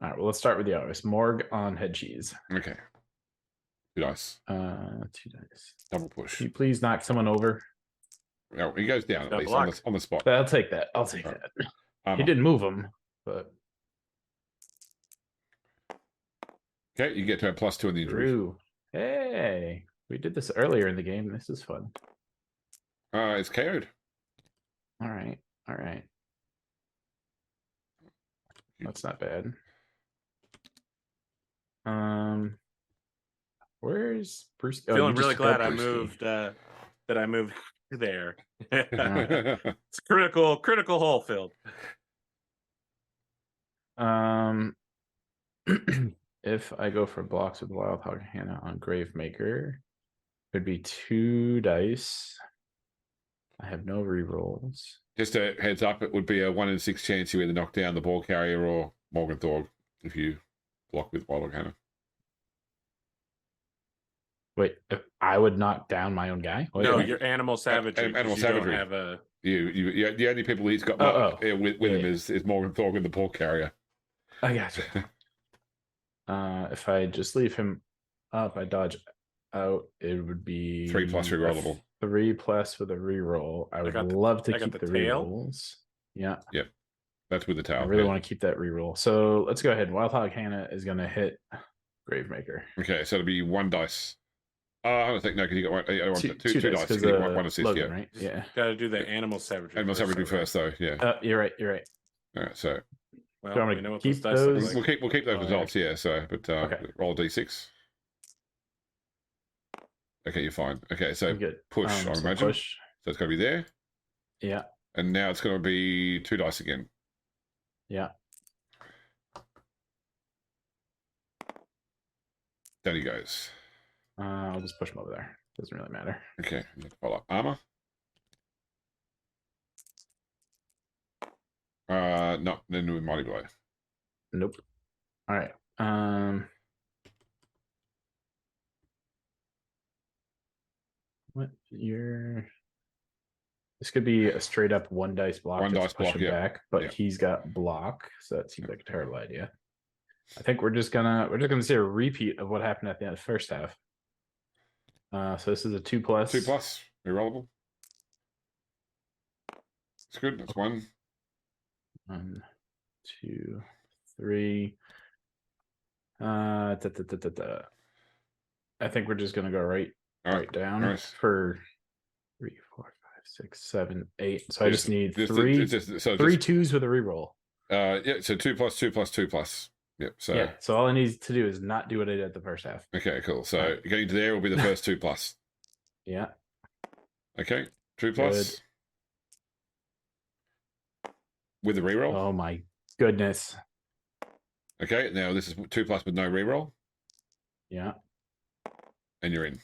All right, well, let's start with the obvious. Morg on head cheese. Okay. 2 dice. 2 dice. Double push. Can you please knock someone over? No, he goes down at Got least blocked. on the spot. I'll take that. I'll take All right. that. He didn't move him, but Okay, you get to a +2 in the injury. Drew. Hey, we did this earlier in the game. This is fun. It's KO'd. All right. All right. That's not bad. Where's Bruce? Oh, Feeling you just really took glad out I Brewski. moved that I moved there. Okay. It's critical hole filled. If I go for blocks with Wild Hog Hannah on Gravemaker, it'd be 2 dice. I have no rerolls. Just a heads up, it would be a 1 in 6 chance you either knock down the ball carrier or Morg N Thorg if you block with Wild Hog Hannah. Wait, if I would knock down my own guy? Wait, No, wait. your animal savagery. Animal 'cause you don't savagery. have a. You the only people he's got with him is Morg N Thorg and the ball carrier. I got you. If I just leave him up, I dodge out, it would be 3+ rerollable. 3+ with a reroll. I would got the- love to I got keep the the tail. rerolls. Yeah, That's with the I tail. really yeah. want to keep that reroll. So let's go ahead. Wild Hog Hannah is going to hit Gravemaker. Okay, so it'll be 1 dice. I don't think no, because you got one, two dice. 'cause, You get one assist. Logan, Yeah, right? Yeah. Got to do the animal savagery. animal savagery first, though. Yeah. You're right. You're right. All right, so Well, Do you want me we to know what keep those dice look those? like. we'll keep those Oh, results. Yeah. So, but Okay. roll a d6. Okay, you're fine. Okay, so I'm good. push, I So imagine. push. So it's going to be there, Yeah. and now it's going to be 2 dice again. Yeah. Down he goes. I'll just push him over there. Doesn't really matter. Okay, follow up armor. No, then with mighty blow. Nope. All right. What your this could be a straight up 1 dice block. 1 just dice push block, him yeah. back, but Yeah. he's got block, so that seems like a terrible idea. I think we're just gonna see a repeat of what happened at the end of the first half. So this is a 2+. 2+, rerollable. It's good. That's 1. 1, 2, 3. I think we're just gonna go right All right. down nice. for 3, 4, 5, 6, 7, 8. So I just need Just- three so three just- 2s with a reroll. yeah, so 2+, 2+, 2+. Yep. So Yeah. So all I need to do is not do what I did at the first half. okay, cool. So Alright. getting to there will be the first 2+. Yeah. Okay, 2+. With the reroll. Oh my goodness. Okay, now this is 2+ with no reroll, Yeah. and you're in.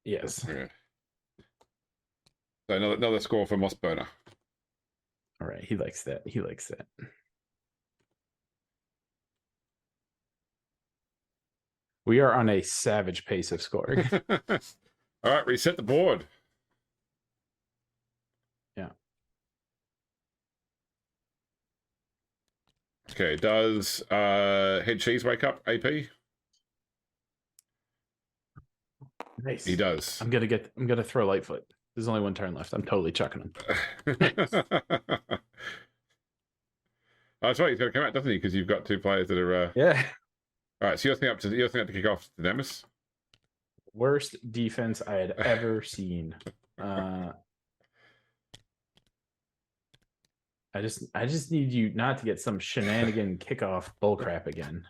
Yes. Okay. So another score for Mossburner. All right. He likes that. He likes that. We are on a savage pace of scoring. All right, reset the board. Yeah. Okay, does Head Cheese wake up AP? Nice. He does. I'm gonna throw Lightfoot. There's only 1 turn left. I'm totally chucking him. That's right. He's got to come out, doesn't he? Because you've got 2 players that are. Yeah. All right. So you're thinking up to kick off to Demis. Worst defense I had ever seen. I just need you not to get some shenanigan kickoff bullcrap again.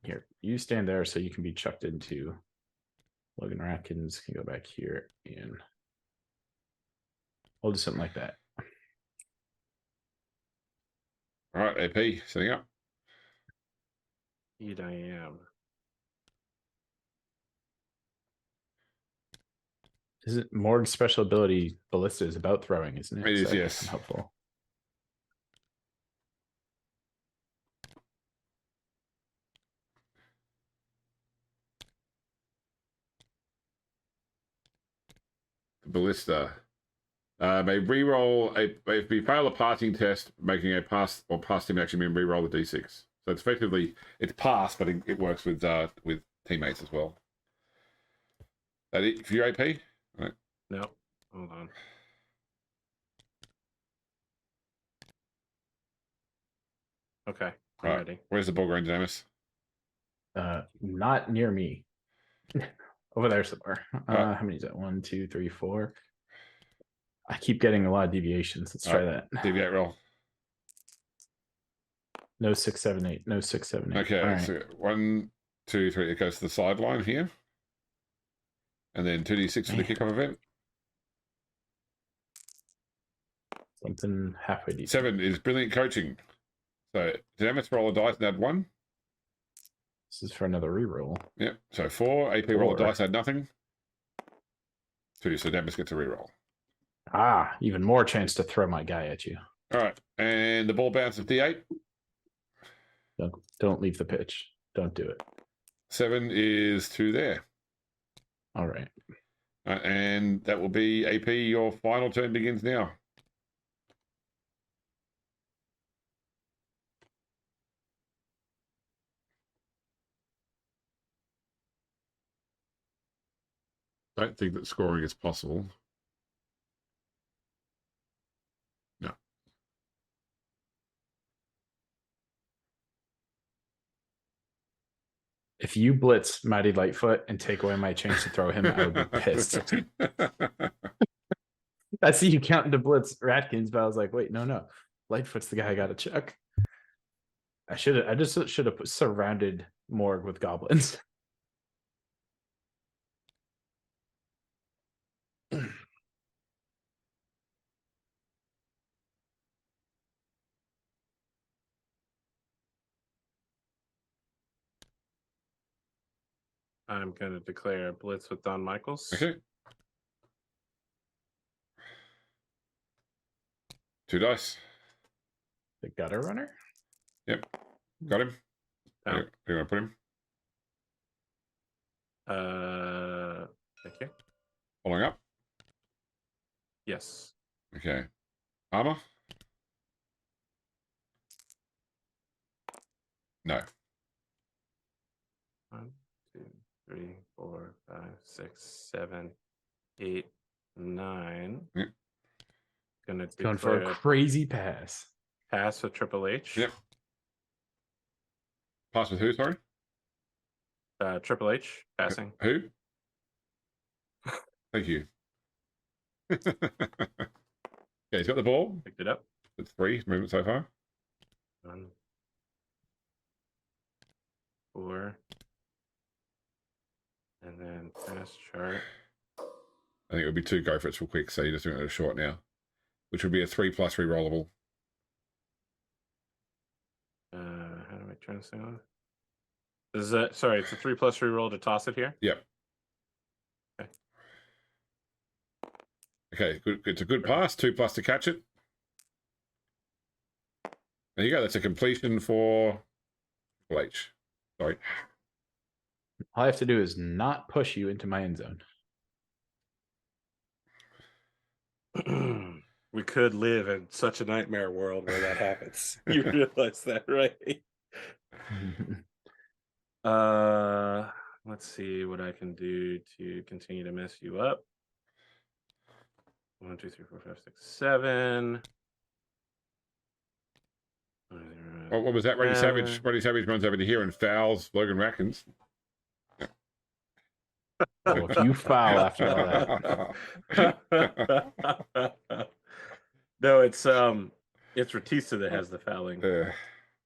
Here, you stand there so you can be chucked into. Logan Ratkins can go back here and we'll do something like that. All right, AP setting up. Indeed, I am. Is it Morg's special ability ballista is about throwing, isn't it? It is, So that yes. makes him helpful. The ballista. May re-roll if we fail a passing test, making a pass or pass team actually mean re-roll the d6. So it's effectively it's pass, but it works with teammates as well. That it for your AP? Right. No, hold on. Okay, I'm Right. ready. Where's the ball going, Dynamis? Not near me. Over there somewhere. Right. How many is that? 1, 2, 3, 4. I keep getting a lot of deviations. Let's try that. Deviate roll. No 6, 7, 8. No 6, 7, 8. Okay, All right. so 1, 2, 3. It goes to the sideline here, and then 2d6 for the kickoff event. Something halfway decent. 7 is brilliant coaching. So Dynamis roll a dice and add 1. This is for another reroll. Yep. So 4. AP roll a 4. dice, add nothing. 2. So Dynamis gets a reroll. Ah, even more chance to throw my guy at you. All right, and the ball bounces d8. Don't leave the pitch. Don't do it. 7 is 2 there. All right. And that will be AP. Your final turn begins now. Don't think that scoring is possible. No. If you blitz Mighty Lightfoot and take away my chance to throw him, I would be pissed. I see you counting to blitz Ratkins, but I was like, wait, no. Lightfoot's the guy I got to check. I just should have surrounded Morg with goblins. I'm going to declare blitz with Don Michaels. Okay. 2 dice. The gutter runner? Yep. Got him. Oh. Where do you want to put him? Thank you. Following up. Yes. Okay. Armor? No. 1, 2, 3, 4, 5, 6, 7, 8, 9. Yep. Gonna Going for a declare crazy pass. pass with Triple H. Yep. Pass with who, sorry? Triple H passing. Who? Thank you. Okay, he's got the ball. Picked it up. It's 3 movement so far. 1, 4, and then pass chart. I think it would be 2 go for it real quick, so you're just doing it at a short now, which would be a 3+ rerollable. How do I turn this thing on? Is that sorry? It's a 3+ reroll to toss it here. Yep. Okay. Okay, good. It's a good pass. 2+ to catch it. There you go. That's a completion for H. Sorry. All I have to do is not push you into my end zone. We could live in such a nightmare world where that happens. You realize that, right? Let's see what I can do to continue to mess you up. 1, 2, 3, 4, 5, 6, 7. What was that? Roddy Savage. Roddy Savage runs over to here and fouls Logan Rackins. Well, if you foul after all that. No, it's Ratista that has the fouling.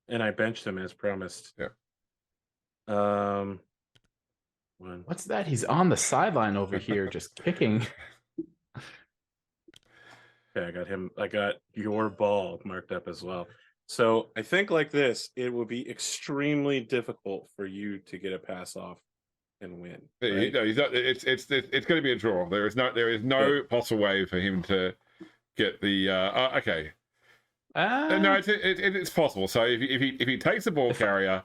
And I benched him as promised. Yeah. What's that? He's on the sideline over here just kicking. Okay, I got him. I got your ball marked up as well. So I think like this, it would be extremely difficult for you to get a pass off and win. Right? No, he's not, it's going to be a draw. There is no possible way for him to get the. Okay. No, it's possible. So if he takes the ball carrier,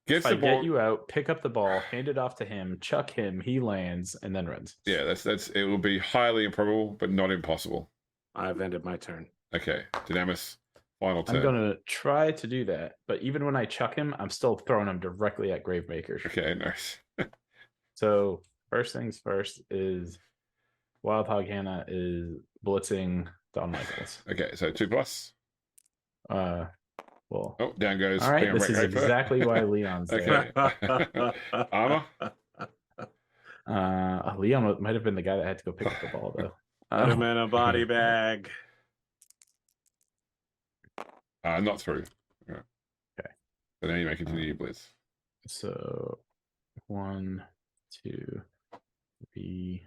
gets the ball, get you out, pick up the ball, hand it off to him, chuck him, he lands, and then runs. Yeah, that's it. Will be highly improbable, but not impossible. I've ended my turn. Okay, Dynamis, final turn. I'm gonna try to do that, but even when I chuck him, I'm still throwing him directly at Gravemakers. Okay, nice. So first things first is Wildhog Hannah is blitzing Don Michaels. Okay, so 2+. Well, oh, down goes. All right, this is exactly why Leon's there. Okay. Armor. Leon might have been the guy that had to go pick up the ball, though. Put him in a body bag. Not through. Okay. So now you may continue your blitz. So 1, 2, 3,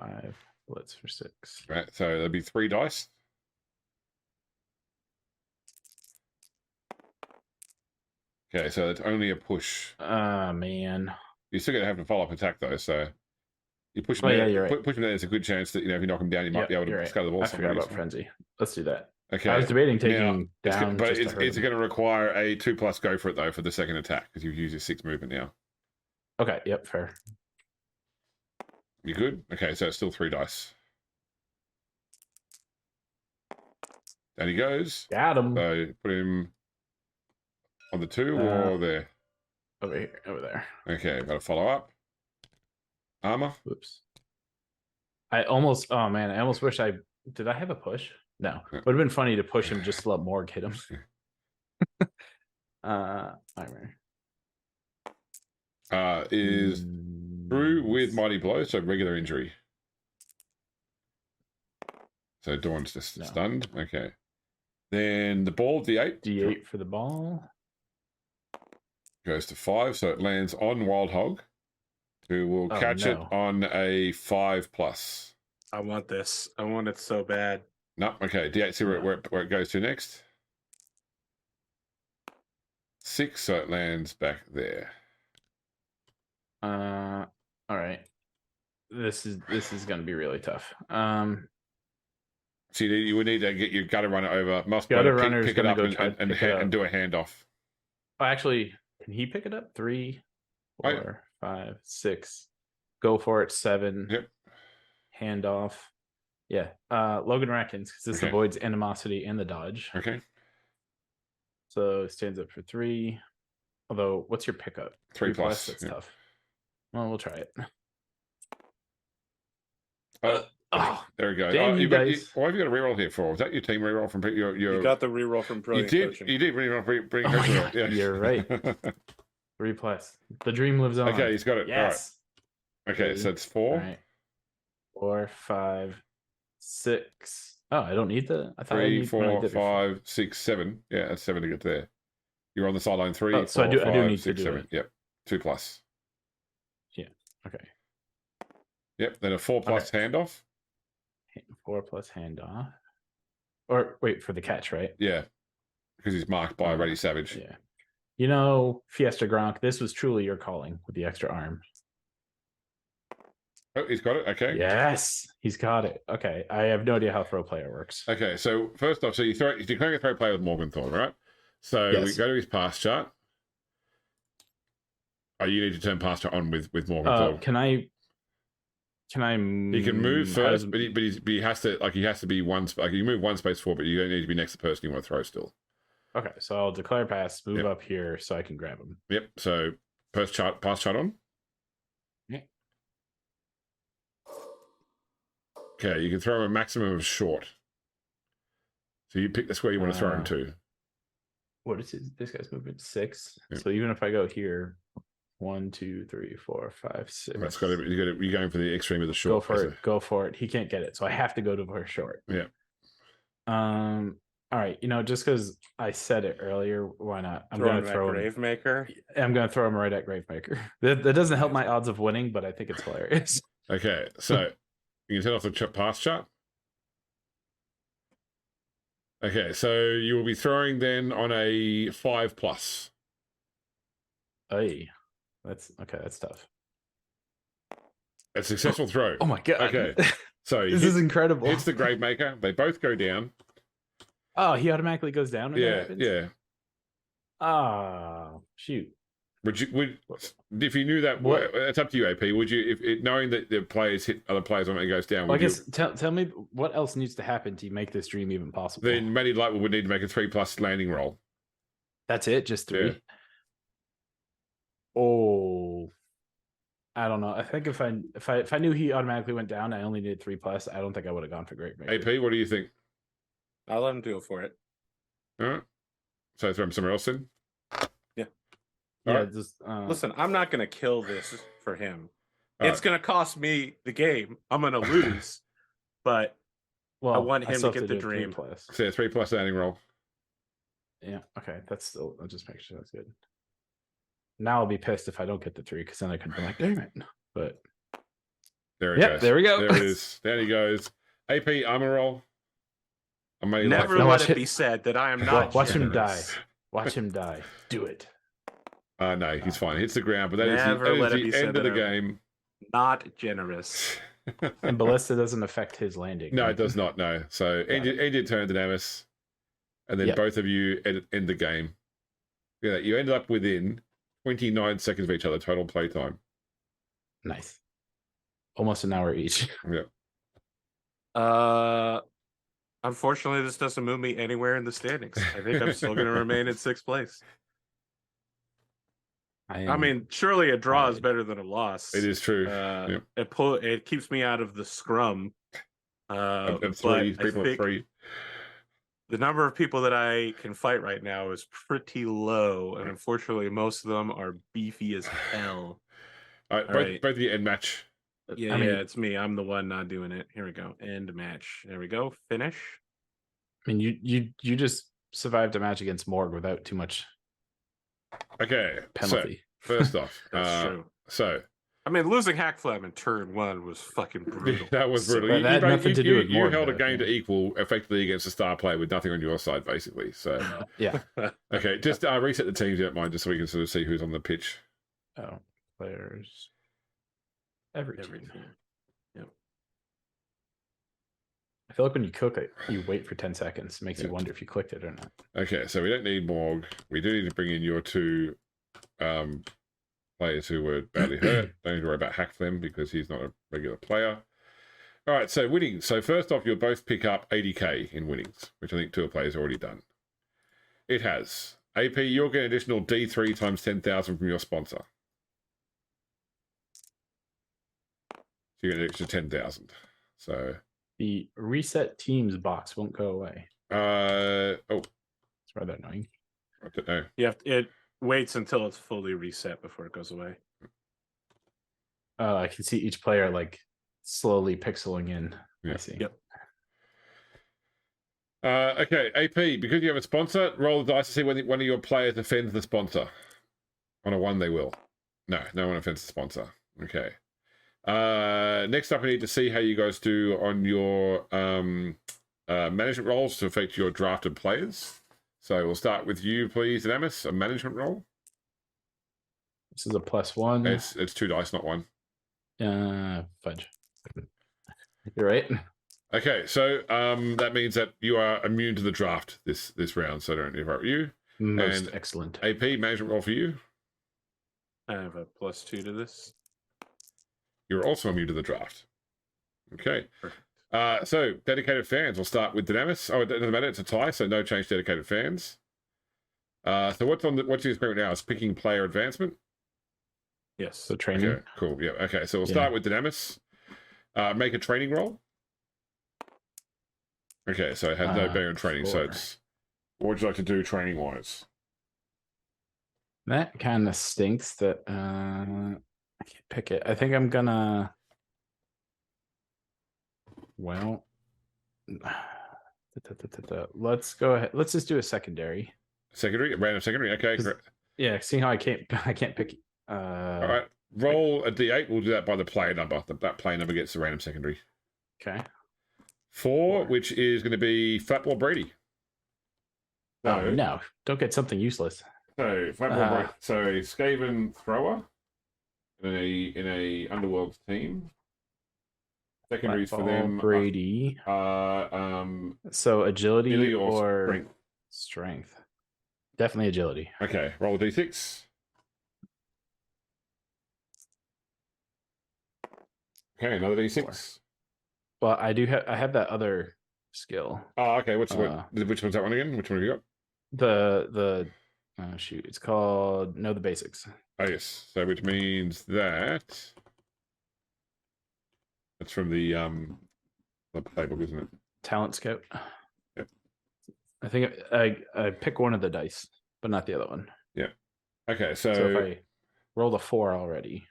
5. Blitz for 6. Right. So there'll be 3 dice. Okay, so it's only a push. Man. You're still going to have to follow up attack, though, so you push him Oh, there. yeah, you're right. Push him there, there's a good chance that, if you knock him down, you might be able to scale the ball. I forgot about Frenzy. Let's do that. Okay. I was debating taking now, down. but it's going to require a 2+ go for it, though, for the second attack, because you've used your 6 movement now. Okay, yep, fair. You good? Okay, so it's still 3 dice. Down he goes. Got him. So put him on the 2 or there? Over here, over there. Okay, got to follow up. Armor. Whoops. I almost wish did I have a push? No. Would have been funny to push him just to let Morg hit him. Armor. Is through with Mighty Blow, so regular injury. So Dawn's just stunned. Okay. Then the ball, D8. D8 for the ball. Goes to 5, so it lands on Wild Hog, who will catch it on a 5+. I want this. I want it so bad. No, okay. D8, see where it goes to next. 6, so it lands back there. All right. This is going to be really tough. So you would need to get your gutter runner over. Gutter runner pick it up and do a handoff. Oh, actually, can he pick it up? 3, 4, 5, 6. Go for it. 7. Yep. Handoff. Yeah. Logan reckons because this avoids animosity and the dodge. Okay. So stands up for 3. Although, what's your pickup? 3+. That's tough. Well, we'll try it. There we go. Why have you got a reroll here for? Was that your team reroll from your? You got the reroll from Brilliant Coaching. You did reroll from Brilliant Coaching. Yeah. You're right. 3+. The dream lives on. Okay, he's got it. Yes. All right. Okay, so it's 4. All right. 4, 5, 6. Oh, I don't need the. I thought 3, 4, 5, 6, 7. Yeah, that's 7 to get there. You're on the sideline 3. Oh, so 4, I do need 6, to do 7. it. Yep, 2+. Yeah. Okay. Yep. Then a 4+ handoff. 4+ handoff. Or wait for the catch, right? Yeah, because he's marked by Ready Savage. Yeah. Fiesta Gronk, this was truly your calling with the extra arm. Oh, he's got it. Okay. Yes, he's got it. Okay, I have no idea how throw player works. Okay, so first off, you're declaring a throw player with Morg N Thorg, right? So we go to his pass chart. Oh, you need to turn pass chart on with Morg N Thorg. Can I? He can move first, but he has to be one. Like you move one space forward, but you don't need to be next to the person you want to throw still. Okay, so I'll declare pass, move up here so I can grab him. Yep. So pass chart on. Yeah. Okay, you can throw him a maximum of short. So you pick the square you want to throw him to. What is this guy's movement? 6. Yeah. So even if I go here, 1, 2, 3, 4, 5, 6. That's got to. You're going for the extreme of the short. Go for it. He can't get it, so I have to go to her short. Yeah. All right. Just because I said it earlier, why not? I'm going to throw Gravemaker. I'm going to throw him right at Gravemaker. That doesn't help my odds of winning, but I think it's hilarious. Okay, so you can turn off the pass chart. Okay, so you will be throwing then on a 5+. Hey, that's okay. That's tough. A successful throw. Oh my god. Okay. So This is incredible. Hits the Gravemaker. They both go down. Oh, he automatically goes down when that happens? Yeah. Ah, shoot. Would if you knew that? What? It's up to you, AP. Would you, if knowing that the players hit other players when it goes down? Well, I would guess tell me what else needs to happen to make this dream even possible. then Matty Lightwood would need to make a 3+ landing roll. That's it, just 3. Yeah. Oh, I don't know. I think if I knew he automatically went down, I only needed 3+. I don't think I would have gone for Great Maker. AP, what do you think? I'll let him do it for it. All right. So throw him somewhere else in. Yeah, Alright. just Listen, I'm not going to kill this for him. All It's going to cost me the game. I'm going to lose, but well, I want him still to have get the do a dream. 3+. So 3+ landing roll. Yeah, okay. That's still. I'll just make sure that's good. Now I'll be pissed if I don't get the 3, because then I could be like, damn it. But There it Yep, goes. there we go. There it is. Down he goes. AP armor roll. I may Never No, let watch it it. be said that I am not watch him die. generous. Watch him die. Do it. No, he's fine. Hits the ground, but that is Never let it the be said end of the that I'm- game. Not generous. And Ballista doesn't affect his landing. No, right? it does not. No. So end your turn, Dynamis, and then Yep. both of you end the game. Yeah, you ended up within 29 seconds of each other total playtime. Nice. Almost an hour each. Yeah. Unfortunately, this doesn't move me anywhere in the standings. I think I'm still going to remain in 6th place. I mean, surely a draw is better than a loss. It is true. It keeps me out of the scrum. Of 3 but I people at think 3. the number of people that I can fight right now is pretty low, and unfortunately, most of them are beefy as hell. All right, right. both of you end match. Yeah, I mean- it's me. I'm the one not doing it. Here we go. End match. There we go. Finish. I mean, you just survived a match against Morg without too much Okay. penalty. So, first off, That's true. So I mean, losing Hakflem in turn 1 was fucking brutal. that was brutal. But that had nothing to do with you Morg, held a though, game yeah. to equal effectively against a star player with nothing on your side, basically. So Yeah. okay, just reset the teams, if you don't mind, just so we can sort of see who's on the pitch. Oh, players. Every team. Everything. Yep. I feel like when you cook it, you wait for 10 seconds. It makes Yeah. you wonder if you clicked it or not. Okay, so we don't need Morg. We do need to bring in your 2 players who were badly hurt. Don't need to worry about Hakflem because he's not a regular player. All right, so winnings. So first off, you'll both pick up 80k in winnings, which I think 2 players already done. It has. AP, you'll get an additional D3 times 10,000 from your sponsor. So you get an extra 10,000. So, The reset teams box won't go away. It's rather annoying. I don't know. It waits until it's fully reset before it goes away. I can see each player like slowly pixeling in. Yeah. I see. Yep. Okay, AP, because you have a sponsor, roll the dice to see when one of your players offends the sponsor. On a 1, they will. No one offends the sponsor. Okay. Next up, we need to see how you guys do on your management roles to affect your drafted players. So we'll start with you, please, Adamus, a management role. This is a +1. It's 2 dice, not 1. Fudge. You're right. Okay, so that means that you are immune to the draft this round, so don't interrupt you. Most And- excellent. AP, management role for you. I have a +2 to this. You're also immune to the draft. Okay. Perfect. So dedicated fans, we'll start with Dynamis. Oh, it doesn't matter, it's a tie, so no change to dedicated fans. So what's your experience now? Is picking player advancement? Yes. So training. Okay, cool. Yeah. Okay, so we'll start with Dynamis. Make a training roll. Okay, so it has no bearing on training. So sure. it's what would you like to do training wise? That kind of stinks that I can't pick it. I think I'm gonna let's go ahead. Let's just do a secondary. Secondary, random secondary. Okay, Is- great. Yeah, seeing how I can't pick All right. Roll a D8. We'll do that by the player number. That player number gets the random secondary. Okay. 4, which is going to be Flatball Brady. Oh, no, don't get something useless. So Flatboard so a Skaven thrower in a Underworld team. Secondaries for them Brady. So agility or strength. Definitely agility. Okay, roll a d6. Okay, another d6. Well, I have that other skill. Oh, okay. Which one's that one again? Which one have you got? The shoot, it's called Know the Basics. Oh yes. So which means that's from the playbook, isn't it? Talent Scout. Yep. I think I pick one of the dice, but not the other one. Yeah. Okay, so if I rolled a 4 already.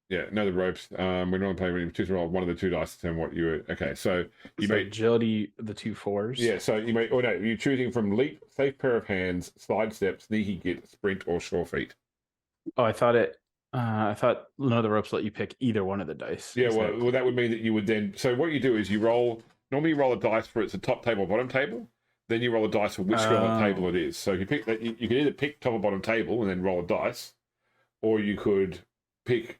Yeah, know the ropes. We're not playing when you choose to roll one of the 2 dice to determine what you. Okay, so you made agility the 2 4s. Yeah, so you may. Oh no, you're choosing from leap, safe pair of hands, sidestep, sneaky git, sprint, or sure feet. Oh, I thought none of the ropes let you pick either one of the dice. Yeah, well, that would mean that you would then. So what you do is you roll. Normally, you roll a dice for it's a top table or bottom table. Then you roll a dice for which table it is. So if you pick that, you can either pick top or bottom table and then roll a dice, or you could pick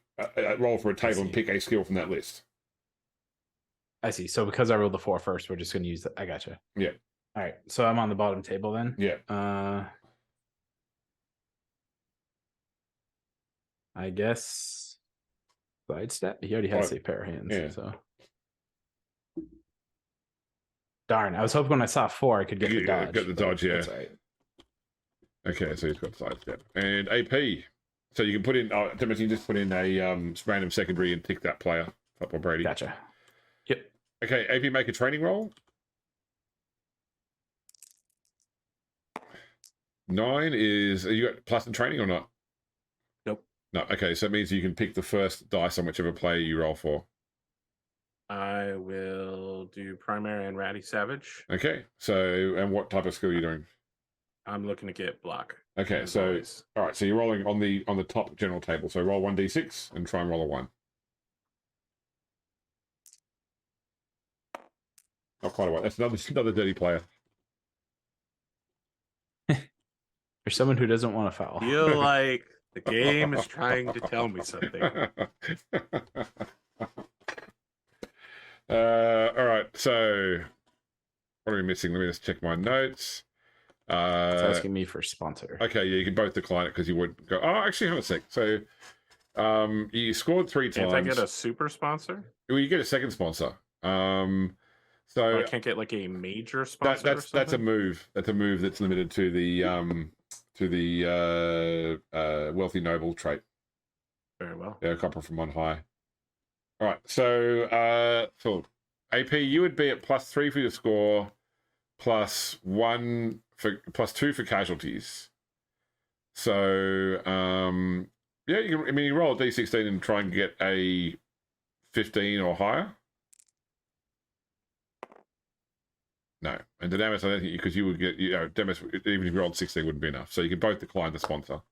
roll for a table and pick a skill from that list. I see. So because I rolled the 4 first, we're just going to use that. I gotcha. Yeah. All right. So I'm on the bottom table then. Yeah. I guess sidestep. He already had safe pair of hands. Yeah. So darn. I was hoping when I saw 4, I could get the dodge. Get the dodge. Yeah. That's right. Okay, so he's got sidestep and AP. So you can put in. You can just put in a random secondary and pick that player. Top or Brady. Gotcha. Yep. Okay, AP, make a training roll. 9 is. Are you got plus in training or not? Nope. No. Okay, so it means you can pick the first dice on whichever player you roll for. I will do primary and ratty savage. Okay. So, and what type of skill are you doing? I'm looking to get block. Okay. So, always. All right. So you're rolling on the top general table. So roll 1d6 and try and roll a 1. Not quite a 1. That's another dirty player. For someone who doesn't want to foul. Feel like the game is trying to tell me something. All right. So, what are we missing? Let me just check my notes. It's asking me for sponsor. Okay, yeah, you can both decline it because you would go. Oh, actually, hang on a sec. So, you scored 3 times. Can't I get a super sponsor? Well, you get a second sponsor. So I can't get like a major sponsor. That's a move. That's a move that's limited to the wealthy noble trait. Very well. Yeah, copper from on high. All right. So, AP, you would be at +3 for your score, +2 for casualties. So, yeah, you roll a d16 and try and get a 15 or higher. No, and the Demis, I don't think because you would get, Demis, even if you rolled 16, wouldn't be enough. So you can both decline the sponsor.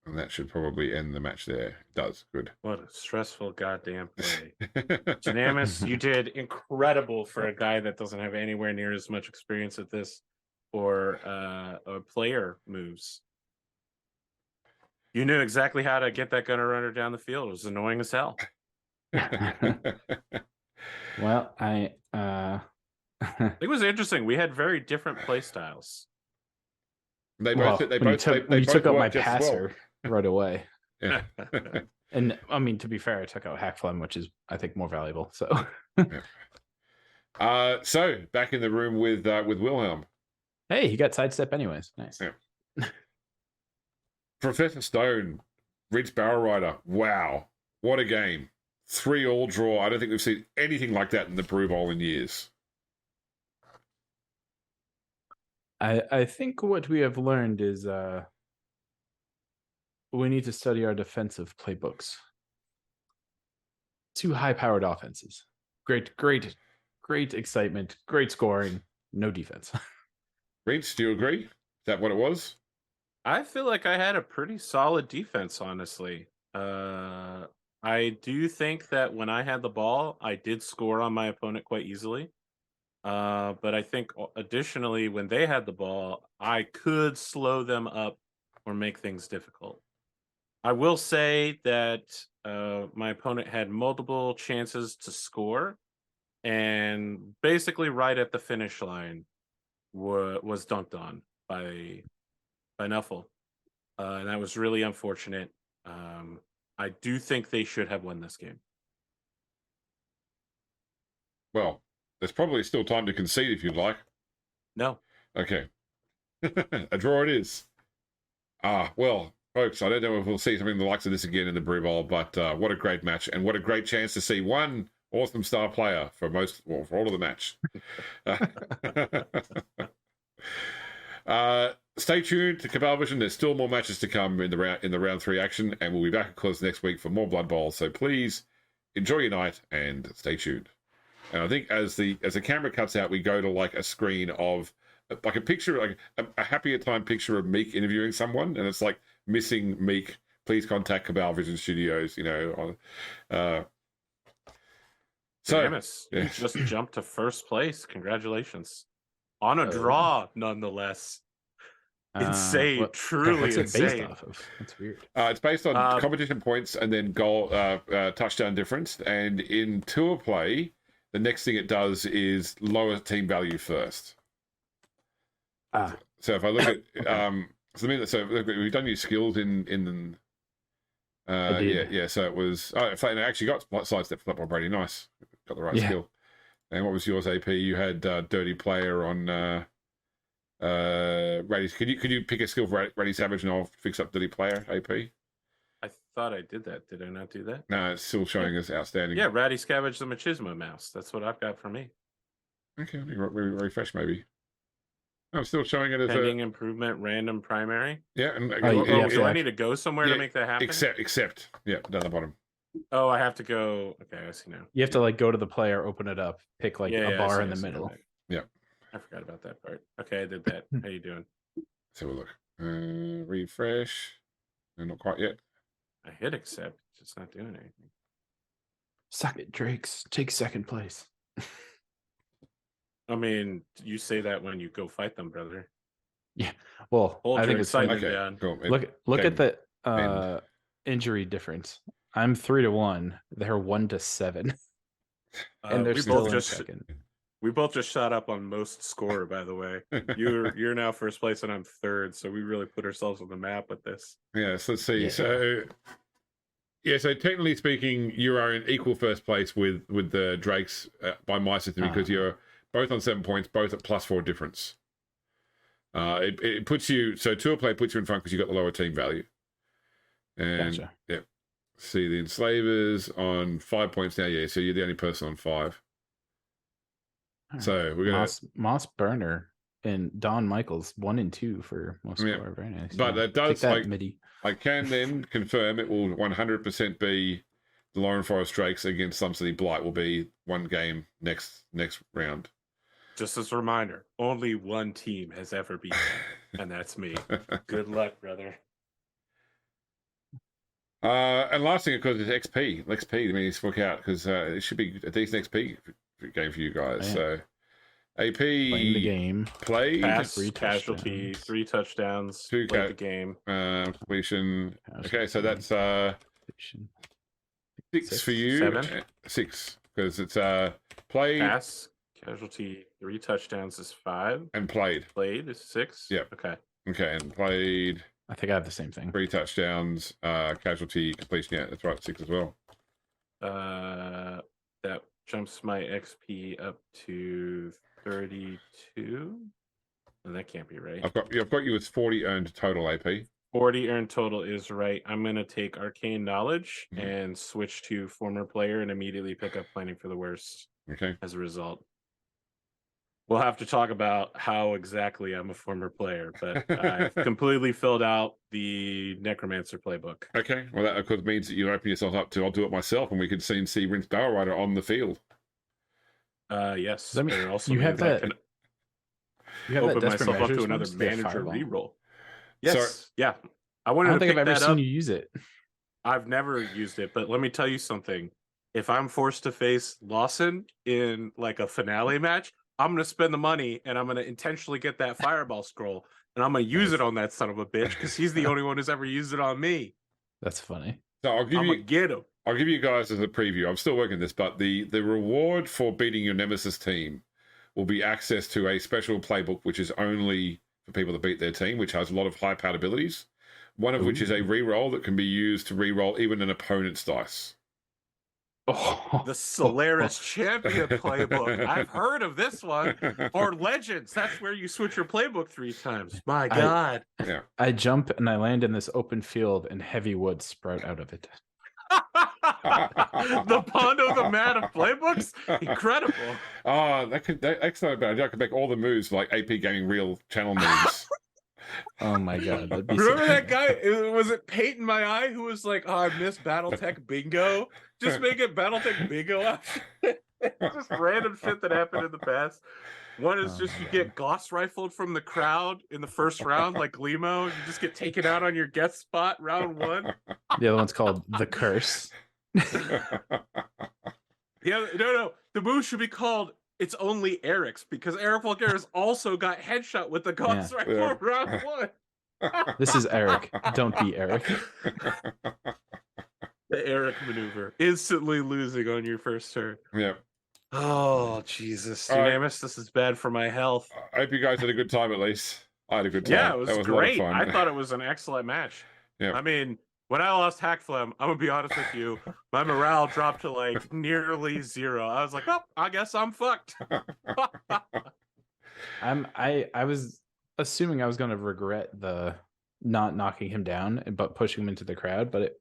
And that should probably end the match there. It does. Good. What a stressful goddamn play. Dynamis, you did incredible for a guy that doesn't have anywhere near as much experience at this or player moves. You knew exactly how to get that gunner runner down the field. It was annoying as hell. Well, it was interesting. We had very different play styles. They took out my passer right away. Yeah. And I mean, to be fair, I took out Hakflem, which is I think more valuable. So, so back in the room with Wilhelm. Hey, he got sidestep anyways. Nice. Yeah. Professor Stone, Ridge Barrel Rider. Wow, what a game! 3 all draw. I don't think we've seen anything like that in the Brew Bowl in years. I think what we have learned is we need to study our defensive playbooks. 2 high-powered offenses. Great excitement. Great scoring. No defense. Reach, do you agree? Is that what it was? I feel like I had a pretty solid defense, honestly. I do think that when I had the ball, I did score on my opponent quite easily. But I think additionally, when they had the ball, I could slow them up or make things difficult. I will say that my opponent had multiple chances to score, and basically right at the finish line was dunked on by Nuffle, and that was really unfortunate. I do think they should have won this game. Well, there's probably still time to concede if you'd like. No. Okay. A draw it is. Well, folks, I don't know if we'll see something the likes of this again in the Brew Bowl, but what a great match, and what a great chance to see one awesome star player for all of the match. Stay tuned to Cabal Vision. There's still more matches to come in the round 3 action, and we'll be back of course next week for more Blood Bowl. So please enjoy your night and stay tuned. And I think as the camera cuts out, we go to like a screen of like a picture, like a happier time picture of Meek interviewing someone, and it's like missing Meek. Please contact Cabal Vision Studios. So Damus, you just jumped to first place. Congratulations on a draw, nonetheless. Insane, truly what's it insane. based off of? That's weird. It's based on competition points and then goal touchdown difference. And in tour play, the next thing it does is lower team value first. So if I look at we've done your skills in so it was I actually got sidestep flip by Brady. Nice, got the right skill. And what was yours, AP? You had dirty player on Rady. Could you pick a skill for Rady Savage and I'll fix up dirty player, AP? I thought I did that. Did I not do that? No, it's still showing us outstanding. Yeah, Ratty Scavenge the Machismo mouse. That's what I've got for me. Okay, let me refresh maybe. I'm still showing it as pending improvement, random primary. Yeah, and do I need to go somewhere to make that happen? Except, down the bottom. Oh, I have to go. Okay, I see now. You have to like go to the player, open it up, pick like a bar in the middle. Yeah, I forgot about that part. Okay, I did that. How you doing? Let's have a look. Refresh. No, not quite yet. I hit accept. It's just not doing anything. Suck it, Drakes. Take second place. I mean, you say that when you go fight them, brother. Yeah. Well, I think it's funny. down. Cool. Look at the injury difference. I'm 3-1. They're 1-7. And they're still in second. We both just shot up on most scorer, by the way. You're now first place and I'm third, so we really put ourselves on the map with this. Yes, let's see. Yeah. So technically speaking, you are in equal first place with the Drakes by my system because you're both on 7 points, both at +4 difference. It puts you, so tour play puts you in front because you got the lower team value. And gotcha. Yeah, see the Enslavers on 5 points now. Yeah, so you're the only person on 5. So we're gonna Moss Burner and Don Michaels 1 and 2 for most score. Very nice. But that does MIDI. I can then confirm it will 100% be the Lauren Forest Drakes against Scum City Blight will be one game next round. Just as a reminder, only one team has ever beaten, and that's me. Good luck, brother. And last thing, of course, is XP. XP, I mean, it's look out because it should be a decent XP game for you guys. Yeah. So, AP playing the game, played, pass, 3 casualty, 3 touchdowns, 2 played the game, completion. Okay, so that's 6 for you. 7? 6 because it's played, pass, casualty, 3 touchdowns is 5, and played. Played is 6. Yeah. Okay, and played. I think I have the same thing. 3 touchdowns, casualty, completion. Yeah, that's right, 6 as well. That jumps my XP up to 32. And that can't be right. I've got you with 40 earned total AP. 40 earned total is right. I'm going to take Arcane Knowledge and switch to Former Player and immediately pick up Planning for the Worst. Okay. As a result. We'll have to talk about how exactly I'm a former player, but I've completely filled out the Necromancer playbook. Okay. Well, that of course means that you open yourself up to I'll do it myself, and we could see Rinse Barrel Rider on the field. Yes. That means also you have that. You have open myself up to another manager reroll. Yes. Yeah. I wanted I don't to think pick I've ever that seen up. you use it. I've never used it, but let me tell you something. If I'm forced to face Lawson in like a finale match, I'm gonna spend the money and I'm gonna intentionally get that fireball scroll and I'm gonna use it on that son of a bitch because he's the only one who's ever used it on me. That's funny. So I'm gonna get him. I'll give you guys as a preview. I'm still working this, but the reward for beating your nemesis team will be access to a special playbook, which is only for people that beat their team, which has a lot of high-powered abilities. One of which is a reroll that can be used to reroll even an opponent's dice. Oh, The Solaris Champion playbook. I've heard of this one. Or Legends. That's where you switch your playbook 3 times. My God. Yeah. I jump and I land in this open field and heavy wood sprout out of it. The Pondo the Man of playbooks? Incredible. Oh, that's not a bad idea. I could make all the moves like AP Gaming real channel moves. Oh my god. That'd be Remember so that guy? Was it Peyton My Eye who was like, oh, I miss Battletech Bingo? Just make it Battletech Bingo. Just random shit that happened in the past. One is just you get Gauss rifled from the crowd in the first round, like Glimo. You just get taken out on your guest spot round 1. The other one's called The Curse. Yeah, no. The move should be called It's Only Eric's because Eric Vulgaris also got headshot with the Gauss rifle round 1. This is Eric. Don't be Eric. The Eric maneuver. Instantly losing on your first turn. Yeah. Oh, Jesus. Right. Dunamis, this is bad for my health. I hope you guys had a good time at least. I had a good time. Yeah, it was That was great. A lot of fun. I thought it was an excellent match. Yeah. I mean, when I lost Hakflem, I'm going to be honest with you, my morale dropped to like nearly 0. I was like, oh, I guess I'm fucked. I was assuming I was going to regret the not knocking him down but pushing him into the crowd, but it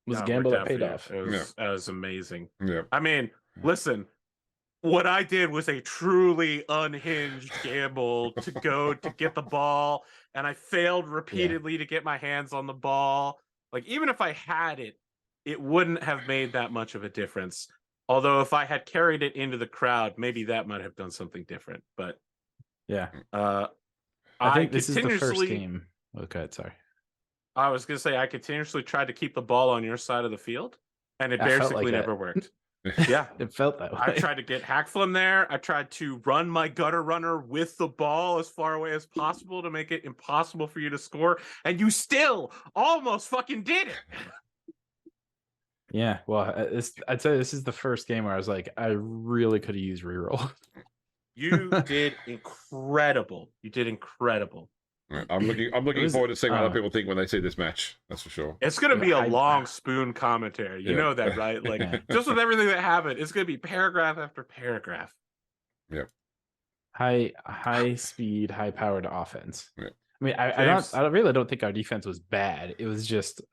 was a gamble that paid off. That was amazing. Yeah. I mean, listen, what I did was a truly unhinged gamble to go to get the ball, and I failed repeatedly to get my hands on the ball. Like, even if I had it, it wouldn't have made that much of a difference. Although if I had carried it into the crowd, maybe that might have done something different. But yeah, I think this is the first game. Okay, sorry. I was going to say I continuously tried to keep the ball on your side of the field, and it basically never worked. Yeah, it felt that way. I tried to get Hakflem there. I tried to run my gutter runner with the ball as far away as possible to make it impossible for you to score, and you still almost fucking did it. Yeah, well, I'd say this is the first game where I was like, I really could have used reroll. You did incredible. You did incredible. I'm looking forward to seeing what other people think when they see this match. That's for sure. It's going to be a long spoon commentary. You know that, right? Like, just with everything that happened, it's going to be paragraph after paragraph. Yeah. High speed, high powered offense. Yeah. I mean, I really don't think our defense was bad. It was just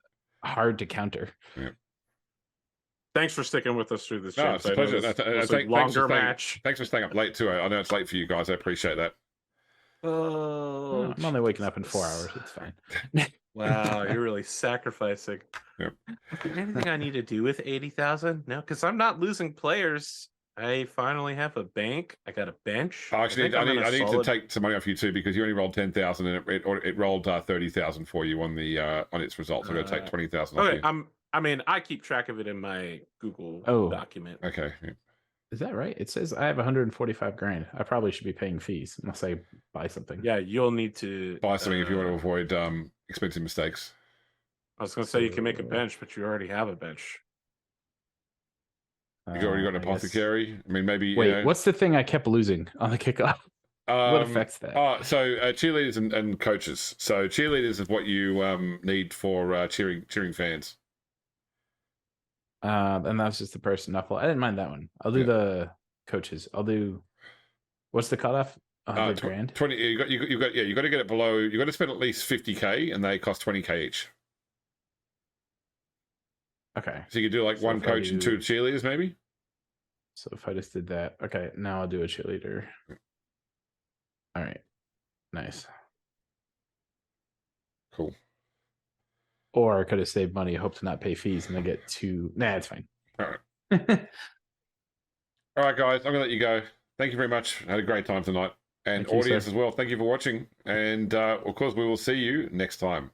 hard to counter. Yeah. Thanks for sticking with us through this. No, it's a pleasure. It's a longer match. Thanks for staying up late too. I know it's late for you guys. I appreciate that. Oh, I'm only waking up in 4 hours. It's fine. Wow, you're really sacrificing. Yep. Anything I need to do with 80,000? No, because I'm not losing players. I finally have a bank. I got a bench. Actually, I need to take some money off you too because you only rolled 10,000 and it rolled 30,000 for you on the on its results. I'm going to take 20,000 off you. I keep track of it in my Google document. Okay. Yeah. Is that right? It says I have 145 grand. I probably should be paying fees unless I buy something. Yeah, you'll need to buy something if you want to avoid expensive mistakes. I was going to say you can make a bench, but you already have a bench. You already got an apothecary. I mean, maybe. Wait, what's the thing I kept losing on the kickoff? What affects that? So cheerleaders and coaches. So cheerleaders is what you need for cheering fans. And that's just the person snuffle. I didn't mind that one. I'll do the coaches. I'll do. What's the cutoff? 100 grand. 20. You got to get it below. You got to spend at least 50K, and they cost 20K each. Okay. So you could do like one coach and 2 cheerleaders, maybe. So if I just did that, okay. Now I'll do a cheerleader. All right. Nice. Cool. Or I could have saved money, hope to not pay fees, and then get 2. Nah, it's fine. All right. All right, guys. I'm going to let you go. Thank you very much. I had a great time tonight. And audience as well. Thank you for watching. And, of course, we will see you next time.